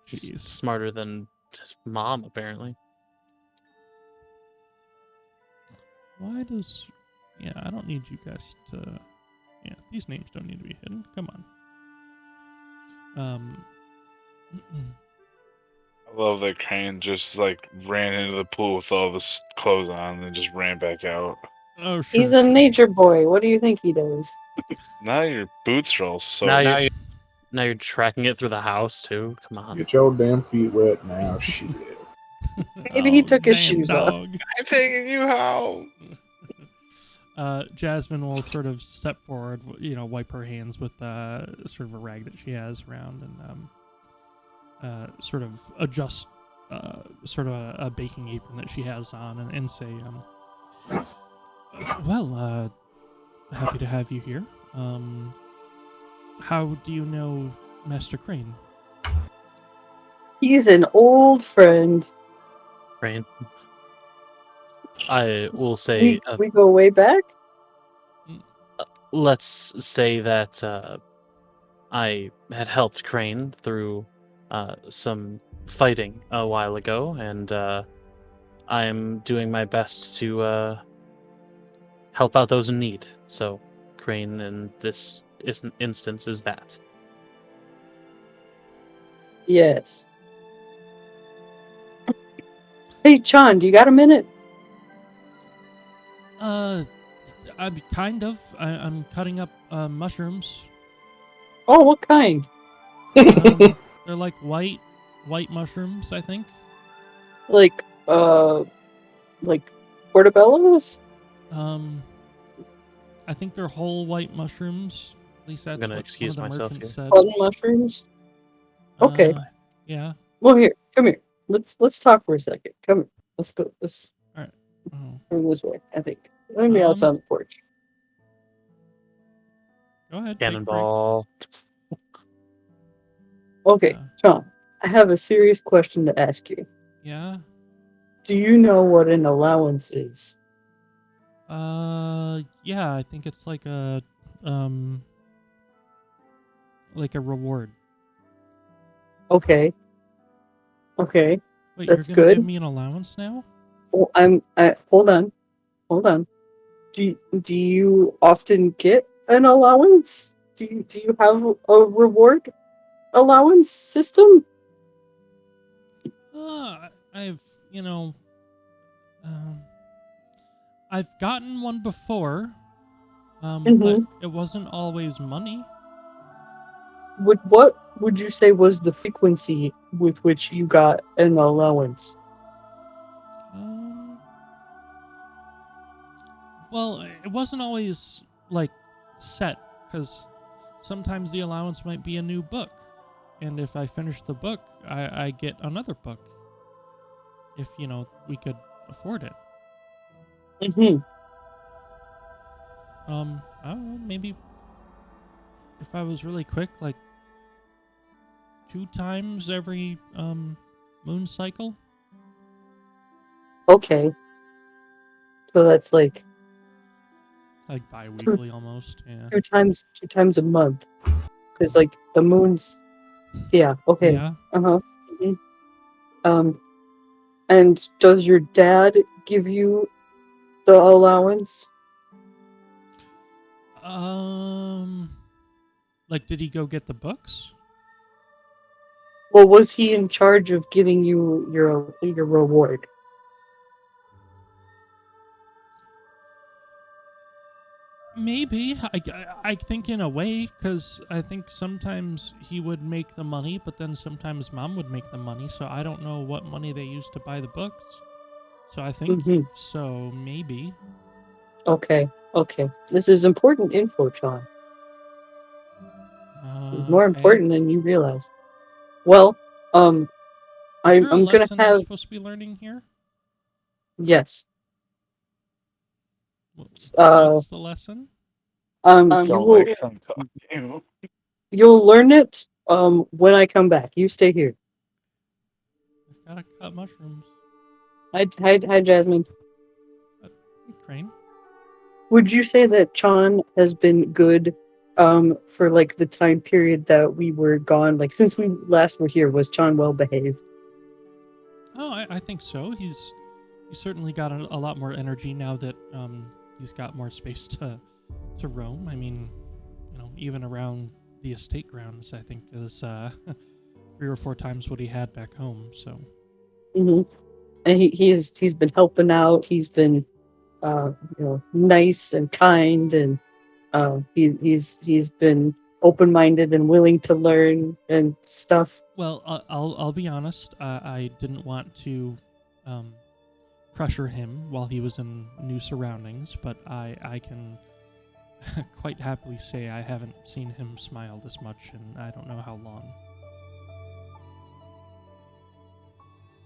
He's Jeez. smarter than his mom, apparently. Why does... Yeah, I don't need you guys to... Yeah, these names don't need to be hidden. Come on. I love that Krane just ran into the pool with all of his clothes on and then just ran back out. Oh, sure. He's a nature boy. What do you think he does? Now your boots are all soaked. Now you're tracking it through the house, too? Come on. Get your damn feet wet now, shit. Maybe he Oh, took his damn shoes off. dog. I'm taking you home. Jasmine will sort of step forward, wipe her hands with sort of a rag that she has around, and sort of adjust sort of a baking apron that she has on and say, well, happy to have you here. How do you know Master Krane? He's an old friend. Right. I will say, We go way back? let's say that I had helped Krane through some fighting a while ago, and I am doing my best to help out those in need. So, Krane in this instance is that. Yes. Hey, Chan, do you got a minute? I'm kind of. I'm cutting up mushrooms. Oh, what kind? They're like white mushrooms, I think. Like portobellos? I think they're whole white mushrooms. At least that's gonna what excuse one of the myself merchants here. said. Button mushrooms? Okay. Yeah. Well, here, come here. Let's talk for a second. Come here. Let's go. Let's All right. Oh. go this way. I think. Let me out on the porch. Go ahead. Take a break. Cannonball. Okay, Tom. I have a serious question to ask you. Yeah. Do you know what an allowance is? Yeah. I think it's like a reward. Okay. Okay. Wait, That's you're gonna good. give me an allowance now? Well, hold on. Hold on. Do you often get an allowance? Do you have a reward allowance system? I've I've gotten one before, but it wasn't always money. What would you say was the frequency with which you got an allowance? Well, it wasn't always like set, because sometimes the allowance might be a new book, and if I finish the book, I get another book. If we could afford it. I don't know, maybe if I was really quick, like 2 times every moon cycle. Okay. So that's like bi-weekly almost. Yeah. 2 times a month. Because like the moon's okay. Yeah. And does your dad give you the allowance? Like, did he go get the books? Well, was he in charge of giving you your reward? Maybe. I think in a way, because I think sometimes he would make the money, but then sometimes Mom would make the money, so I don't know what money they used to buy the books. So I think so, maybe. Okay. This is important info, John. More important than you realize. Well, I'm gonna have. I'm supposed to be learning here? Yes. What's the lesson? You'll learn it when I come back. You stay here. I've gotta cut mushrooms. Hi, Jasmine. Hey, Krane. Would you say that Chan has been good for like the time period that we were gone? Like since we last were here, was Chan well behaved? Oh, I think so. He's certainly got a lot more energy now that he's got more space to roam. I mean, even around the estate grounds, I think is 3 or 4 times what he had back home. So. And he's been helping out. He's been nice and kind, and he's been open-minded and willing to learn and stuff. Well, I'll be honest. I didn't want to pressure him while he was in new surroundings, but I can quite happily say I haven't seen him smile this much in I don't know how long.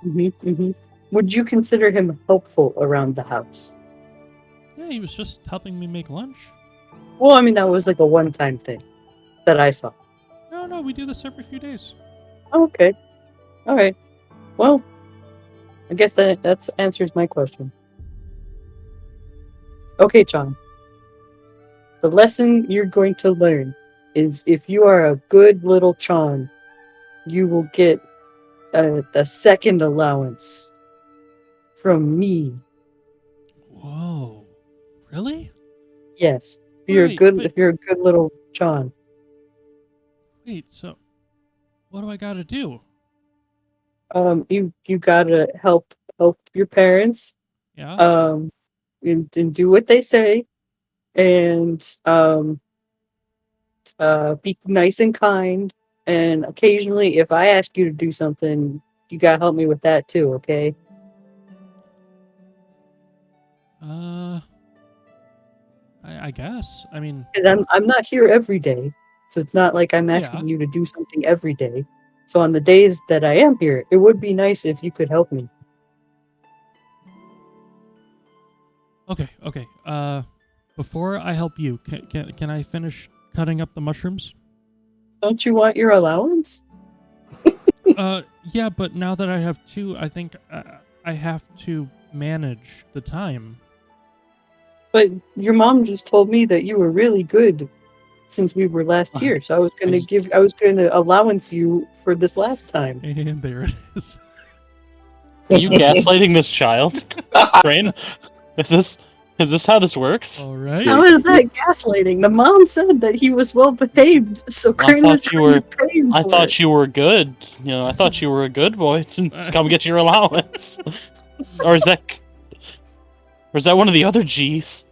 Would you consider him helpful around the house? Yeah, he was just helping me make lunch. Well, I mean, that was like a one-time thing that I saw. No, we do this every few days. Okay. All right. Well, I guess that answers my question. Okay, John. The lesson you're going to learn is if you are a good little Chon, you will get the second allowance from me. Whoa. Really? Yes. Wait, but If you're a good little Chon. wait, so what do I gotta do? You gotta help your parents, Yeah? and do what they say, and be nice and kind, and occasionally if I ask you to do something, you gotta help me with that too, okay? I guess. I mean, Because I'm not here every day, so it's not like I'm yeah. asking you to do something every day. So on the days that I am here, it would be nice if you could help me. Okay. Before I help you, can I finish cutting up the mushrooms? Don't you want your allowance? Yeah, but now that I have two, I think I have to manage the time. But your mom just told me that you were really good since we were last here, so I was gonna allowance you for this last time. And there it is. Are you gaslighting this child, Krane? Is this how this works? All right. How is that gaslighting? The mom said that he was well behaved, so Krane was trying to pay him I for thought it. you were good. You know, I thought you were a good boy. Come get your allowance. Or is that one of the other G's?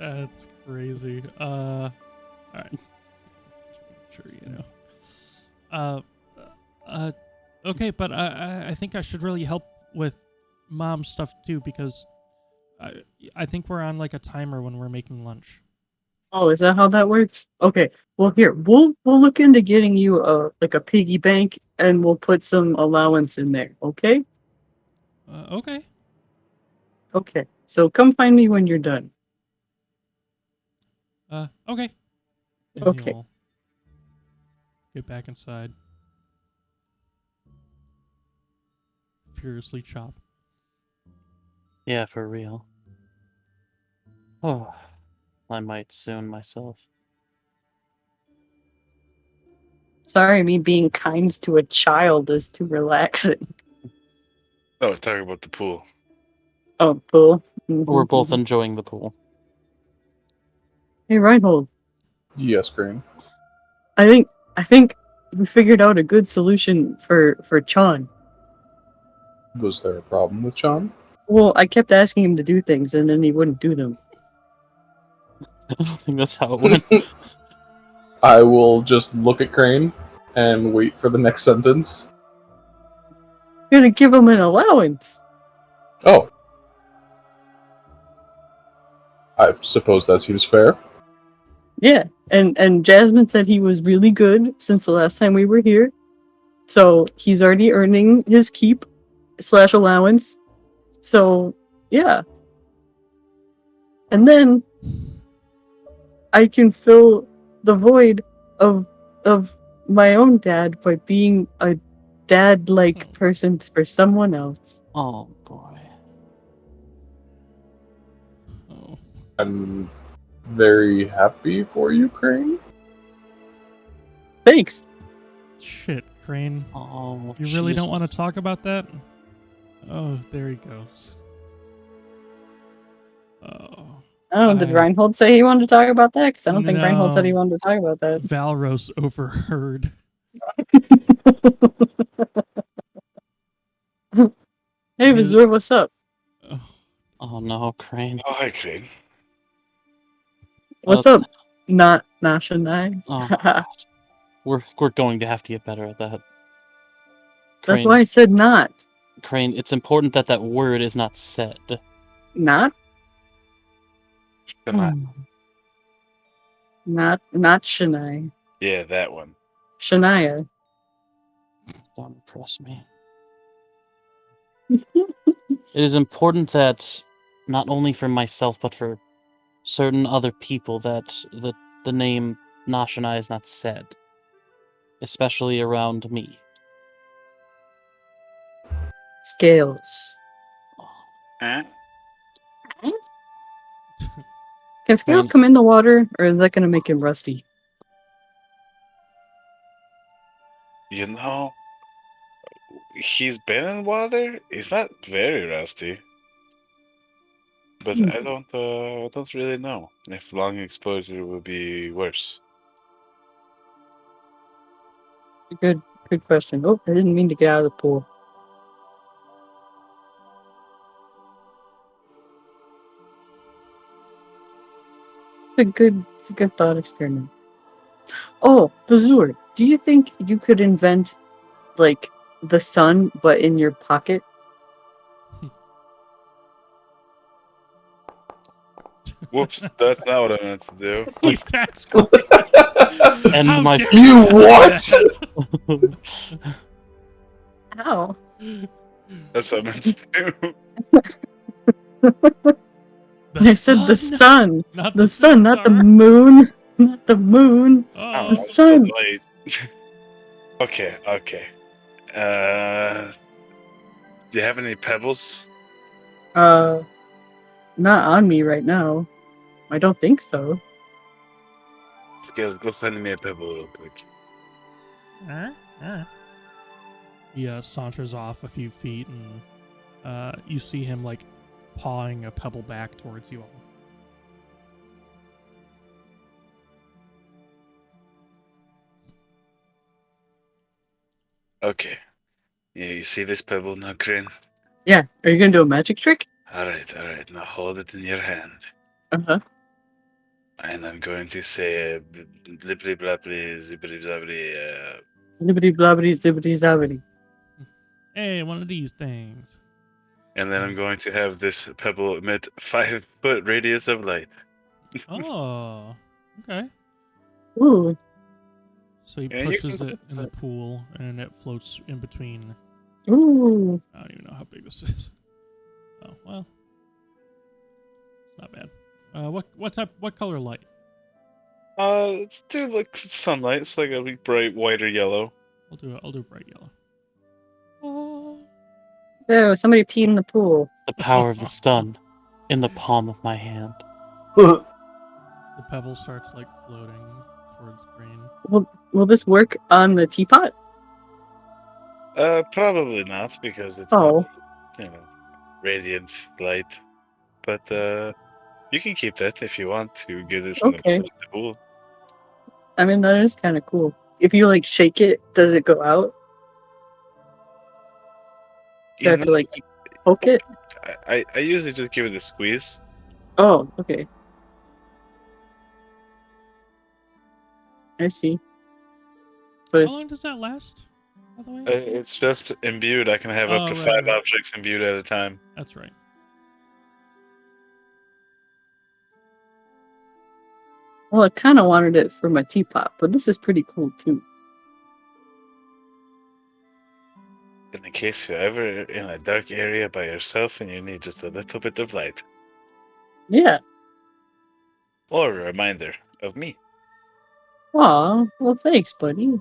That's crazy. All right. Sure, you know. Okay, but I think I should really help with mom's stuff too because I think we're on like a timer when we're making lunch. Oh, is that how that works? Okay. Well, here we'll look into getting you a piggy bank, and we'll put some allowance in there. Okay. Okay. Okay. So come find me when you're done. Okay. And Okay. he'll get back inside. Furiously chop. Yeah, for real. Oh, I might soon myself. Sorry, me being kind to a child is too relaxing. Oh, talking about the pool. Oh, cool. We're both enjoying the pool. Hey, Reinhold. Yes, Krane. I think we figured out a good solution for Chon. Was there a problem with Sean? Well, I kept asking him to do things, and then he wouldn't do them. I don't think that's how it went. I will just look at Krane and wait for the next sentence. You're gonna give him an allowance. Oh. I suppose that seems fair. Yeah, and Jasmine said he was really good since the last time we were here. So he's already earning his keep / allowance. So yeah. And then I can fill the void of my own dad by being a dad-like person for someone else. Oh boy. Oh. I'm very happy for you, Krane. Thanks. Shit, Krane. Oh, You really jeez. don't want to talk about that? Oh, there he goes. Oh. Oh, did Reinhold say he wanted to talk about that? Because I don't think Reinhold said he No. wanted to talk about that. Valros overheard. Hey, Vazur, what's up? Oh no, Krane. Oh, hi, Krane. What's up? Not Nashanai. Oh, we're going to have to get better at that. That's Krane, why I said not. Krane, it's important that that word is not said. Not? Come on. Not Shania. Yeah, that one. Shania. Don't impress me. It is important that not only for myself but for certain other people that the name Nashanai is not said, especially around me. Scales. Can Scales Krane, come in the water, or is that going to make him rusty? You know, he's been in water. He's not very rusty, but Hmm. I don't really know if long exposure will be worse. Good question. Oh, I didn't mean to get out of the pool. It's a good thought experiment. Oh, Vazur, do you think you could invent, like, the sun, but in your pocket? Whoops, that's not what I meant to do. He attacks me. And How my- dare You ask me what? that? Ow. That's what I meant to do. The I said the sun. not The sun, not the scimitar. moon. Not the moon. Oh, Oh, The sun. wait. Okay. Do you have any pebbles? Not on me right now. I don't think so. Go find me a pebble real quick. He saunters off a few feet, and you see him like pawing a pebble back towards you all. Okay. Yeah, you see this pebble now, Krane? Yeah. Are you gonna do a magic trick? Alright. Now hold it in your hand. Uh-huh. And I'm going to say blibbly blabbly zibbly blabbly Libbity blobbity zibbity zabbity. Hey, one of these things. and then I'm going to have this pebble emit 5-foot radius of light. Oh, okay. Ooh. So he Yeah, you pushes can it in the pool, and it floats in between. Ooh. I don't even know how big this is. Oh well, it's not bad. What color light? Let's do like sunlight. It's like a bright white or yellow. I'll do bright yellow. Oh. Oh, somebody peed in the pool. The power of the sun in the palm of my hand. The pebble starts like floating towards Krane. Will this work on the teapot? Probably not because it's Oh. not, radiant light. But you can keep that if you want to get it from Okay. the pool. I mean, that is kind of cool. If you like shake it, does it go out? You have to like poke it? I usually just give it a squeeze. Oh, okay. I see. But How long does that last? By the way, It's just imbued. I can have up to Oh, 5 right. objects imbued at a time. That's right. well, I kind of wanted it for my teapot, but this is pretty cool too. In case you're ever in a dark area by yourself and you need just a little bit of light. Yeah. Or a reminder of me. Aw, well, thanks, buddy.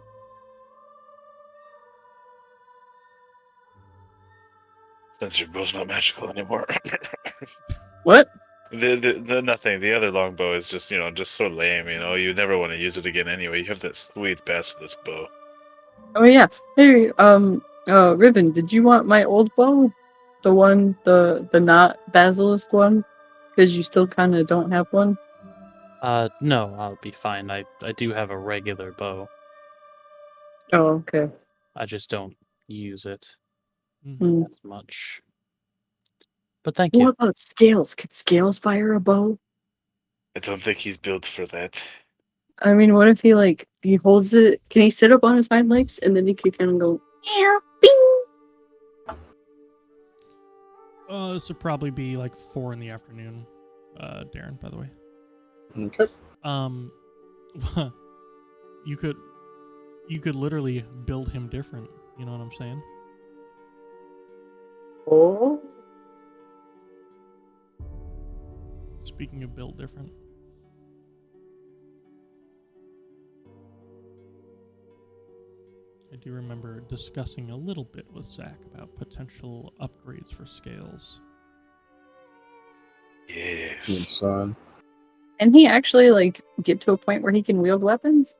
Since you're both not magical anymore. What? the nothing. The other longbow is just, just so lame, You never want to use it again anyway. You have that sweet basilisk bow. Oh yeah. Hey, Riven, did you want my old bow? The one, the not basilisk one? Because you still kind of don't have one. No, I'll be fine. I do have a regular bow. Oh, okay. I just don't use it Hmm. as much. But thank you. What about Scales? Could Scales fire a bow? I don't think he's built for that. I mean, what if he holds it? Can he sit up on his hind legs and then he could kind of go, meow, bing? This would probably be like 4 in the afternoon, Darren, by the way. Okay. You could literally build him different. You know what I'm saying? Oh. Speaking of build different. I do remember discussing a little bit with Zach about potential upgrades for scales. Yes. Son. Can he actually like get to a point where he can wield weapons?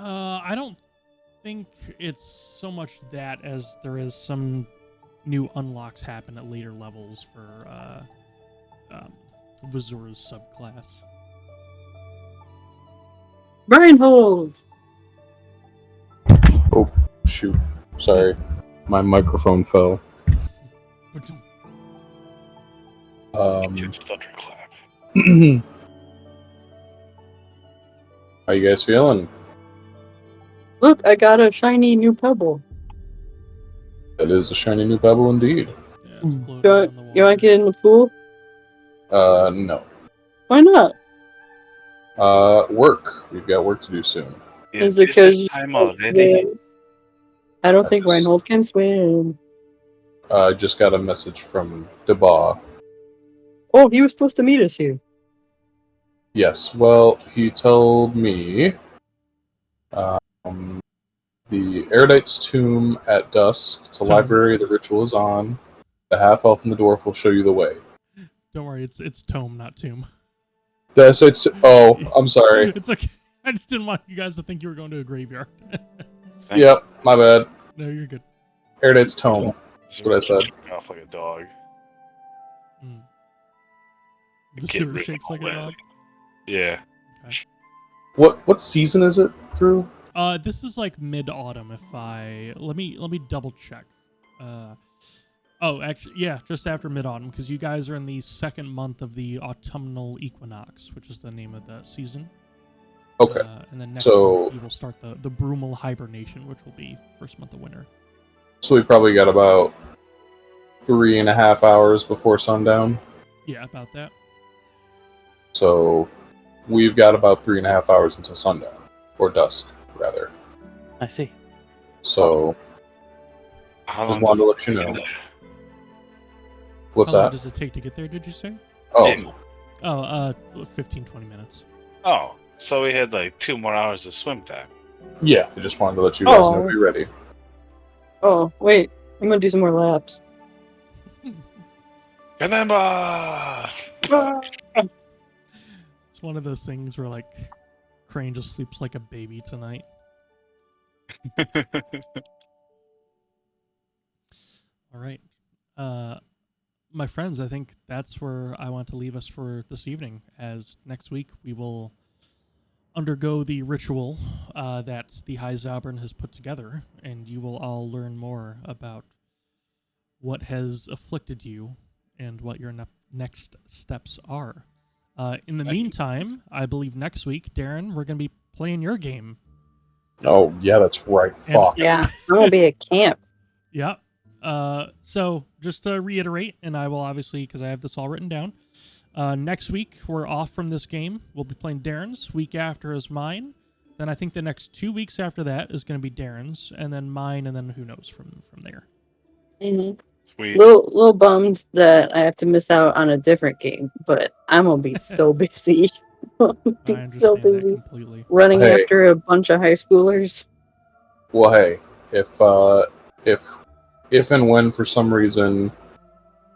I don't think it's so much that as there is some new unlocks happen at later levels for Vazur's subclass. Reinhold! Oh, shoot. Sorry. My microphone fell. Kids thunderclap. How you guys feeling? Look, I got a shiny new pebble. That is a shiny new pebble indeed. Yeah, it's floating on the water. You want to get in the pool? No. Why not? Work. We've got work to do soon. Is it because you time can't already? swim? I don't think just- Reinhold can swim. I just got a message from Debar. Oh, he was supposed to meet us here. Yes, well, he told me the Erudite's Tomb at dusk. It's a library the ritual is on. The half-elf and the dwarf will show you the way. Don't worry, it's tome, not tomb. Did I say oh, I'm sorry. It's okay. I just didn't want you guys to think you were going to a graveyard. Yep, my bad. No, you're good. Erudite's Tome. That's what I said. Off like a dog. Mm. The The kid sewer ripped shakes all like a that. dog. Yeah. Okay. What season is it, Drew? This is like mid-autumn. If I let me double check. Oh, actually, yeah, just after mid-autumn, because you guys are in the second month of the autumnal equinox, which is the name of the season. Okay. And then next So- month you will start the Brumal hibernation, which will be first month of winter. So we probably got about 3.5 hours before sundown. Yeah, about that. So we've got about 3.5 hours until sundown. Or dusk, rather. I see. So How just long wanted does to it let you take know. to- What's How long that? does it take to get there, did you say? Oh, Oh, 15, 20 minutes. Oh, so we had like 2 more hours of swim time. yeah. I just wanted to let you guys know Oh. be ready. Oh, wait. I'm gonna do some more laps. Remember! It's one of those things where, like, Krane just sleeps like a baby tonight. All right. My friends, I think that's where I want to leave us for this evening, as next week we will undergo the ritual that the High Zauberin has put together, and you will all learn more about what has afflicted you and what your next steps are. In the meantime, I believe next week, Darren, we're going to be playing your game. Oh, yeah, that's right. Fuck. Yeah, I'm gonna be at camp. Yeah. So just to reiterate, and I will obviously, because I have this all written down, next week we're off from this game. We'll be playing Darren's. Week after is mine. Then I think the next 2 weeks after that is going to be Darren's, and then mine, and then who knows from there. Mm-hmm. Sweet. Little bummed that I have to miss out on a different game, but I'm gonna be so busy. I'm gonna I be understand so that busy completely. running Hey. after a bunch of high schoolers. Well, hey, if and when for some reason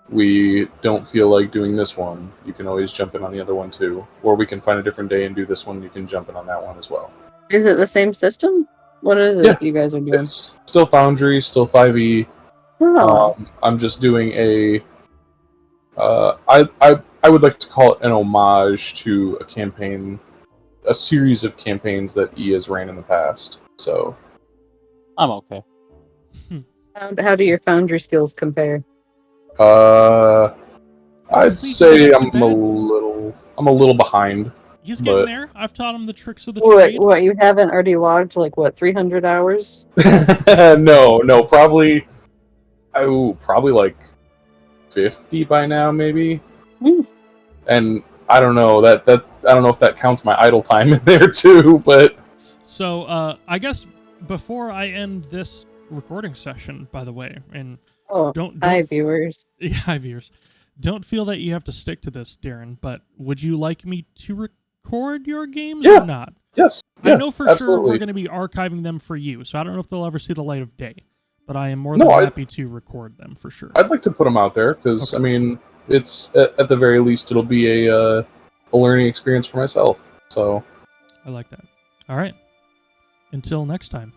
we don't feel like doing this one, you can always jump in on the other one too, or we can find a different day and do this one. You can jump in on that one as well. Is it the same system? What is it Yeah. you guys are doing? It's still Foundry, still 5e. Oh, I'm just doing a. I would like to call it an homage to a campaign, a series of campaigns that E has ran in the past. So I'm okay. how do your foundry skills compare? I'd Honestly, say not I'm too a little behind. He's getting But- there. I've taught him the tricks of the What? trade. What? You haven't already logged like what 300 hours? no, probably like 50 by now, maybe. Hmm. And I don't know that I don't know if that counts my idle time in there too, but So, I guess before I end this recording session, by the way. And Oh, don't hi, viewers. Yeah, hi, viewers. Don't feel that you have to stick to this, Darren, but would you like me to record your games or not? Yes. I Yeah, know for sure absolutely. we're going to be archiving them for you, so I don't know if they'll ever see the light of day. But I am more No, than happy to record them for sure. I'd like to put them out there because, Okay. I mean, it's at the very least it'll be a learning experience for myself. So I like that. All right. Until next time.